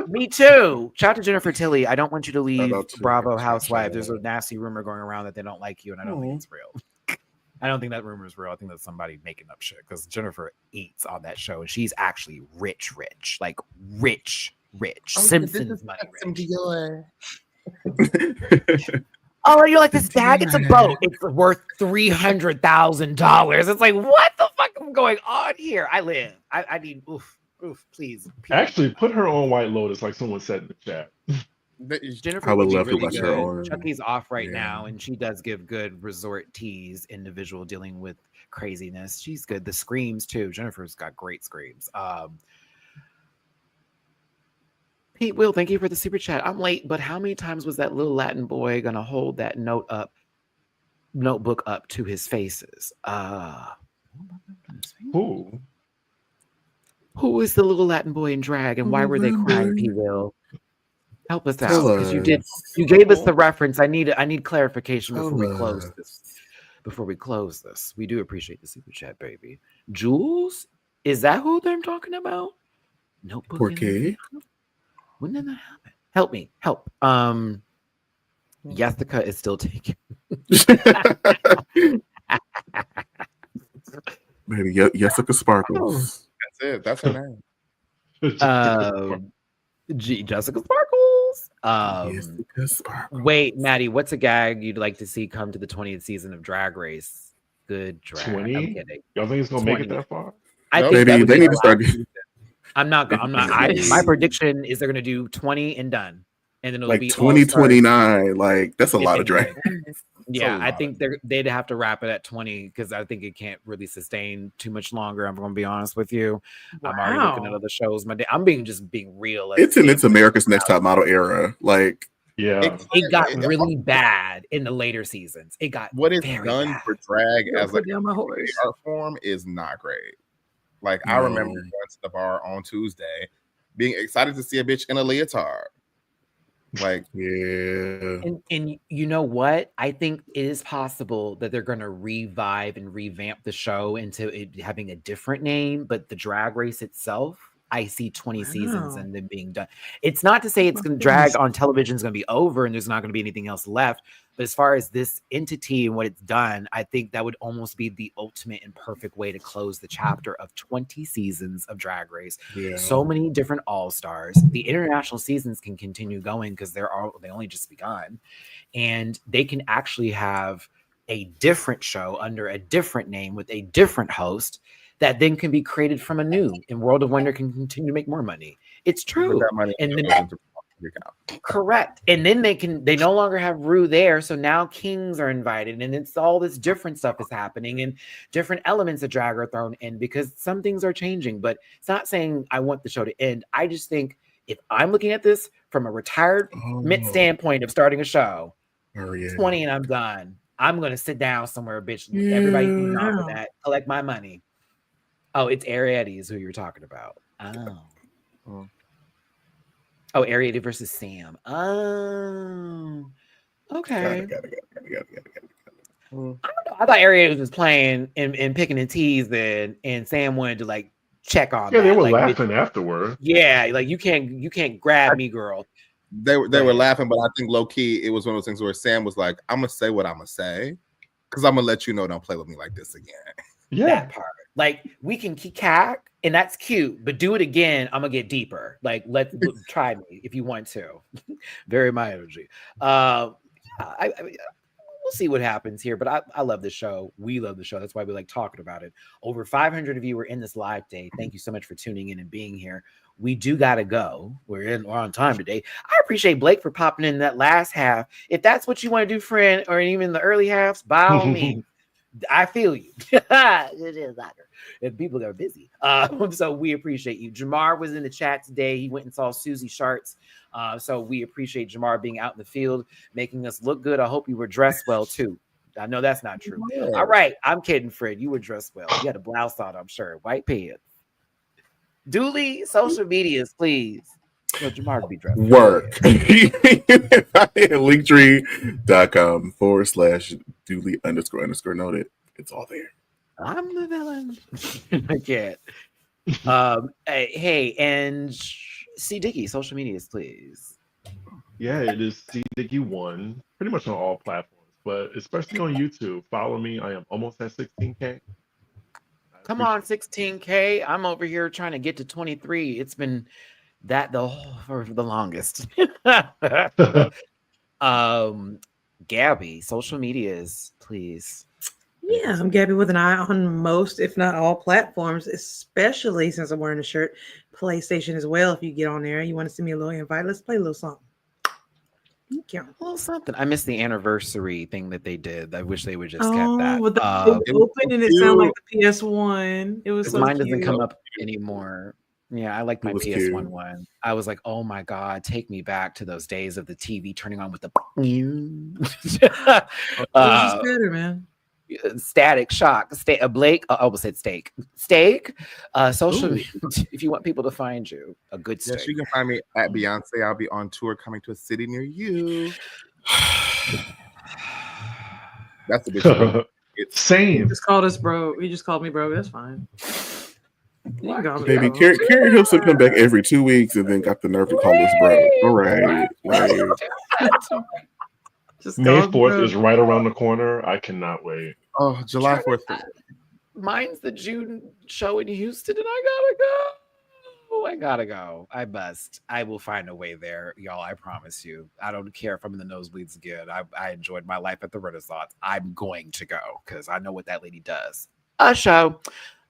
Me too. Shout out to Jennifer Tilly. I don't want you to leave Bravo Housewives. There's a nasty rumor going around that they don't like you, and I don't think it's real. I don't think that rumor is real. I think that's somebody making up shit because Jennifer eats on that show, and she's actually rich, like rich. Simpsons money rich. Oh, you're like this bag? It's a boat. It's worth $300,000. It's like, what the fuck going on here? I live. I need oof, please. Actually, put her on White Lotus, like someone said in the chat. Jennifer I would would be love to really watch her good. on. Chucky's off right Yeah. now, and she does give good resort tease individual dealing with craziness. She's good. The screams too. Jennifer's got great screams. Pete Will, thank you for the super chat. I'm late, but how many times was that little Latin boy gonna hold that notebook up to his faces? Who? Who is the little Latin boy in drag, and why were they crying? Pete Will, help us out Tell because you us. gave us the reference. I need clarification before we close Tell this. Before we close this, we do appreciate the super chat, baby. Jules, is that who they're talking about? Notebook. Por qué? When did that happen? Help me, help. Jessica is still taking. Maybe Jessica Sparkles. That's it. That's her name. Jessica Sparkles. Jessica Sparkles. Wait, Maddie, what's a gag you'd like to see come to the 20th season of Drag Race? Good drag. 20? I'm kidding. Y'all think it's gonna make it that far? I No, think Maybe that they would need be to start. my prediction is they're gonna do 20 and done. And then it'll Like be 2029. Like that's a lot of drag. Yeah, a I lot. think they'd have to wrap it at 20 because I think it can't really sustain too much longer. I'm going to be honest with you. I'm already looking at Wow. other shows. I'm being real. It's in its America's Next Top Model era. Like Yeah. It got really bad in the later seasons. It got What it's very done bad. for drag Go as like put down my horse. art form is not great. Like I remember going to the bar on Tuesday, being excited to see a bitch in a leotard. Like, yeah. And you know what? I think it is possible that they're going to revive and revamp the show into it having a different name, but the Drag Race itself, I see 20 seasons Wow. and then being done. It's not to say it's going to drag on television is going to be over and there's not going to be anything else left. But as far as this entity and what it's done, I think that would almost be the ultimate and perfect way to close the chapter of 20 seasons of Drag Race. Yeah. So many different all-stars. The international seasons can continue going because they only just begun. And they can actually have a different show under a different name with a different host that then can be created from anew, and World of Wonder can continue to make more money. It's true. that money And then goes into correct. And then they no longer have Rue there. So now kings are invited, and it's all this different stuff is happening, and different elements of drag are thrown in because some things are changing. But it's not saying I want the show to end. I just think if I'm looking at this from a retirement standpoint of starting a show, 20 and I'm done. I'm gonna sit down somewhere, bitch. Everybody can nod for that. Collect my money. Oh, it's Ariadne is who you're talking about. Oh, Ariadne versus Sam. Oh, okay. Got it. I don't know. I thought Ariadne was playing and picking and teasing, and Sam wanted to like check on. Yeah, that. they were like, laughing afterward. Yeah, like you can't grab me, girl. They were laughing, but I think low key it was one of those things where Sam was like, "I'm gonna say what I'm gonna say, because I'm gonna let you know don't play with me like this again." Yeah, that part. Like we can cack, and that's cute, but do it again. I'm gonna get deeper. Like try me if you want to. Very my energy. I we'll see what happens here, but I love the show. We love the show. That's why we like talking about it. Over 500 of you were in this live day. Thank you so much for tuning in and being here. We do gotta go. We're on time today. I appreciate Blake for popping in that last half. If that's what you want to do, friend, or even the early halves, by all means. I feel you. It is latter. If people are busy. So we appreciate you. Jamar was in the chat today. He went and saw Susie Sharts. So we appreciate Jamar being out in the field, making us look good. I hope you were dressed well too. I know that's not true. Yeah. All right. I'm kidding, Fred. You were dressed well. You had a blouse on, I'm sure. White pants. Dooley, social medias, please. So Jamar to be dressed. Work. Linktree.com/Dooley__. Noted. It's all there. I'm the villain. I can't. Hey, and C Dicky, social medias, please. Yeah, it is CDiggy1, pretty much on all platforms, but especially on YouTube. Follow me. I am almost at 16K. Come on, 16K. I'm over here trying to get to 23. It's been that for the longest. Gabby, social medias, please. Yeah, I'm Gabby with an eye on most, if not all, platforms, especially since I'm wearing a shirt. PlayStation as well. If you get on there, you want to send me a little invite, let's play a little something. Thank you. A little something. I missed the anniversary thing that they did. I wish they would just kept that. But it opened and it sounded like the PS1. It was so mine cute. doesn't come up anymore. Yeah, I like my was PS1 cute. one. I was like, oh my God, take me back to those days of the TV turning on with the It was just better, man. Static Shock. Blake, I almost said steak. Steak. Social media, if you want people to find you, a good steak. Yes, you can find me at Beyonce. I'll be on tour coming to a city near you. That's a bit. It's He same. just called us bro. He just called me bro. That's fine. You can call me Baby, bro. Carrie Hilson come back every 2 weeks and then got the nerve to call us bro. All right. Just May call me 4th bro. is right around the corner. I cannot wait. Oh, July 4th. Mine's the June show in Houston, and I gotta go. I must. I will find a way there, y'all. I promise you. I don't care if I'm in the nosebleeds again. I enjoyed my life at the Renaissance. I'm going to go because I know what that lady does. A show.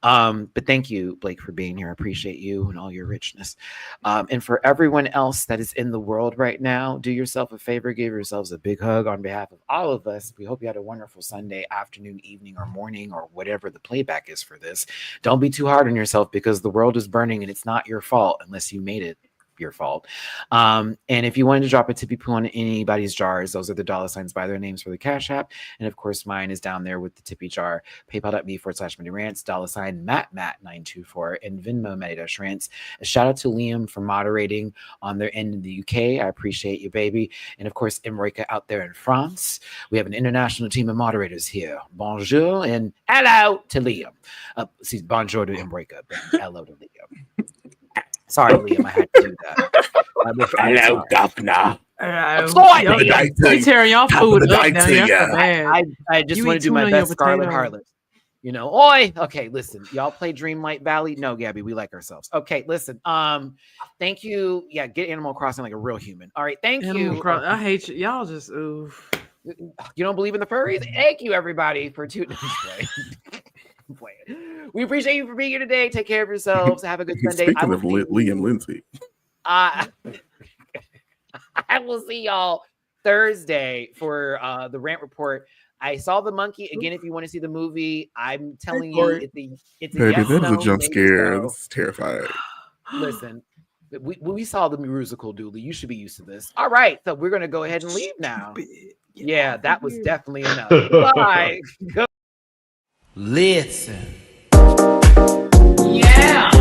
But thank you, Blake, for being here. I appreciate you and all your richness. And for everyone else that is in the world right now, do yourself a favor, give yourselves a big hug on behalf of all of us. We hope you had a wonderful Sunday afternoon, evening, or morning, or whatever the playback is for this. Don't be too hard on yourself because the world is burning and it's not your fault unless you made it your fault. And if you wanted to drop a tippy poo on anybody's jars, those are the $ by their names for the Cash App. And of course, mine is down there with the tippy jar. PayPal.me/MattyRants, $MattMatt924, and Venmo MattyRants. A shout out to Liam for moderating on their end in the UK. I appreciate you, baby. And of course, Emrika out there in France. We have an international team of moderators here. Bonjour and hello to Liam. Bonjour to Emrika, but hello to Liam. Sorry, Liam, I had to do that. Hello, governor. You tearing y'all food up now. You're so bad. I just want to do my best Scarlet Harlot. You know, oi. Okay, listen, y'all play Dreamlight Valley. No, Gabby, we like ourselves. Okay, listen. Thank you. Yeah, get Animal Crossing like a real human. All right, thank you. I hate you. Y'all just oof. You don't believe in the furries? Thank you, everybody, for tuning in. We appreciate you for being here today. Take care of yourselves. Have a good Sunday. Speaking of Liam Lindsay, I will see y'all Thursday for the rant report. I saw the monkey again. If you want to see the movie, I'm telling you, it's a baby, yes, that is no, a jump maybe scare. so. That's terrifying. Listen, we saw the Rusical Dooley. You should be used to this. All right, so we're gonna go ahead and leave now. Yeah, that was definitely enough. Bye. Listen. Yeah.